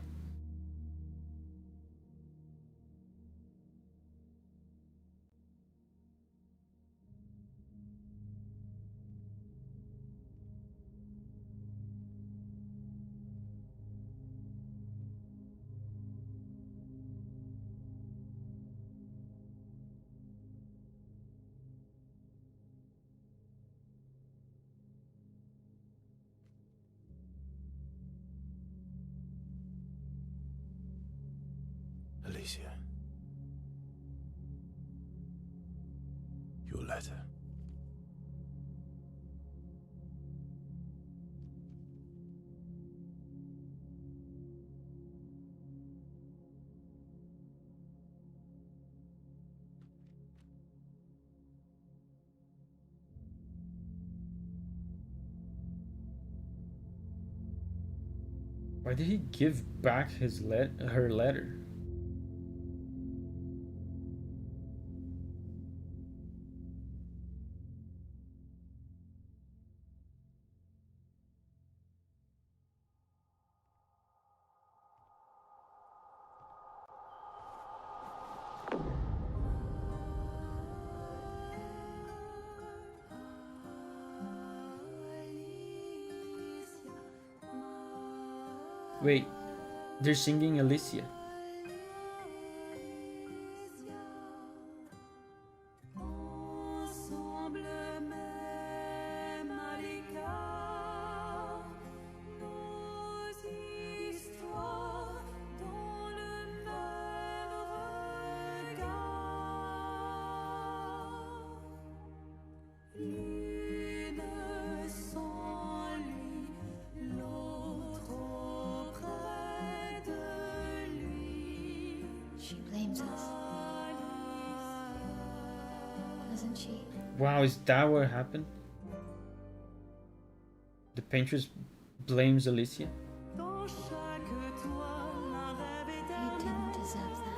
Alicia. Your letter.
Why did he give back his her letter? Wait, they're singing Alicia.
She blames us. Doesn't she?
Wow, is that what happened? The paintress blames Alicia?
You didn't deserve that.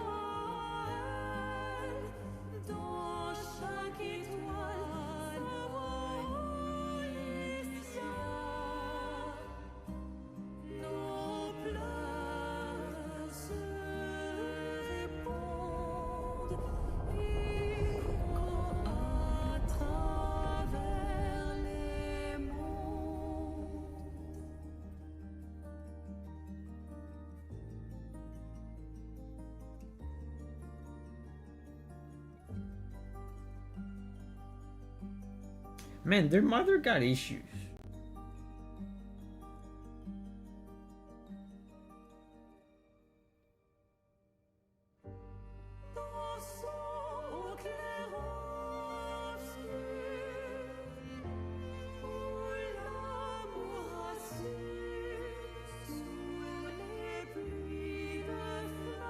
Man, their mother got issues.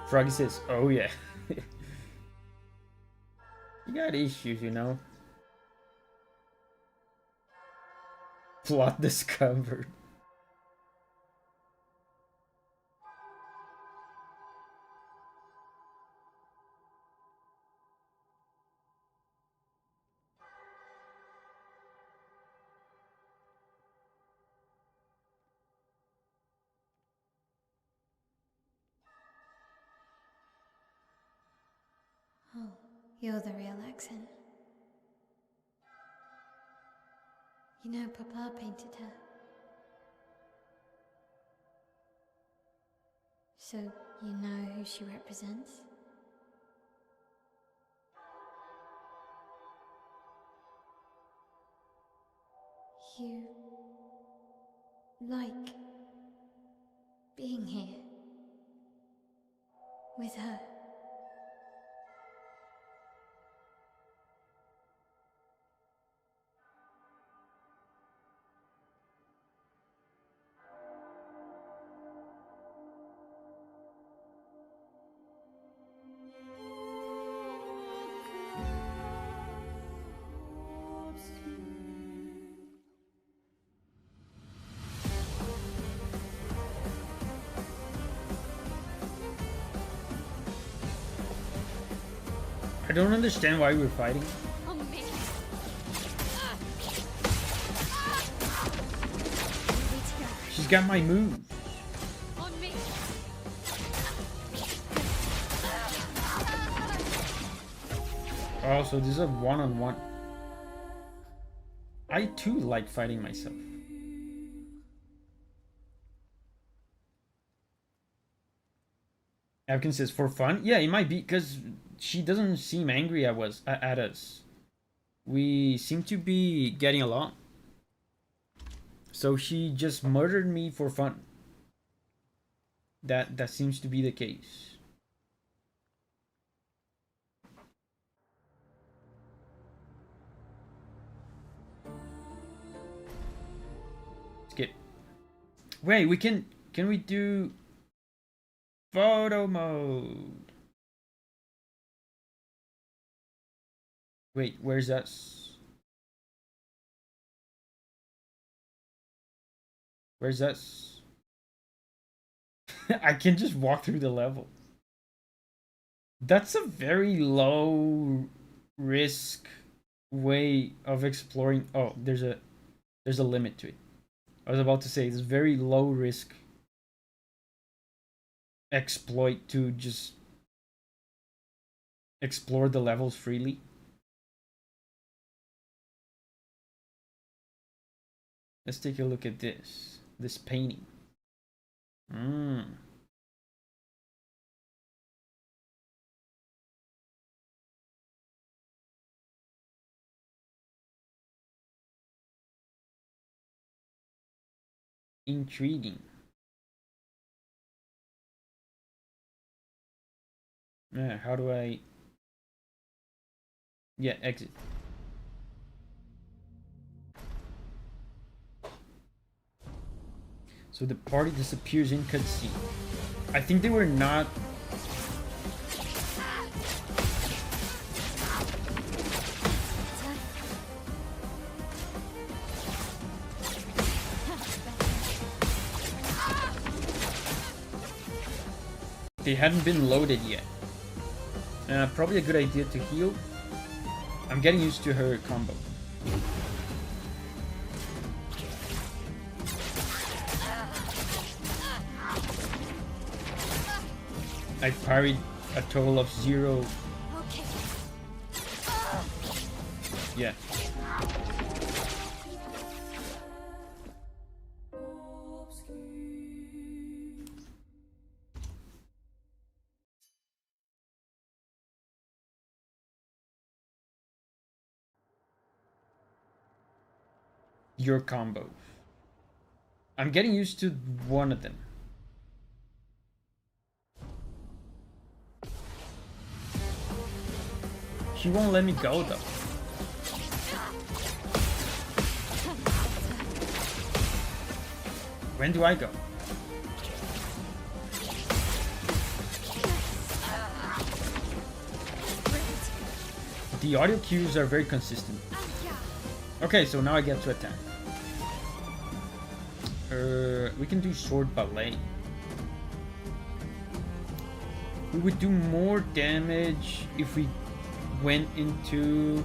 Froggy says, oh yeah. You got issues, you know. Plot discovered.
Oh, you're the real accent. You know, Papa painted her. So, you know who she represents? You like being here with her.
I don't understand why we're fighting. She's got my move. Oh, so this is a one-on-one. I too like fighting myself. Avkin says, for fun? Yeah, it might be, because she doesn't seem angry at us. We seem to be getting along. So she just murdered me for fun. That seems to be the case. Skip. Wait, can we do photo mode? Wait, where's us? Where's us? I can just walk through the level. That's a very low risk way of exploring. Oh, there's a limit to it. I was about to say it's very low risk exploit to just explore the levels freely. Let's take a look at this painting. Intriguing. Yeah, how do I... Yeah, exit. So the party disappears in cutscene. I think they were not... They hadn't been loaded yet. Probably a good idea to heal. I'm getting used to her combo. I parried a total of 0.
Okay.
Yeah. your combos. I'm getting used to one of them. She won't let me go though. When do I go? The audio cues are very consistent. Okay, so now I get to attack. We can do sword ballet. We would do more damage if we went into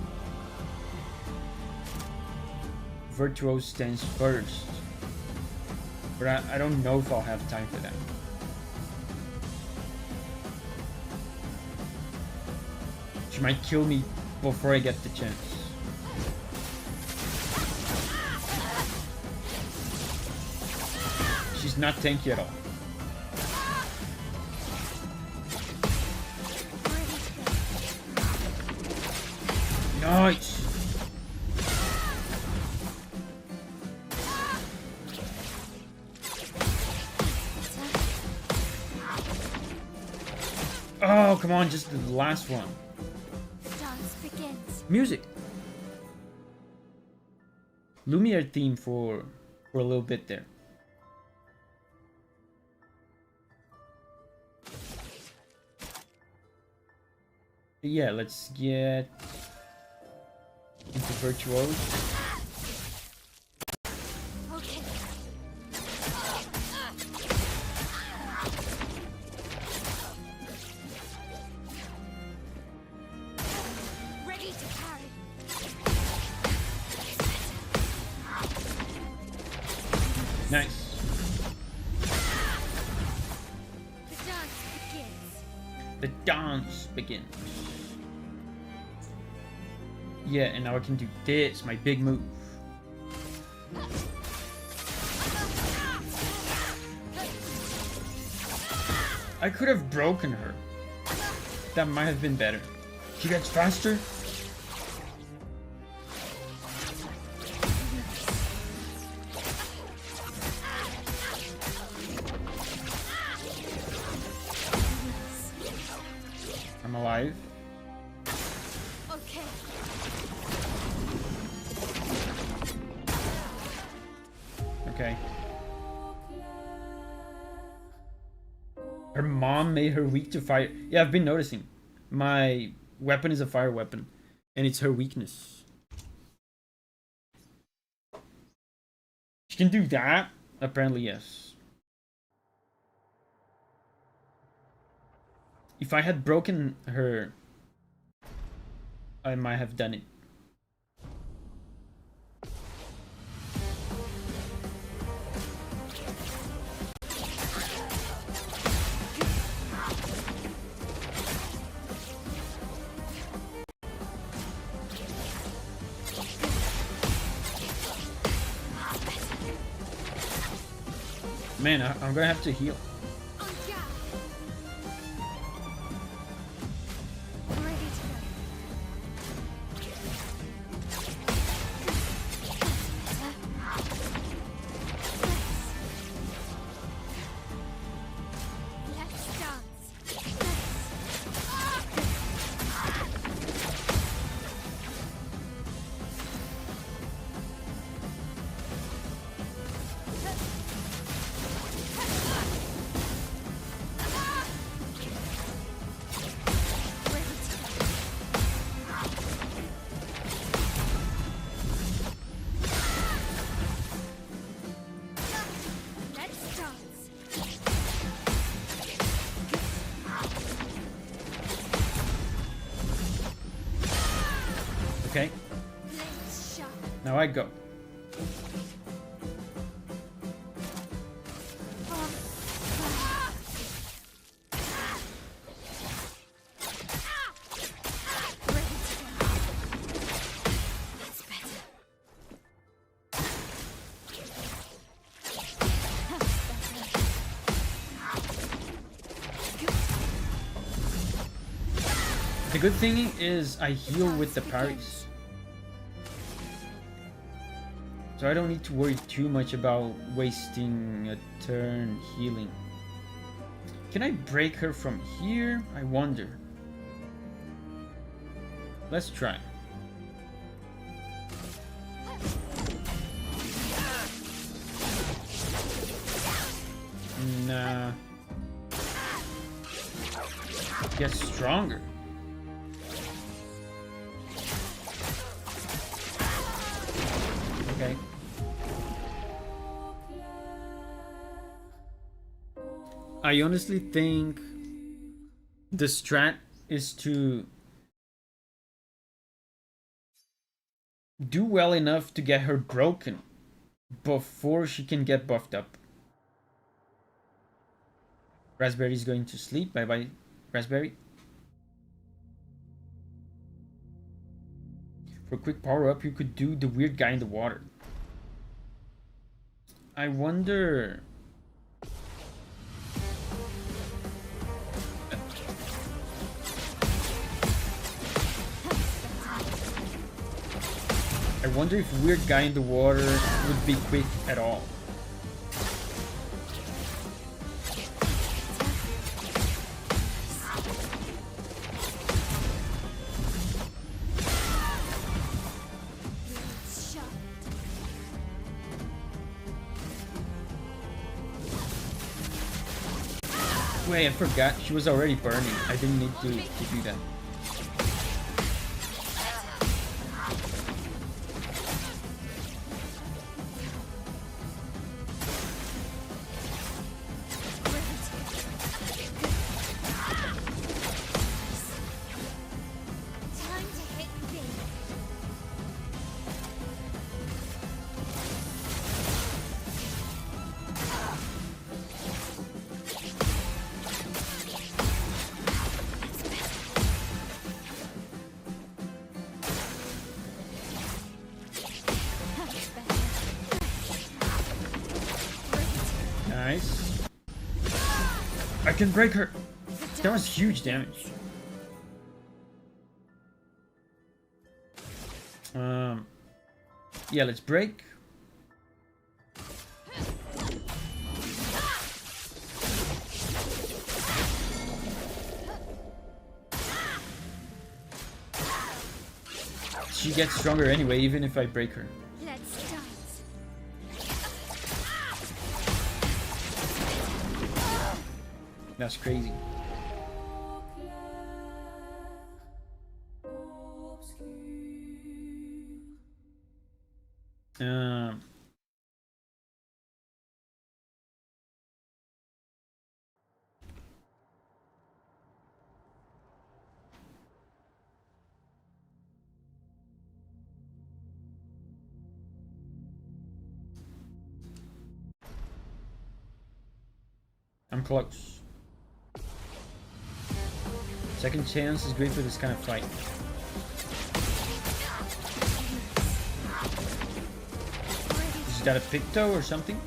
virtuose stance first. But I don't know if I'll have time for that. She might kill me before I get the chance. She's not tanky at all. Nice! Oh, come on, just the last one.
Dance begins.
Music. Lumiere theme for a little bit there. Yeah, let's get into virtuose.
Okay. Ready to carry.
Nice.
The dance begins.
The dance begins. Yeah, and now I can do this, my big move. I could have broken her. That might have been better. She gets faster. I'm alive.
Okay.
Okay. Her mom made her weak to fire. Yeah, I've been noticing. My weapon is a fire weapon, and it's her weakness. She can do that? Apparently, yes. If I had broken her, I might have done it. Man, I'm gonna have to heal.
Oh yeah. Ready to go. Let's dance. Let's dance.
Okay,
Blades sharp.
now I go.
Ready to go. That's better.
The good thing is I heal with the parries. So So I don't need to worry too much about wasting a turn healing. Can I break her from here? I wonder. Let's try. Nah. Get stronger. Okay. I honestly think the strat is to do well enough to get her broken before she can get buffed up. Raspberry's going to sleep. Bye bye, Raspberry. For a quick power up, you could do the weird guy in the water. I wonder. I wonder if weird guy in the water would be quick at all. Wait, I forgot. She was already burning. I didn't need to do that. Nice. I can break her. That was huge damage. Yeah, let's break. She gets stronger anyway, even if I break her.
Let's dance.
That's crazy. I'm close. Second chance is great for this kind of fight. Is that a Picto or something?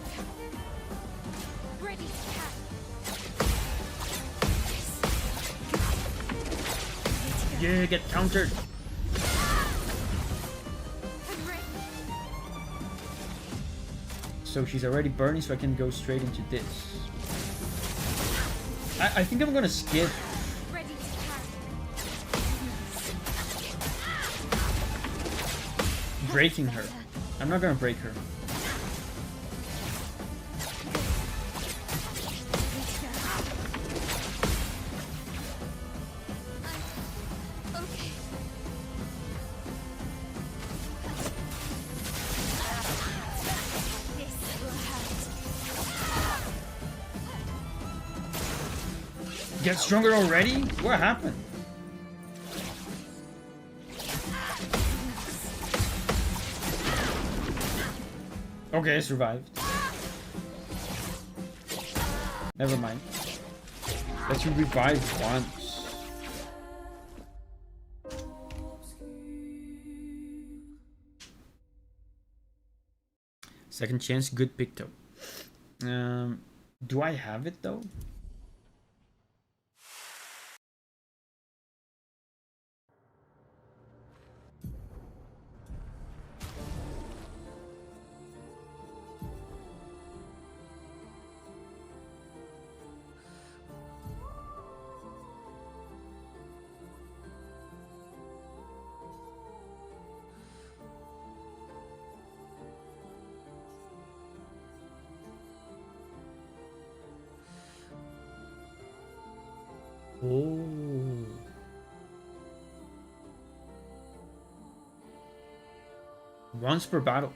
Yeah, get countered. So she's already burning, so I can go straight into this. I think I'm gonna skip. Breaking her. I'm not gonna break her. Get stronger already? What happened? Okay, I survived. Never mind. Let's revive once. Second chance, good Picto. Do I have it though? Oh. Once per battle.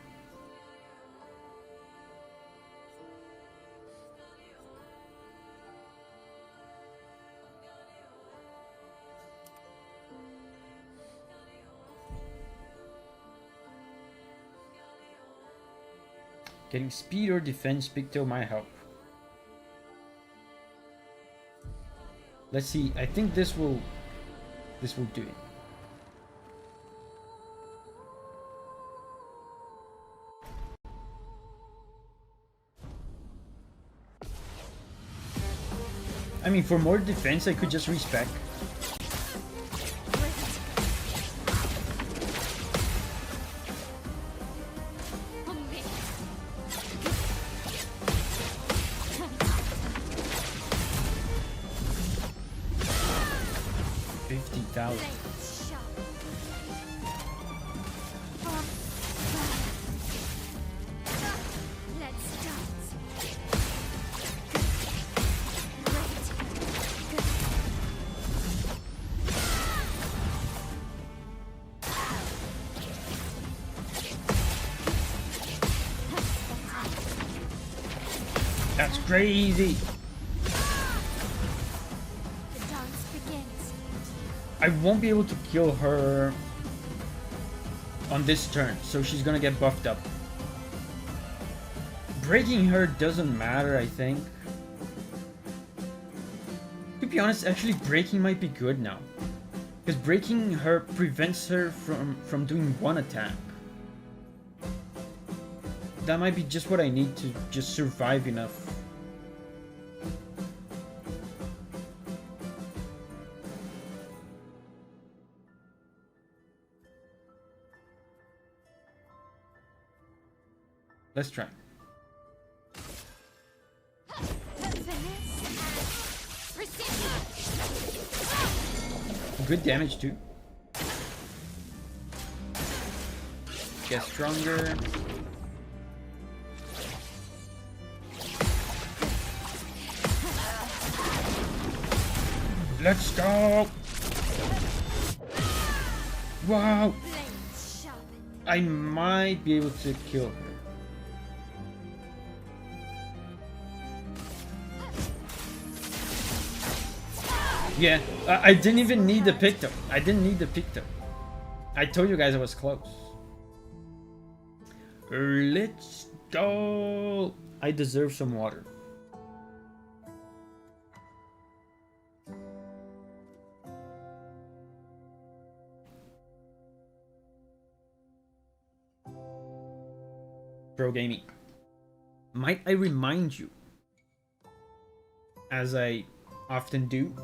Getting speed or defense picto might help. Let's see. I think this will do it. I mean, for more defense, I could just respec. That's crazy.
The dance begins.
I won't be able to kill her on this turn, so she's gonna get buffed up. Breaking her doesn't matter, I think. To be honest, actually breaking might be good now. Because breaking her prevents her from doing one attack. That might be just what I need to just survive enough. Let's try. Good damage too. Get stronger. Let's go! Wow! I might be able to kill her. Yeah, I didn't even need the picto. I didn't need the picto. I told you guys I was close. Let's go! I deserve some water. Pro gaming. Might I remind you, as I often do,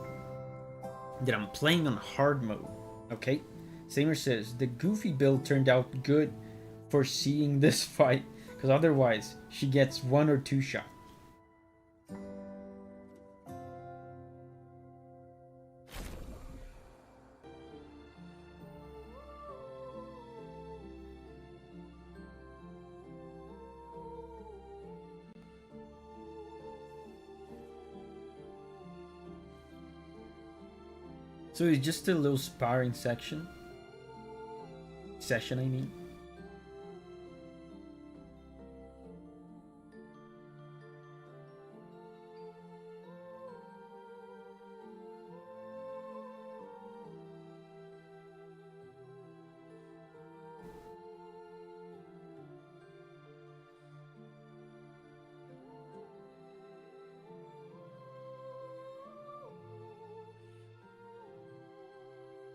that I'm playing on hard mode, okay? Samer says, the goofy build turned out good for seeing this fight, because otherwise she gets 1 or 2 shots. So it's just a little sparring session, I mean.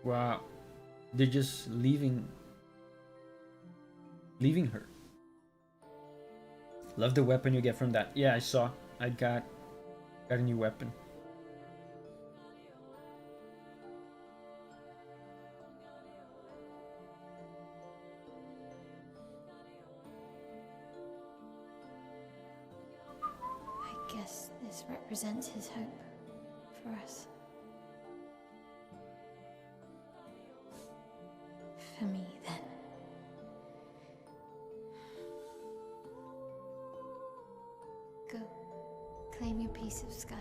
Wow, they're just leaving her. Love the weapon you get from that. Yeah, I saw. I got a new weapon.
I guess this represents his hope for us. For me, then. Go. Claim your piece of sky.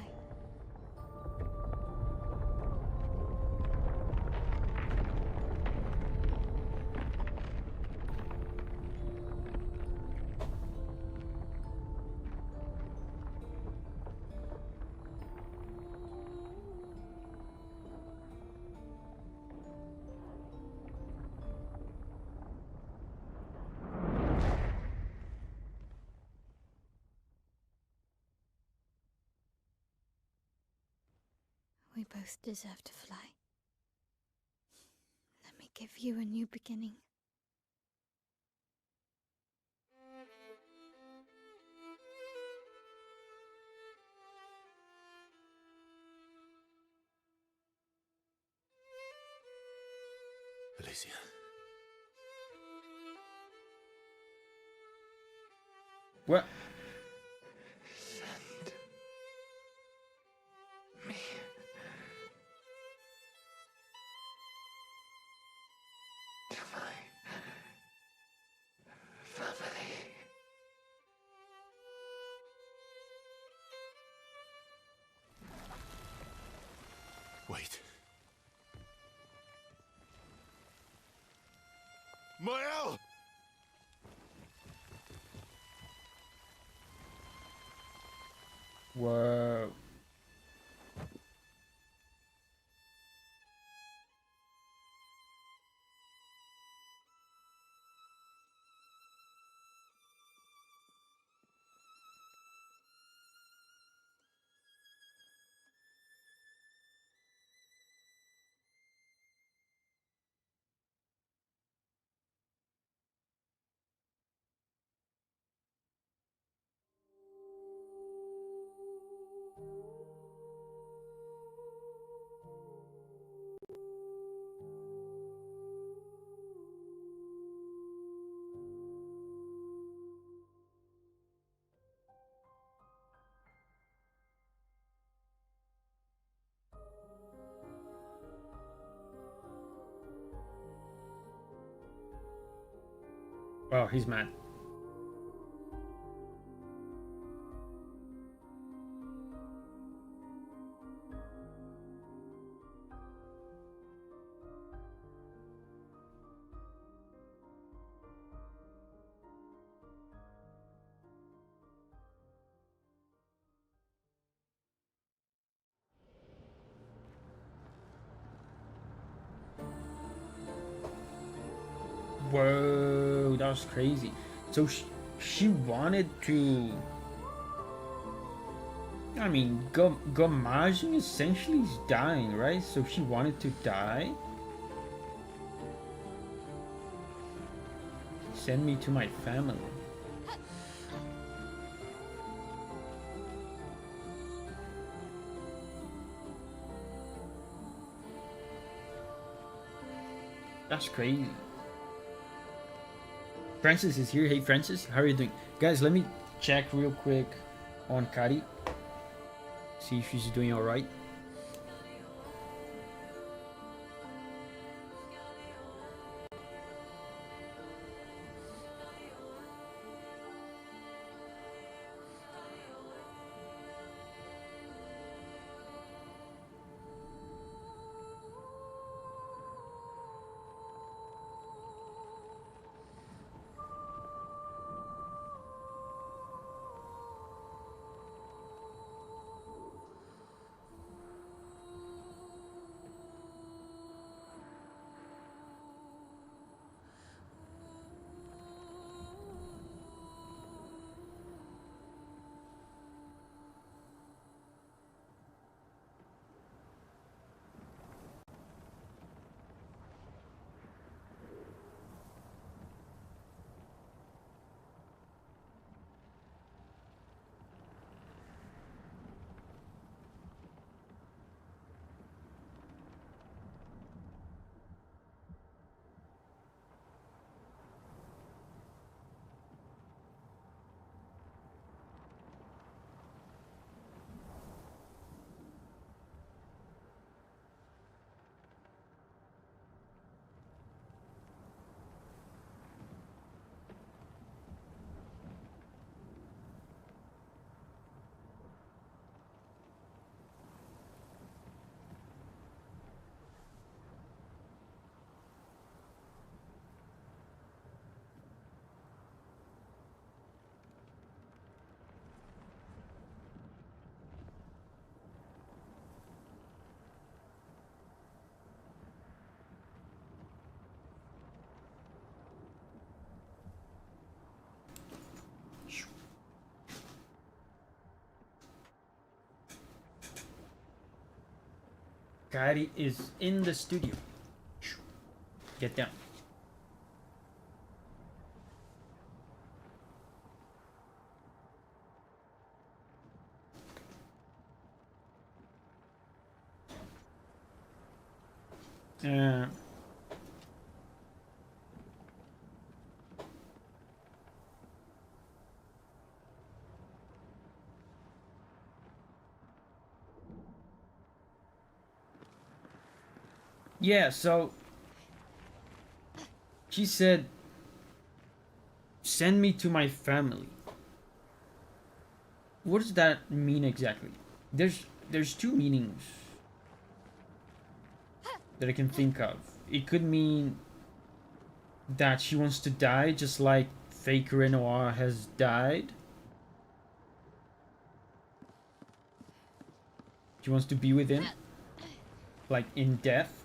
We both deserve to fly. Let me give you a new beginning.
Alicia.
What?
Send me to my family.
Wait. Mael!
Whoa. Oh, he's mad. Whoa, that was crazy. So she wanted to. I mean, Gamajin essentially is dying, right? So she wanted to die. Send me to my family. That's crazy. Francis is here. Hey, Francis, how are you doing? Guys, let me check real quick on Kari. See if she's doing alright. Kairi is in the studio. Get down. Uh, yeah, so she said, send me to my family. What does that mean exactly? There's two meanings that I can think of. It could mean that she wants to die just like fake Renoir has died. She wants to be with him, like in death.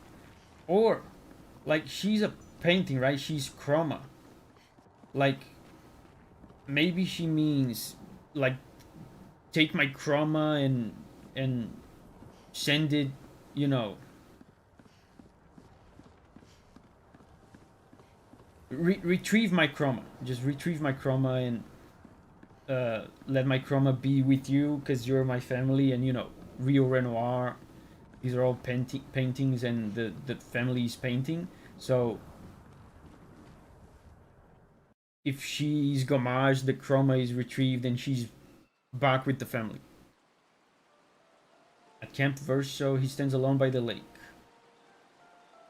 Or, like, she's a painting, right? She's chroma. Like, maybe she means, like, take my chroma and send it, you know, retrieve my chroma. Just retrieve my chroma and let my chroma be with you because you're my family, and you know, Rio Renoir. These are all paintings, and the family is painting. So if she's Gommage, the chroma is retrieved, and she's back with the family. At Camp Verso, he stands alone by the lake.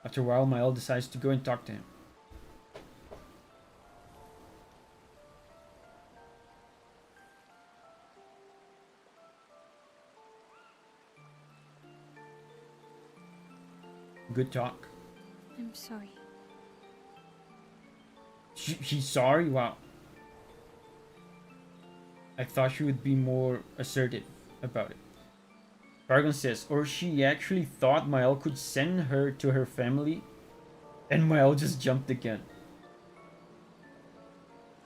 After a while, Mael decides to go and talk to him. Good talk.
I'm sorry.
She's sorry? Wow. I thought she would be more assertive about it. Paragon says, or she actually thought Mael could send her to her family, and Mael just jumped again.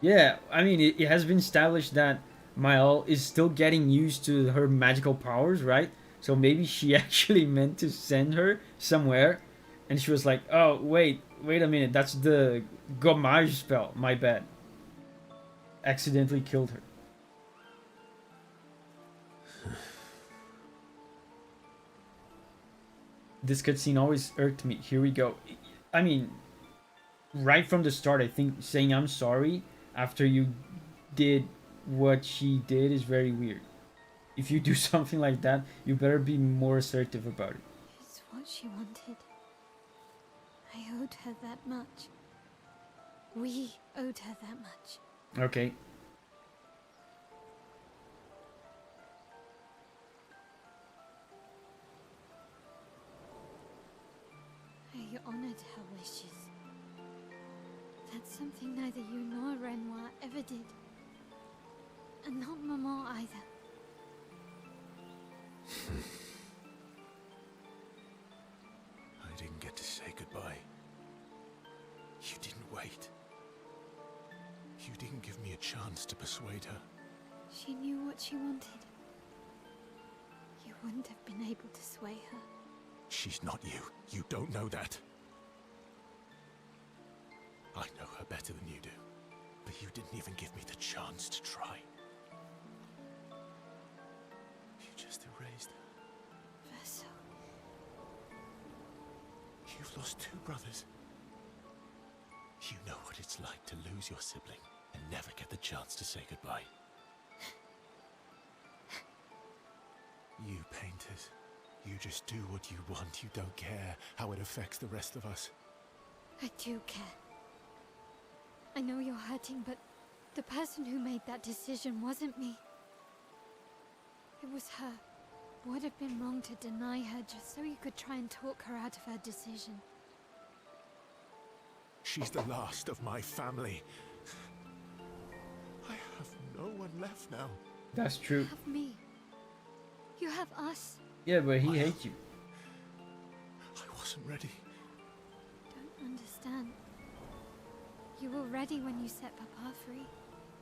Yeah, I mean, it has been established that Mael is still getting used to her magical powers, right? So maybe she actually meant to send her somewhere, and she was like, oh, wait a minute, that's the Gommage spell, my bad. Accidentally killed her. This cutscene always irked me. Here we go. I mean, right from the start, I think saying I'm sorry after you did what she did is very weird. If you do something like that, you better be more assertive about it.
It's what she wanted. I owed her that much. We owed her that much.
Okay.
I honored her wishes. That's something neither you nor Renoir ever did. And not Maman either.
I didn't get to say goodbye. You didn't wait. You didn't give me a chance to persuade her.
She knew what she wanted. You wouldn't have been able to sway her.
She's not you. You don't know that. I know her better than you do. But you didn't even give me the chance to try. You just erased her.
Verso.
You've lost two brothers. You know what it's like to lose your sibling and never get the chance to say goodbye. You painters, you just do what you want. You don't care how it affects the rest of us.
I do care. I know you're hurting, but the person who made that decision wasn't me. It was her. Would have been wrong to deny her just so you could try and talk her out of her decision.
She's the last of my family. I have no one left now.
That's true.
You have me. You have us.
Yeah, but he hates you.
I wasn't ready.
Don't understand. You were ready when you set Papa free.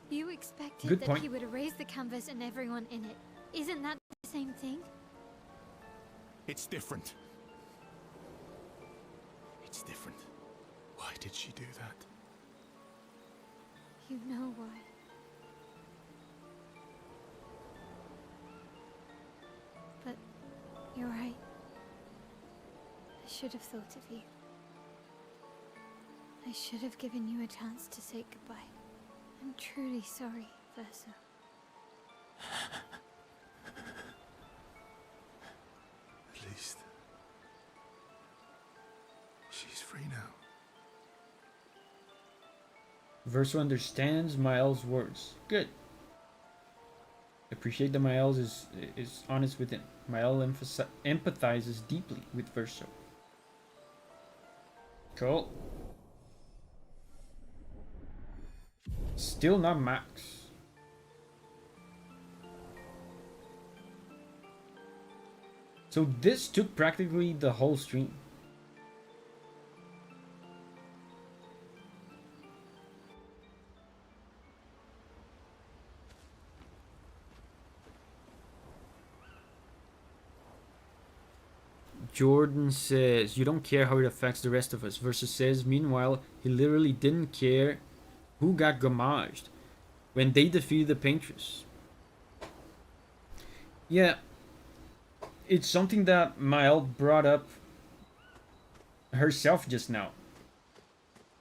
You expected
Good
that
point.
he would erase the canvas and everyone in it. Isn't that the same thing?
It's different. It's different. Why did she do that?
You know why. But you're right. I should have thought of you. I should have given you a chance to say goodbye. I'm truly sorry, Versa.
At least she's free now.
Verso understands Miles' words. Good. Appreciate that Miles is honest with him. Miles empathizes deeply with Verso. Cool. Still not Max. So this took practically the whole stream. Jordan says, you don't care how it affects the rest of us. Versus says, meanwhile, he literally didn't care who got gommaged when they defeated the Paintress. Yeah, it's something that Mael brought up herself just now.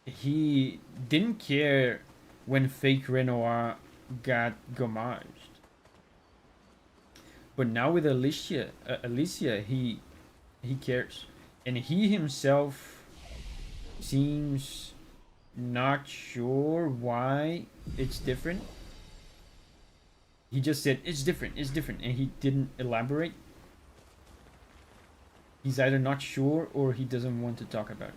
He didn't care when fake Renoir got gommaged. But now with Alicia, he cares, and he himself seems not sure why it's different. He just said it's different, and he didn't elaborate. He's either not sure or he doesn't want to talk about it.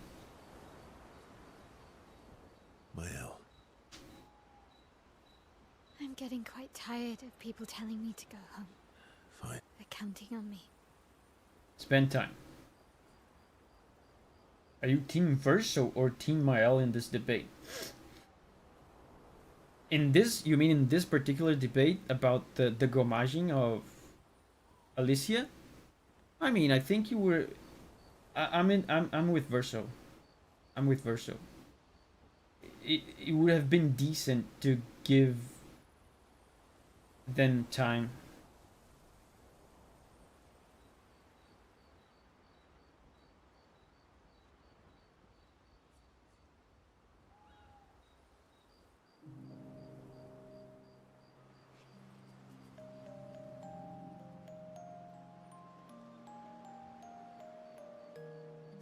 Mael.
I'm getting quite tired of people telling me to go home.
Fine.
They're counting on me.
Spend time. Are you Team Verso or Team Mael in this debate? In this, you mean in this particular debate about the gommaging of Alicia? I mean, I think you were. I'm with Verso. I'm with Verso. It would have been decent to give them time.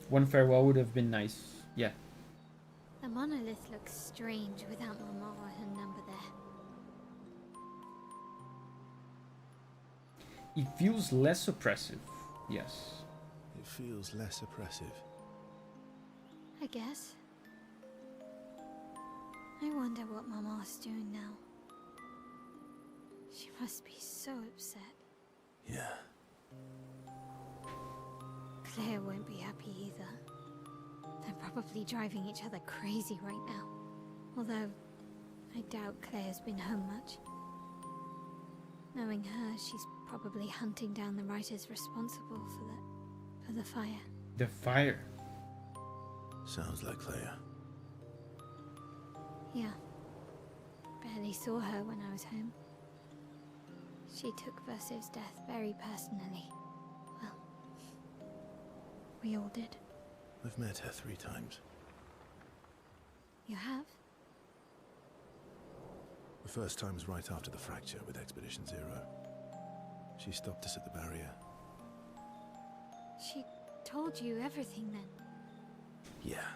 One farewell would have been nice. Yeah.
The monolith looks strange without Mama or her number there.
It feels less oppressive. Yes.
It feels less oppressive.
I guess. I wonder what Mama's doing now. She must be so upset.
Yeah.
Claire won't be happy either. They're probably driving each other crazy right now. Although, I doubt Claire's been home much. Knowing her, she's probably hunting down the writers responsible for the fire.
The fire.
Sounds like Claire.
Yeah. Barely saw her when I was home. She took Verso's death very personally. Well, we all did.
I've met her 3 times.
You have?
The first time was right after the fracture with Expedition Zero. She stopped us at the barrier.
She told you everything then?
Yeah.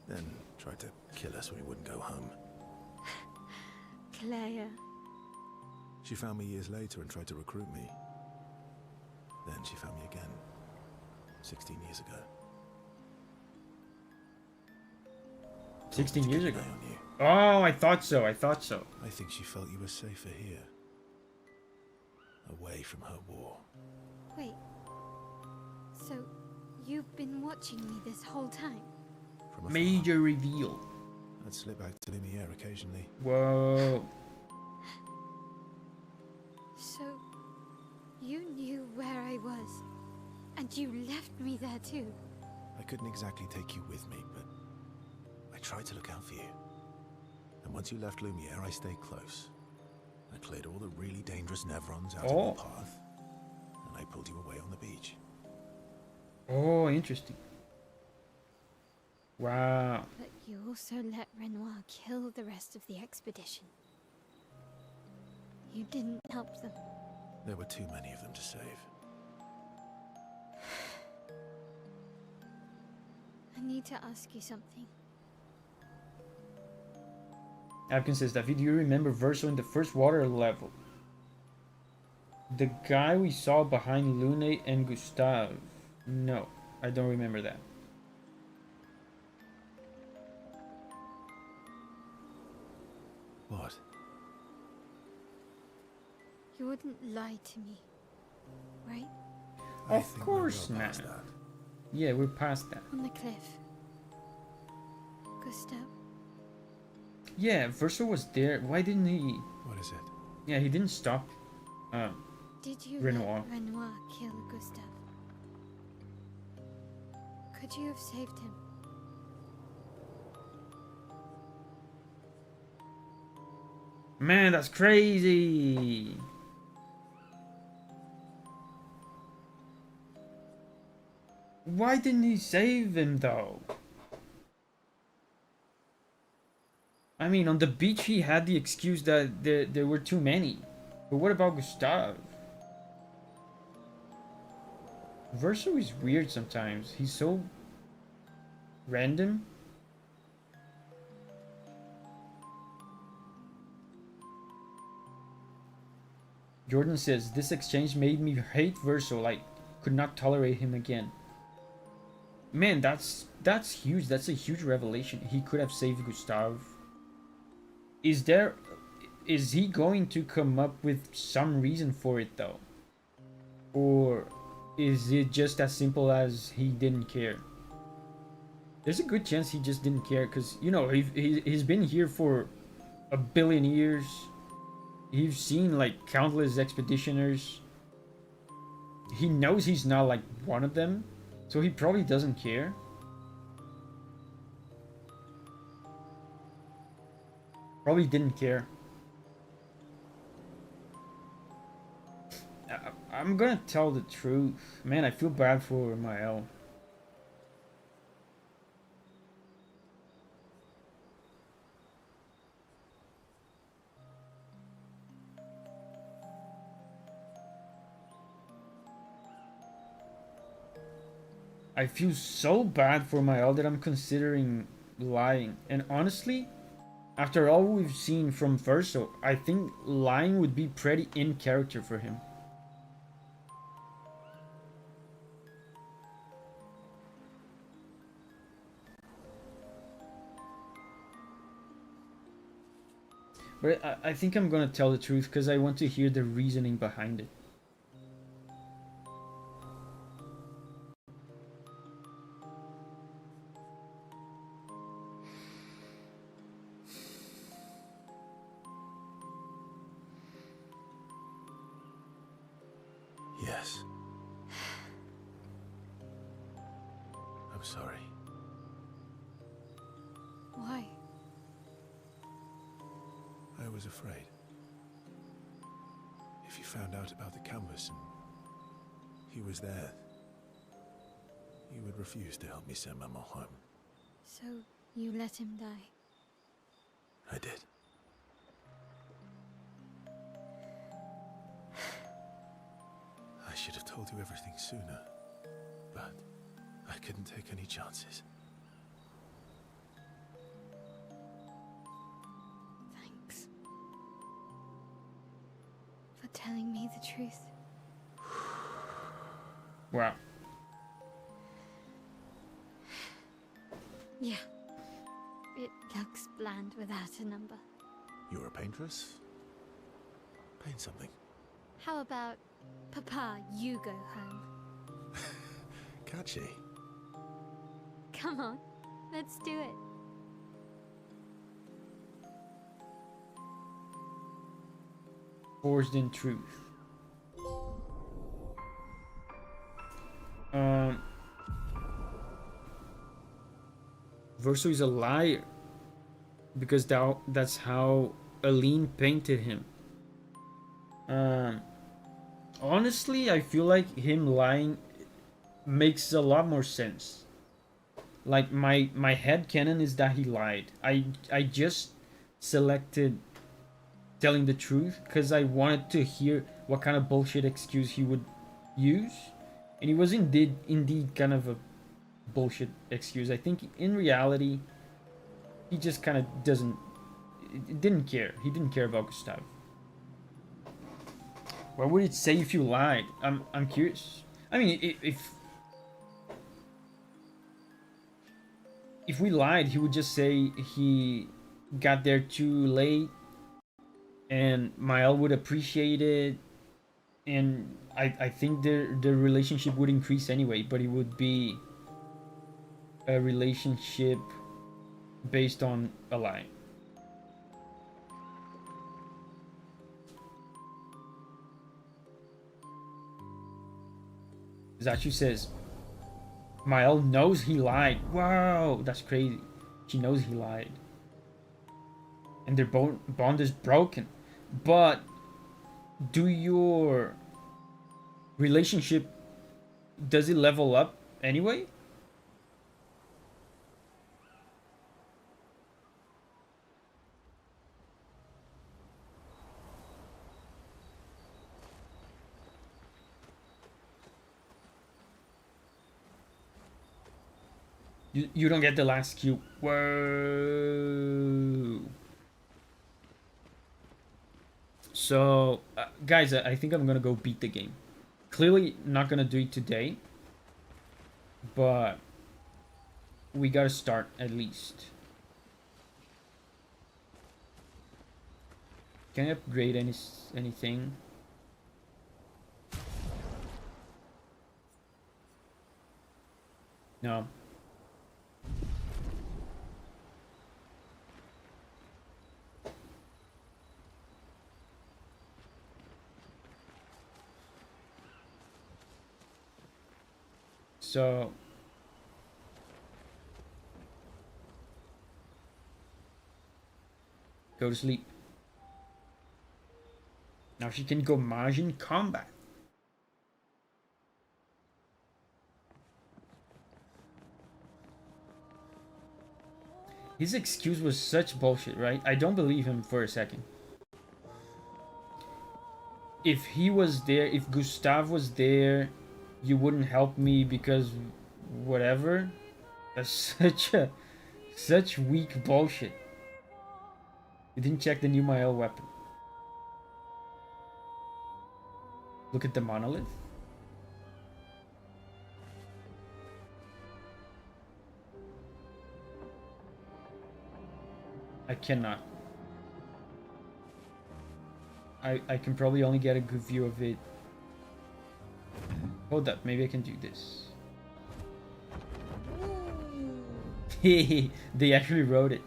Then tried to kill us when we wouldn't go home.
Claire.
She found me years later and tried to recruit me. Then she found me again. 16 years ago.
16 years ago.
Keep an eye on you.
Oh, I thought so.
I think she felt you were safer here. Away from her war.
Wait. So, you've been watching me this whole time?
From afar.
Major reveal.
I'd slip back to Lumiere occasionally.
Whoa.
So, you knew where I was, and you left me there too?
I I couldn't exactly take you with me, but I tried to look out for you. And once you left Lumiere, I stayed close. I cleared all the really dangerous Nevrons out of your path, and I pulled you away on the beach.
Oh, interesting. Wow.
But you also let Renoir kill the rest of the expedition. You didn't help them.
There were too many of them to save.
I need to ask you something.
Abkin says, Davi, do you remember Verso in the first water level? The guy we saw behind Lune and Gustave. No, I don't remember that.
What?
You wouldn't lie to me, right?
Of course not. Yeah, we're past that.
On the cliff. Gustave.
Yeah, Verso was there. Why didn't he?
What is it?
Yeah, he didn't stop.
Did you
Renoir.
let Renoir kill Gustave? Could you have saved him?
Man, that's crazy. Why didn't he save him though? I mean, on the beach he had the excuse that there were too many. But what about Gustave? Verso is weird sometimes. He's so random. Jordan says, this exchange made me hate Verso, like, could not tolerate him again. Man, that's huge. That's a huge revelation. He could have saved Gustave. Is he going to come up with some reason for it though? Or is it just as simple as he didn't care? There's a good chance he just didn't care, because, you know, he's been here for a billion years. He's seen like countless expeditioners. He knows he's not like one of them, so he probably doesn't care. Probably didn't care. I'm gonna tell the truth. Man, I feel bad for Mael. I feel so bad for Mael that I'm considering lying. And honestly, after all we've seen from Verso, I think lying would be pretty in character for him. But I think I'm gonna tell the truth because I want to hear the reasoning behind it.
Yes. I'm sorry.
Why?
I was afraid. If you found out about the canvas and he was there, you would refuse to help me send Mama home.
So you let him die?
I did. I should have told you everything sooner, but I couldn't take any chances.
Thanks. For telling me the truth.
Wow.
Yeah. It looks bland without a number.
You're a paintress? Paint something.
How about, Papa, you go home?
Catchy.
Come on, let's do it.
Forged in truth. Verso is a liar because that's how Aline painted him. Honestly, I feel like him lying makes a lot more sense. Like my head canon is that he lied. I just selected telling the truth because I wanted to hear what kind of bullshit excuse he would use, and it was indeed kind of a bullshit excuse. I think in reality he just kind of didn't care. He didn't care about Gustav. What would it say if you lied? I'm curious. I mean, if we lied, he would just say he got there too late, and Mael would appreciate it, and I think the relationship would increase anyway. But it would be a relationship based on a lie. Zachu says, Mael knows he lied. Wow, that's crazy. She knows he lied. And their bond is broken. But do your relationship, does it level up anyway? You don't get the last cube. Whoa. So, guys, I think I'm gonna go beat the game. Clearly not gonna do it today, but we gotta start at least. Can I upgrade anything? No. So go to sleep. Now she can go Maj in combat. His excuse was such bullshit, right? I don't believe him for a second. If he was there, if Gustav was there, you wouldn't help me because whatever. That's such weak bullshit. You didn't check the new Mael weapon. Look at the monolith. I cannot. I can probably only get a good view of it. Hold up, maybe I can do this. They actually wrote it.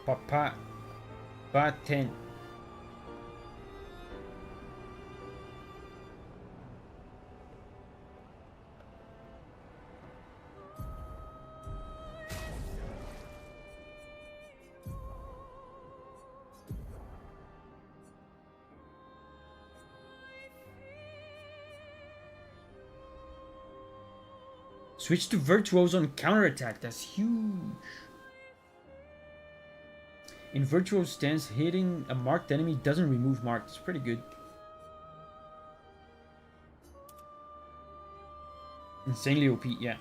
Papa Baten. Switch to Virtuos on counterattack. That's huge. In Virtuos stance, hitting a marked enemy doesn't remove marked. It's pretty good. Insanely OP, yeah.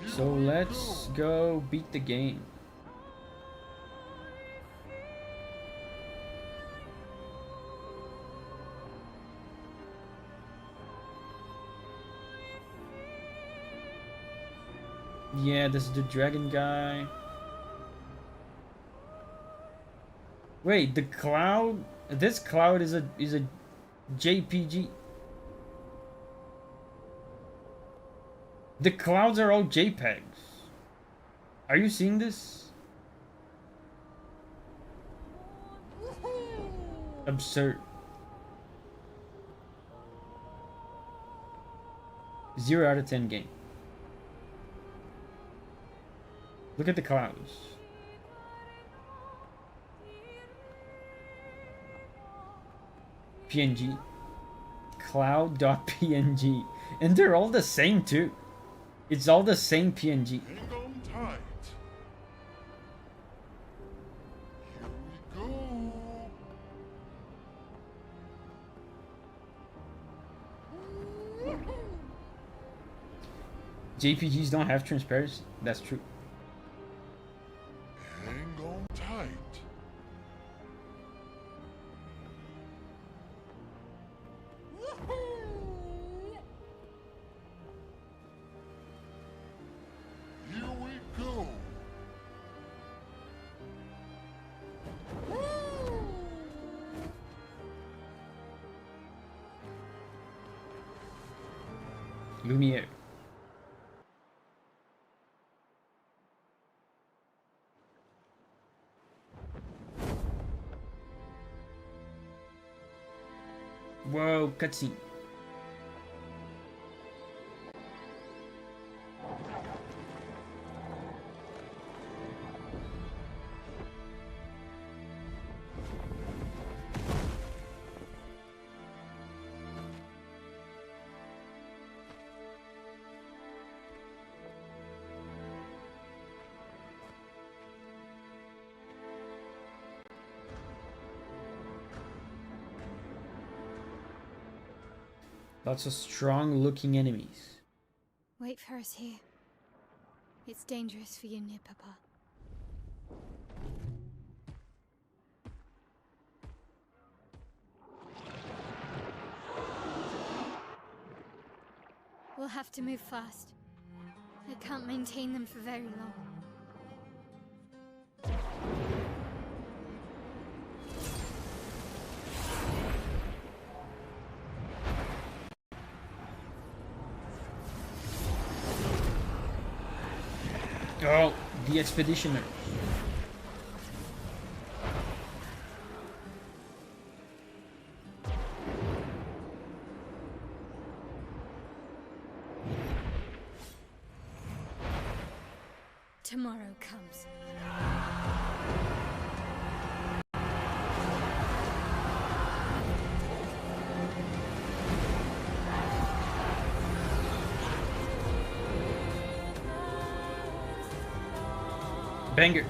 So let's go beat the game. Yeah, this is the dragon guy. Wait, the cloud This cloud is a JPG. The clouds are all JPEGs. Are you seeing this? Absurd. 0 out of 10 game. Look at the clouds. PNG. Cloud.png. And they're all the same too. It's all the same PNG.
Hang on tight. Here we go.
JPGs don't have transparency. That's true.
Hang on tight. Here we go.
Lumiere. Whoa, cutscene. Lots of strong looking enemies.
Wait for us here. It's dangerous for you near Papa. We'll have to move fast. I can't maintain them for very long.
Oh, the expeditioners.
Tomorrow comes.
Banger.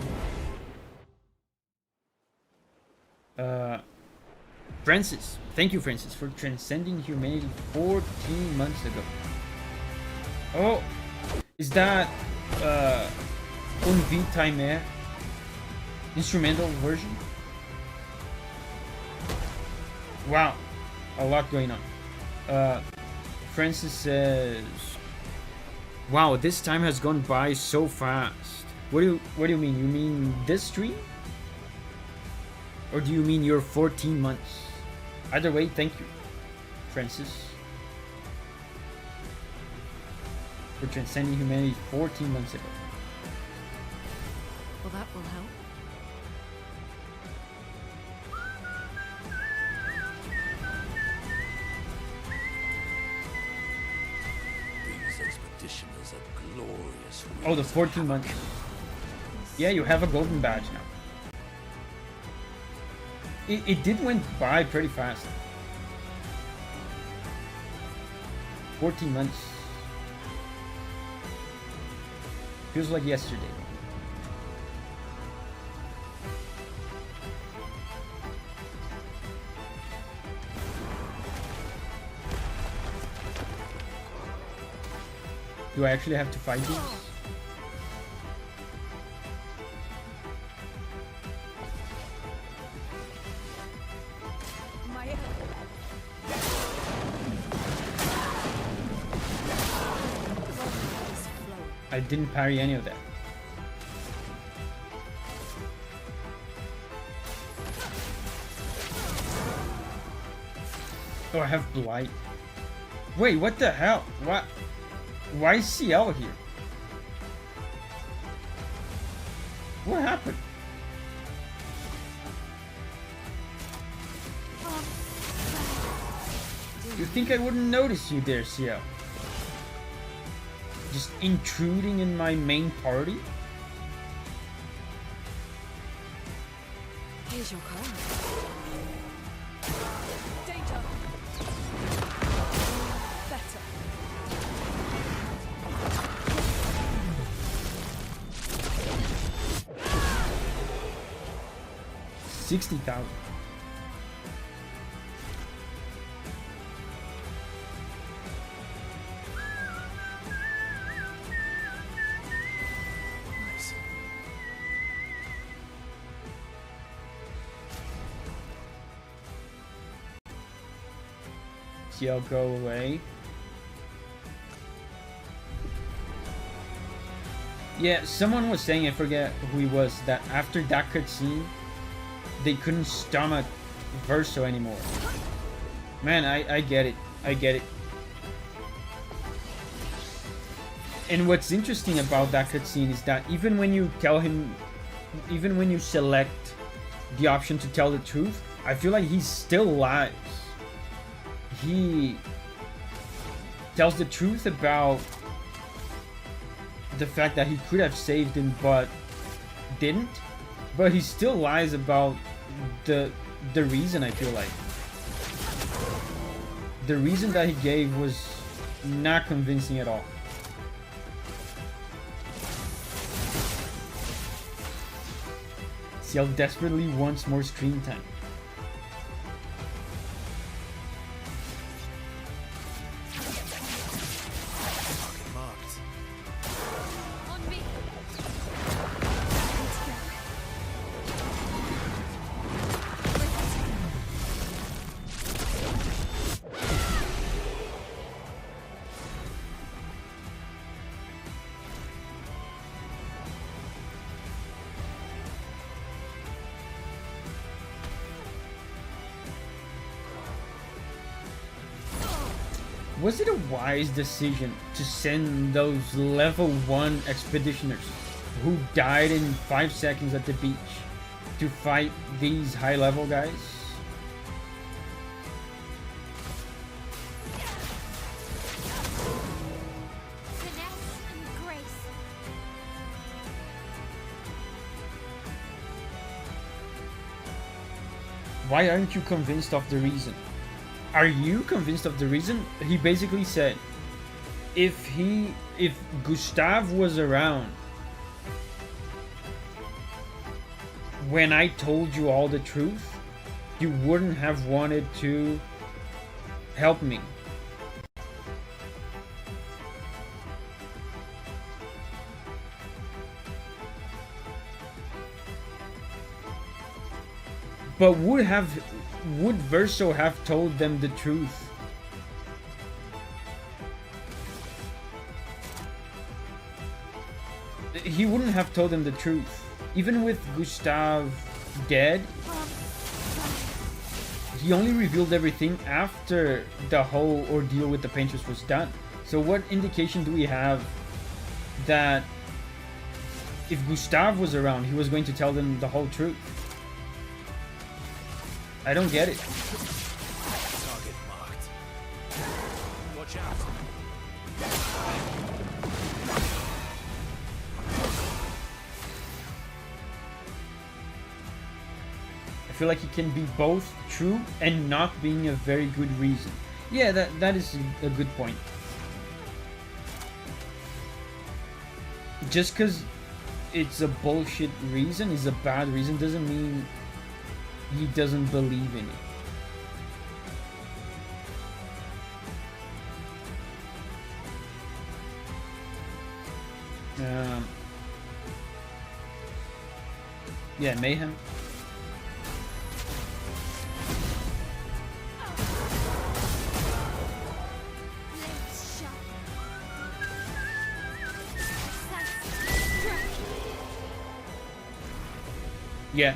Francis. Thank you, Francis, for transcending humanity 14 months ago. Oh, is that Un Vie Timer instrumental version? Wow, a lot going on. Francis says, wow, this time has gone by so fast. What do you mean? You mean this stream? Or do you mean your 14 months? Either way, thank you, Francis, for transcending humanity 14 months ago.
Well, that will help.
These expeditioners are glorious.
Oh, the 14 months. Yeah, you have a golden badge now. It did went by pretty fast. 14 months. Feels like yesterday. Do I actually have to fight these? I didn't parry any of that. Oh, I have blight. Wait, what the hell? What? Why is CL here? What happened? You think I wouldn't notice you there, CL? Just intruding in my main party?
Here's your card.
Danger! Better.
60,000.
Nice.
CL, go away. Yeah, someone was saying, I forget who he was, that after that cutscene, they couldn't stomach Verso anymore. Man, I get it. I get it. And what's interesting about that cutscene is that even when you tell him, even when you select the option to tell the truth, I feel like he still lies. He tells the truth about the fact that he could have saved him but didn't, but he still lies about the reason. I feel like the reason that he gave was not convincing at all. CL desperately wants more screen time.
Target marked.
On me.
Was it a wise decision to send those level 1 expeditioners who died in 5 seconds at the beach to fight these high level guys?
Finesse and grace.
Why aren't you convinced of the reason? Are you convinced of the reason? He basically said, if Gustav was around when I told you all the truth, you wouldn't have wanted to help me. But would Verso have told them the truth? He wouldn't have told them the truth. Even with Gustav dead, he only revealed everything after the whole ordeal with the painters was done. So what indication do we have that if Gustav was around, he was going to tell them the whole truth? I don't get it.
Target marked. Watch out.
I feel like it can be both true and not being a very good reason. Yeah, that is a good point. Just because it's a bullshit reason, is a bad reason, doesn't mean he doesn't believe in it. Yeah, Mayhem.
Blades sharp.
Yeah.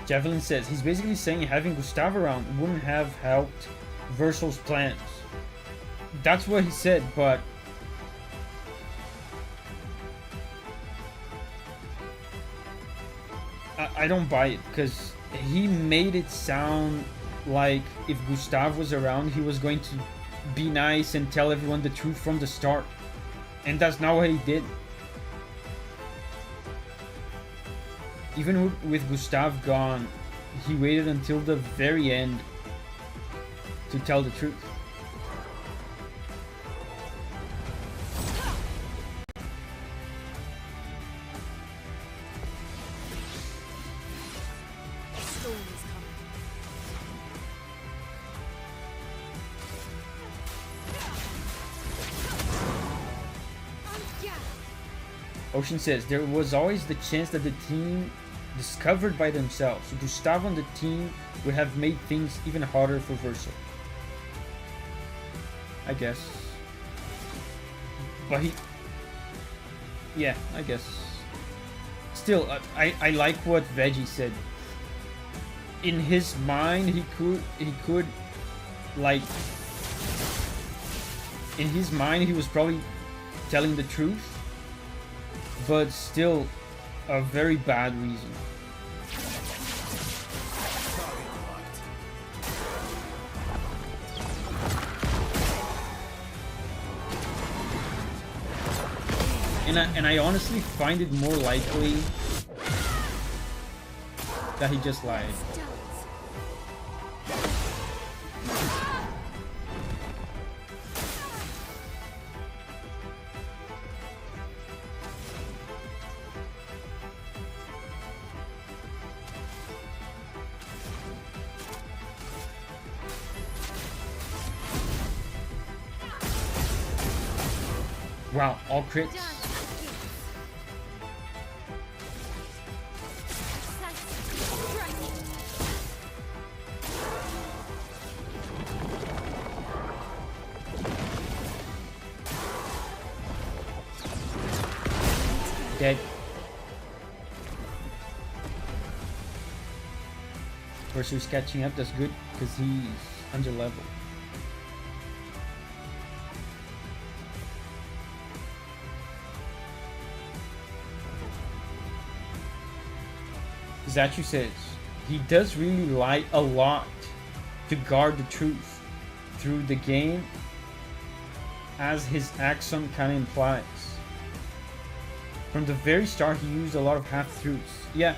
Javelin says he's basically saying having Gustav around wouldn't have helped Versal's plans. That's what he said, but I don't buy it, because he made it sound like if Gustav was around, he was going to be nice and tell everyone the truth from the start. And that's not what he did. Even with Gustav gone, he waited until the very end to tell the truth.
Storm is coming.
Ocean says there was always the chance that the team discovered by themselves. Gustav on the team would have made things even harder for Versa. I guess. But he... Yeah, I guess. Still, I like what Veggie said. In his mind, he could, like... In his mind, he was probably telling the truth. But still, a very bad reason. And I honestly find it more likely that he just lied. Wow, all crits. Dead. Versus catching up, that's good because he's under level. Zachu says he does really lie a lot to guard the truth through the game, as his accent kind of implies. From the very start, he used a lot of half-truths. Yeah.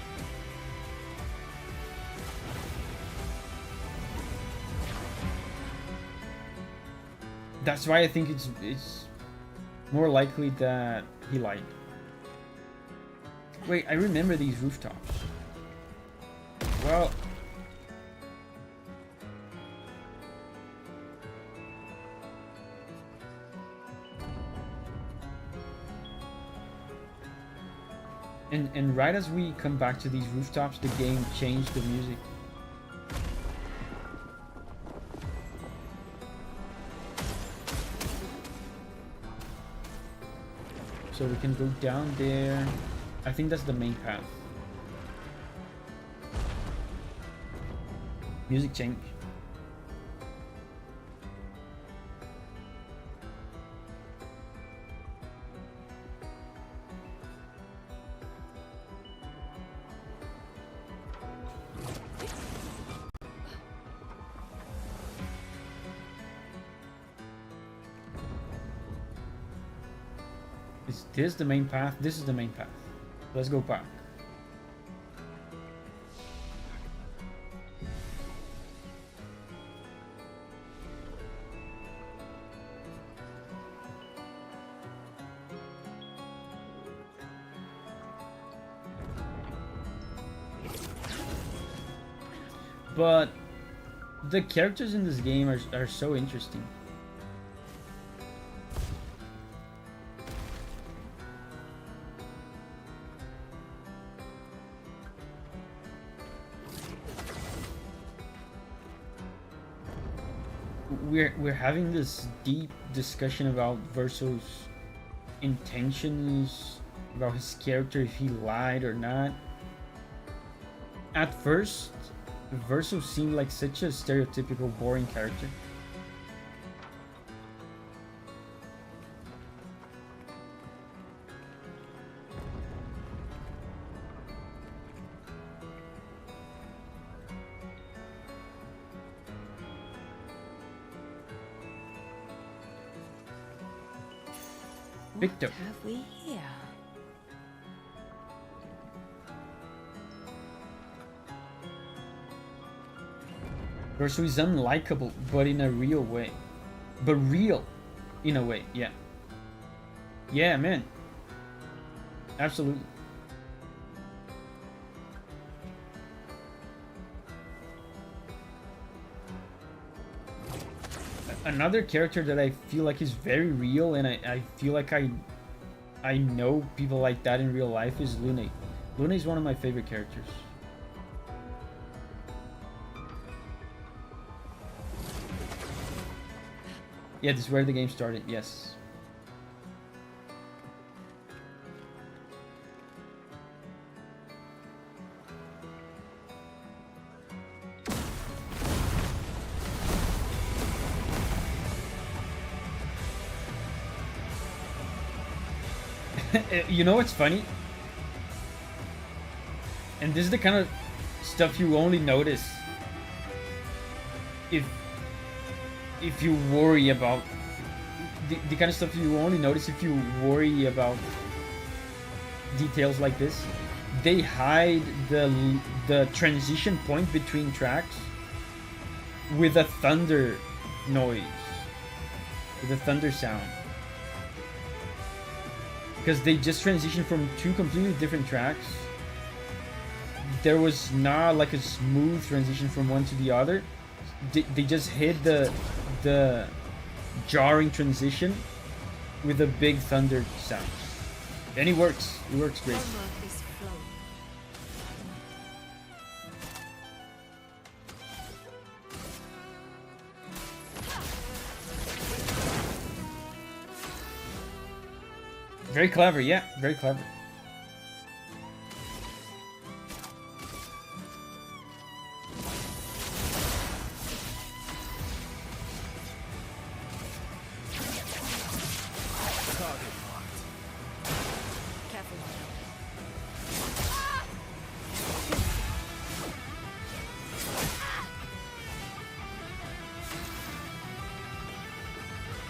That's why I think it's more likely that he lied. Wait, I remember these rooftops. Well... And right as we come back to these rooftops, the game changed the music. So we can go down there. I think that's the main path. Music change. Is this the main path? This is the main path. Let's go back. But the characters in this game are so interesting. We're having this deep discussion about Verso's intentions, about his character, if he lied or not. At first, Verso seemed like such a stereotypical boring character. Victor.
What have we here?
Verso is unlikable, but in a real way. But real, in a way, yeah. Yeah, man. Absolutely. Another character that I feel like is very real, and I feel like I know people like that in real life, is Lune. Lune is one of my favorite characters. Yeah, this is where the game started, yes. You know what's funny? And this is the kind of stuff you only notice if you worry about the kind of stuff you only notice if you worry about details like this. They hide the transition point between tracks with a thunder noise, with a thunder sound, because they just transitioned from two completely different tracks. There was not like a smooth transition from one to the other. They just hit the jarring transition with a big thunder sound, and it works. It works great. Very clever, yeah, very clever.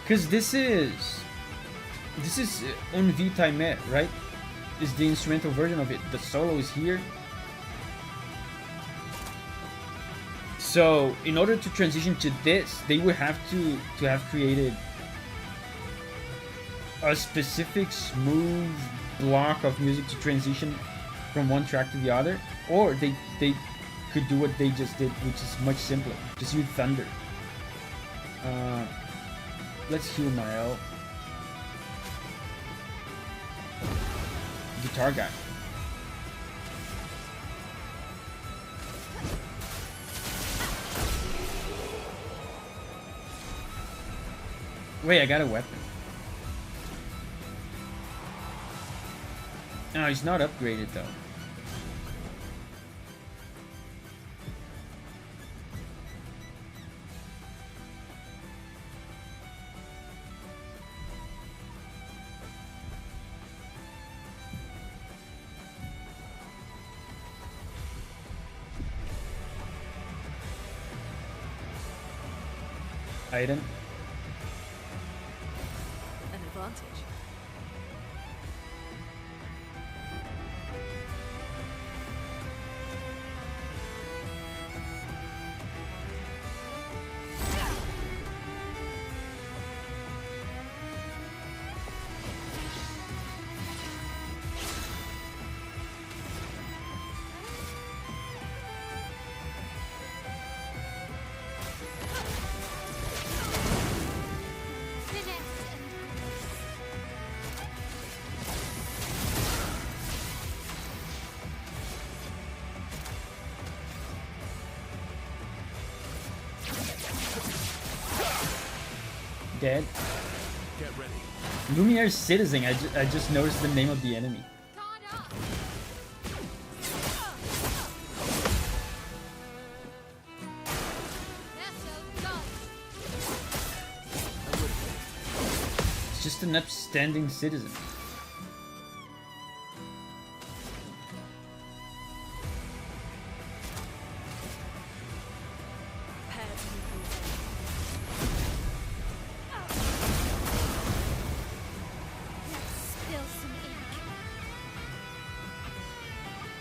Because this is Un Vitae Me, right? Is the instrumental version of it. The solo is here. So in order to transition to this, they would have to have created a specific smooth block of music to transition from one track to the other, or they could do what they just did, which is much simpler. Just use thunder. Let's heal Mael. Guitar guy. Wait, I got a weapon. No, he's not upgraded though. Item.
An advantage.
Dead.
Get ready.
Lumiere's Citizen. I just noticed the name of the enemy. an upstanding citizen.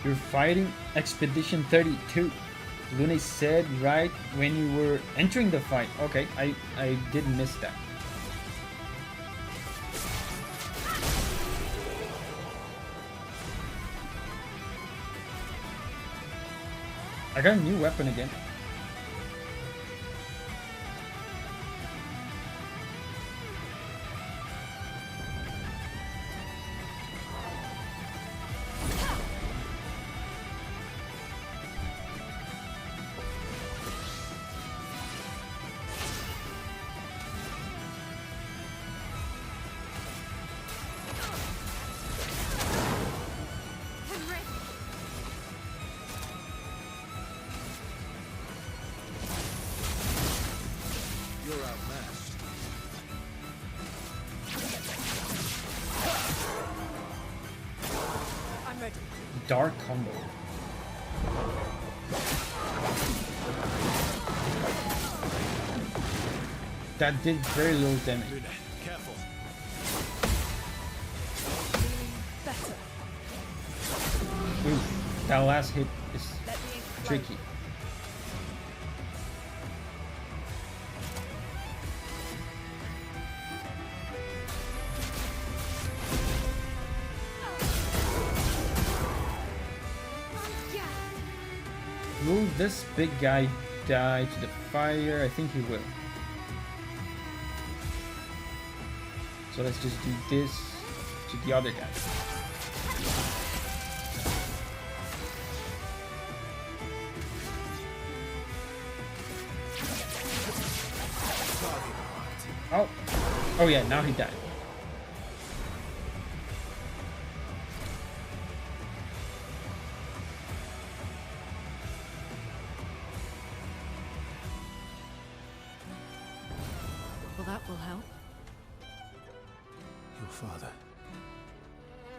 You're fighting Expedition 32. Lune said right when you were entering the fight. Okay, I did miss that. I got a new weapon again. Dark combo. That did very little damage.
Careful.
Ooh, that last hit is tricky. Will this big guy die to the fire? I think he will. So let's just do this to the other guy. Oh. Oh yeah, now he died.
That will help.
Your father.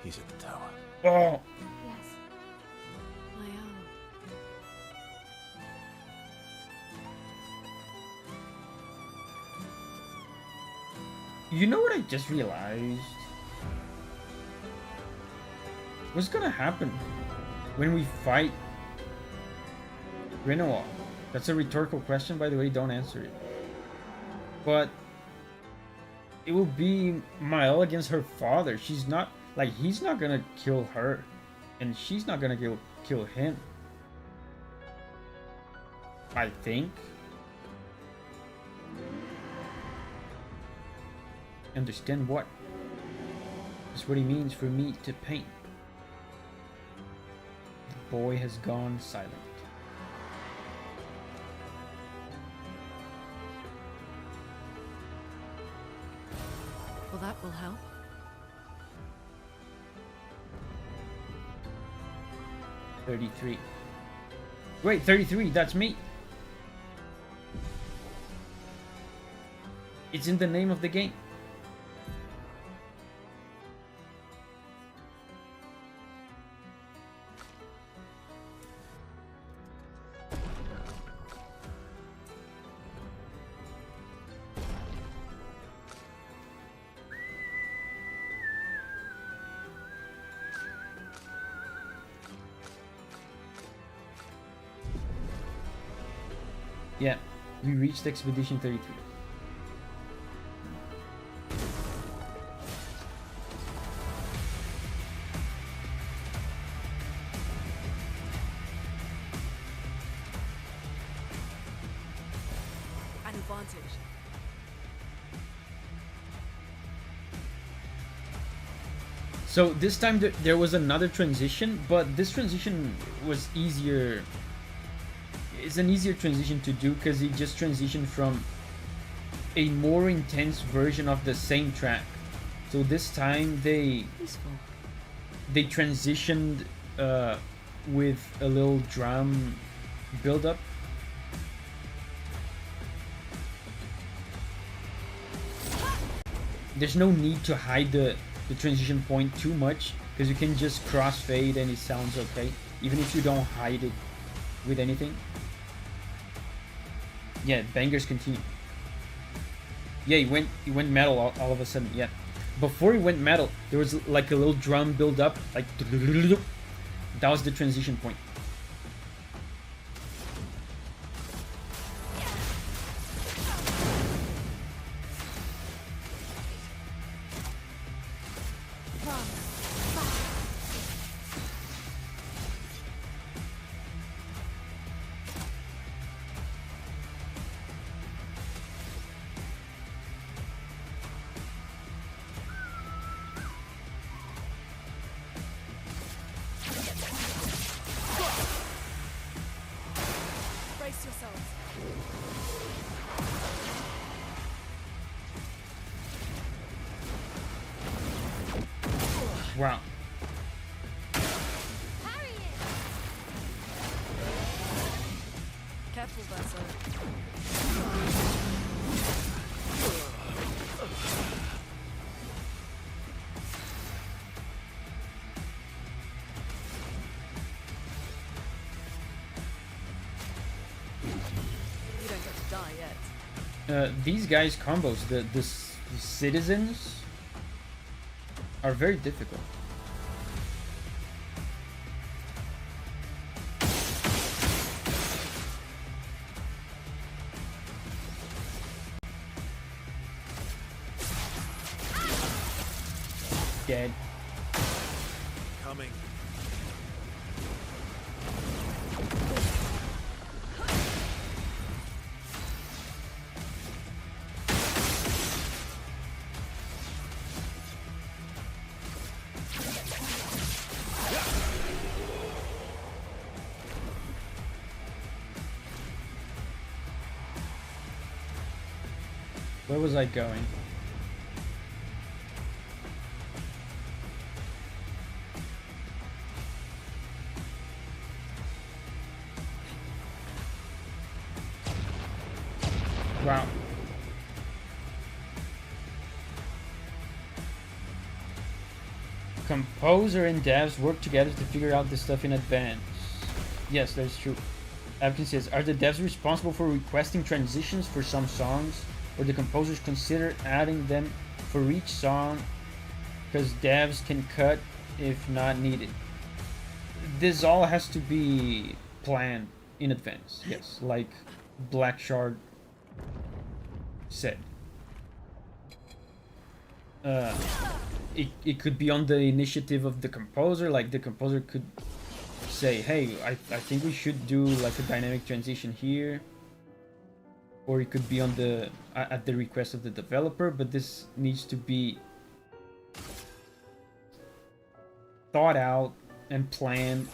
He's at the tower.
Oh.
Yes.
I am.
You know what I just realized? What's gonna happen when we fight Renoir? That's a rhetorical question, by the way, don't answer it. But it will be Mael against her father. She's not, like, he's not gonna kill her. And she's not gonna kill him. I think. Understand what? That's what it means for me to paint. The boy has gone silent.
Well, that will help.
$33. Wait, 33, that's me. It's in the name of the game. Yeah, we reached Expedition 33.
An advantage.
So this time there was another transition, but this transition was easier. It's an easier transition to do because it just transitioned from a more intense version of the same track. So this time they transitioned with a little drum build up. there's no need to hide the transition point too much, because you can just crossfade and it sounds okay, even if you don't hide it with anything. Yeah, bangers continue. Yeah, he went metal all of a sudden. Yeah, before he went metal, there was like a little drum build up, like that was the transition point.
Brace yourselves.
Wow.
Careful, Verso. You don't get to die yet.
These guys' combos, the citizens, are very difficult. Dead.
Coming.
Where was I going? Wow. Composer and devs work together to figure out this stuff in advance. Yes, that is true. Abkin says, are the devs responsible for requesting transitions for some songs, or the composers consider adding them for each song because devs can cut if not needed? This all has to be planned in advance, yes, like Black Shard said. It could be on the initiative of the composer, like the composer could say, hey, I think we should do like a dynamic transition here, or it could be on the at the request of the developer, but this needs to be thought out and planned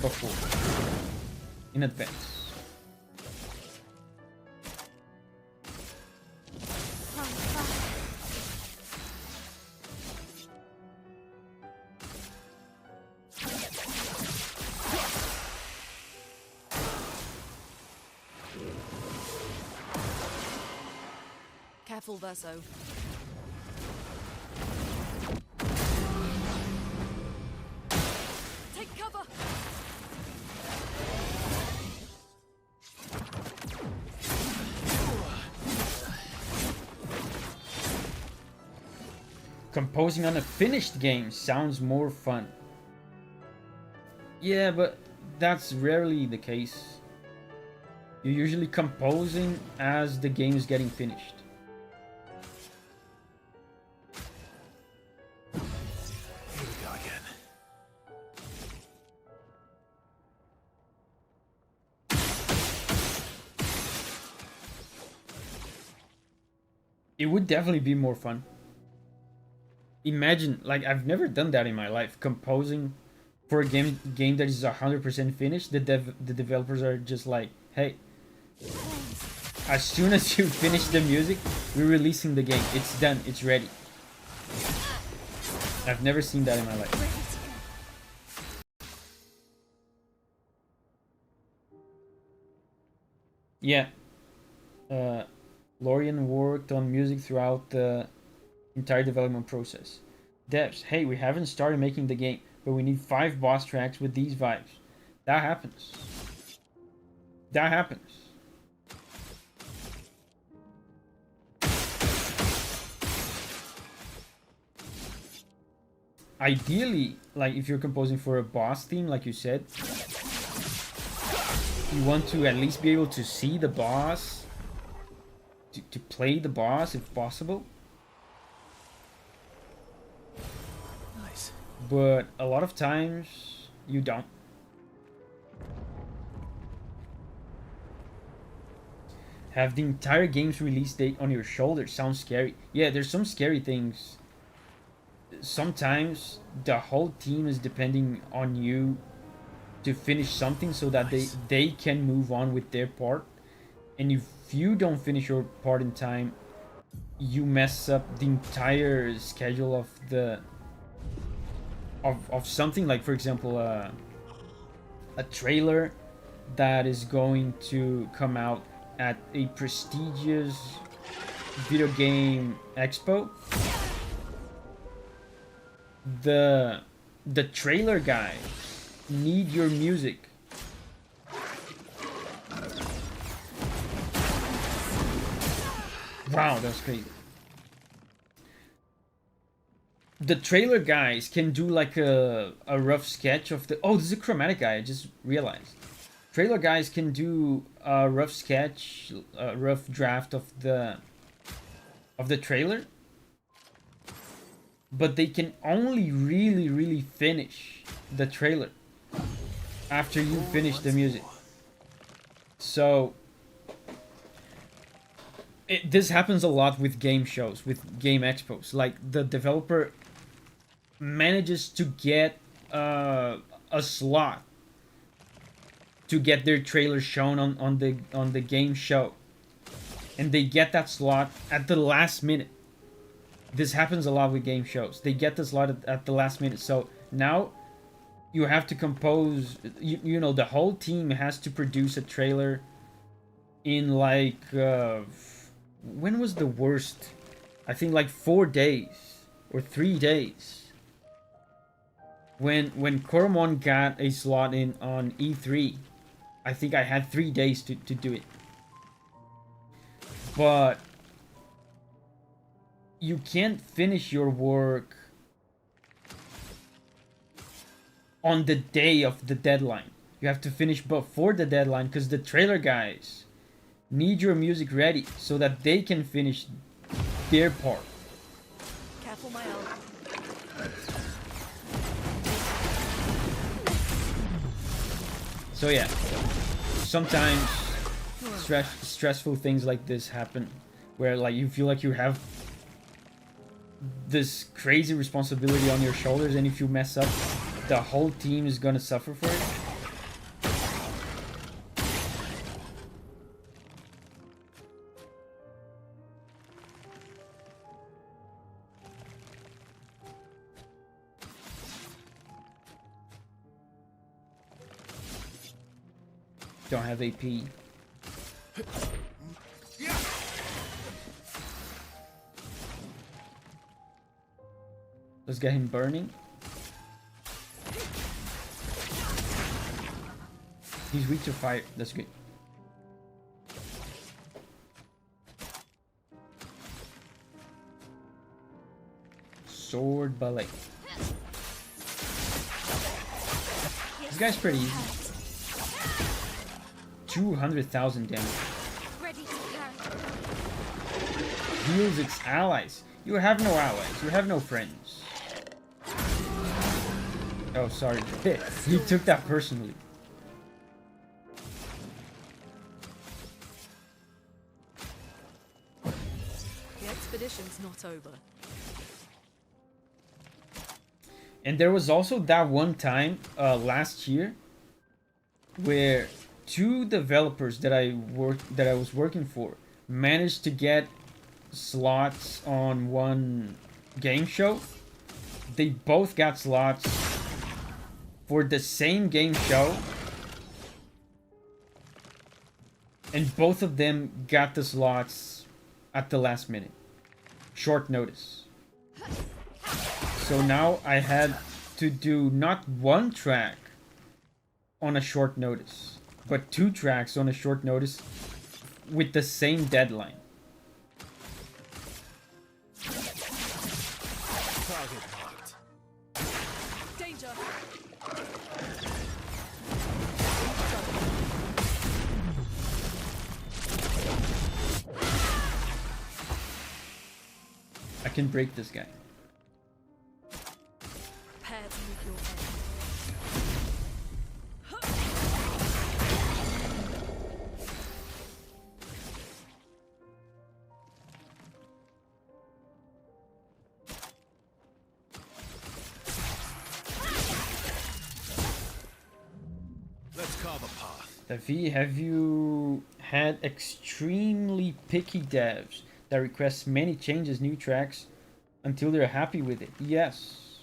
before, in advance.
Careful, Verso. Take cover!
Composing on a finished game sounds more fun. Yeah, but that's rarely the case. You're usually composing as the game is getting finished.
Here we go again.
It would definitely be more fun. Imagine, like, I've never done that in my life, composing for a game that is 100% finished. The developers are just like, hey, as soon as you finish the music, we're releasing the game. It's done, it's ready. I've never seen that in my life. Yeah. Lorian worked on music throughout the entire development process. Devs, hey, we haven't started making the game, but we need 5 boss tracks with these vibes. That happens. That happens. Ideally, like if you're composing for a boss theme, like you said, you want to at least be able to see the boss, to play the boss if possible.
Nice.
But a lot of times you don't. Have the entire game's release date on your shoulders. Sounds scary. Yeah, there's some scary things. Sometimes the whole team is depending on you to finish something so that they can move on with their part. And if you don't finish your part in time, you mess up the entire schedule of the of something. Like, for example, a trailer that is going to come out at a prestigious video game expo. The trailer guys need your music. Wow, that's crazy. The trailer guys can do like a rough sketch of the... Oh, this is a chromatic guy, I just realized. Trailer guys can do a rough sketch, a rough draft of the trailer. But they can only really finish the trailer after you finish the music. So this happens a lot with game shows, with game expos. Like, the developer manages to get a slot to get their trailer shown on the game show, and they get that slot at the last minute. This happens a lot with game shows. They get the slot at the last minute. So now you have to compose, you know, the whole team has to produce a trailer in like, when was the worst? I think like 4 days or 3 days. When Coromon got a slot in on E3, I think I had 3 days to do it. But you can't finish your work on the day of the deadline. You have to finish before the deadline, because the trailer guys need your music ready so that they can finish their part.
Careful, my elf.
So yeah, sometimes stressful things like this happen, where like you feel like you have this crazy responsibility on your shoulders, and if you mess up, the whole team is gonna suffer for it. Don't have AP. Let's get him burning. He's weak to fire. That's good. Sword ballet. This guy's pretty easy. 200,000 damage. Heals its allies. You have no allies. You have no friends. Oh, sorry. He took that personally.
The expedition's not over.
And there was also that one time last year where 2 developers that I was working for managed to get slots on one game show. They both got slots for the same game show, and both of them got the slots at the last minute. Short notice. So now I had to do not one track on a short notice, but 2 tracks on a short notice with the same deadline.
Target marked.
Danger!
I can break this guy.
Prepare to meet your end.
Let's carve a path.
Davi, have you had extremely picky devs that request many changes, new tracks, until they're happy with it? Yes.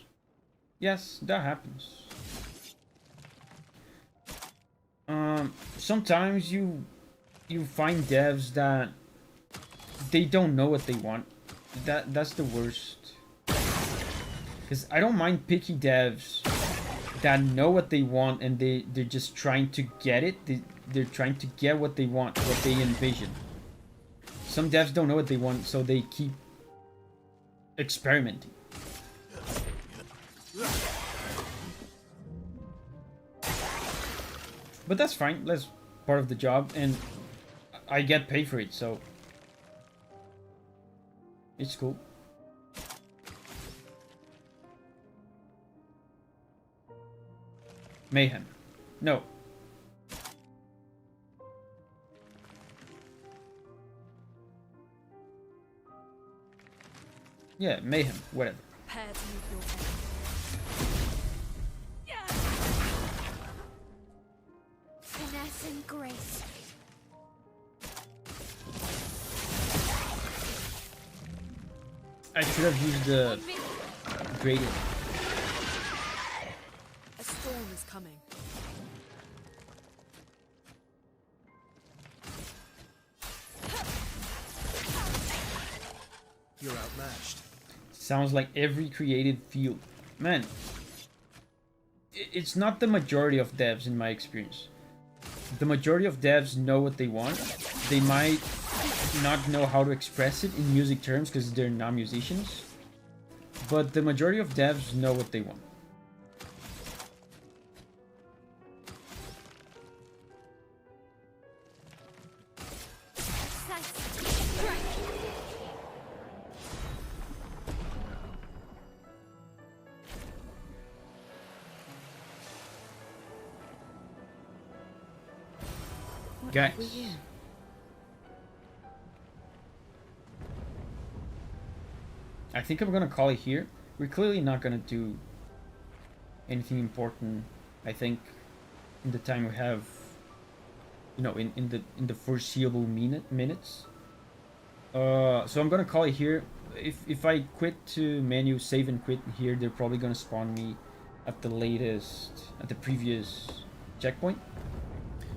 Yes, that happens. Sometimes you find devs that they don't know what they want. That's the worst. Because I don't mind picky devs that know what they want and they're just trying to get it. They're trying to get what they want, what they envision. Some devs don't know what they want, so they keep experimenting. But that's fine, that's part of the job, and I get paid for it, so it's cool. Mayhem. No. Yeah, mayhem, whatever.
Prepare to meet your end.
Finesse and grace.
I should have used the gradient.
A storm is coming.
You're outmatched.
Sounds like every creative field. Man, it's not the majority of devs in my experience. The majority of devs know what they want. They might not know how to express it in music terms because they're not musicians. But the majority of devs know what they want. Guys, I think I'm gonna call it here. We're clearly not gonna do anything important, I think, in the time we have, you know, in the foreseeable minutes. So I'm gonna call it here. If I quit to menu, save and quit here, they're probably gonna spawn me at the previous checkpoint.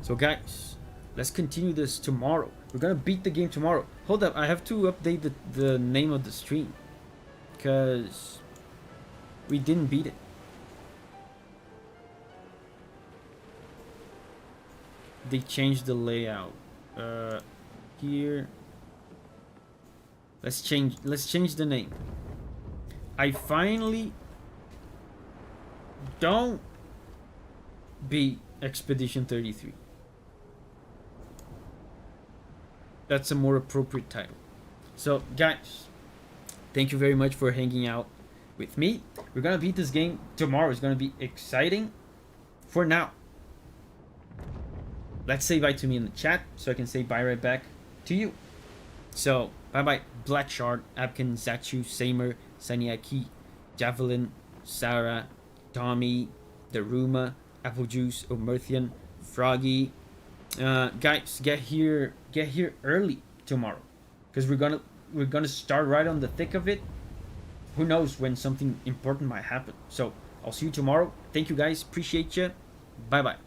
So guys, let's continue this tomorrow. We're gonna beat the game tomorrow. Hold up, I have to update the name of the stream, because we didn't beat it. They changed the layout. Here. Let's change the name. I finally don't beat Expedition 33. That's a more appropriate title. So guys, thank you very much for hanging out with me. We're gonna beat this game tomorrow. It's gonna be exciting. For now, let's say bye to me in the chat so I can say bye right back to you. So bye bye Black Shard, Abkin, Zachu, Samer, Saniaki, Javelin, Sarah, Tommy, Daruma, Apple Juice, Omerthian, Froggy. Guys, get here early tomorrow, because we're gonna start right on the thick of it. Who knows when something important might happen. So I'll see you tomorrow. Thank you guys, appreciate you. Bye bye.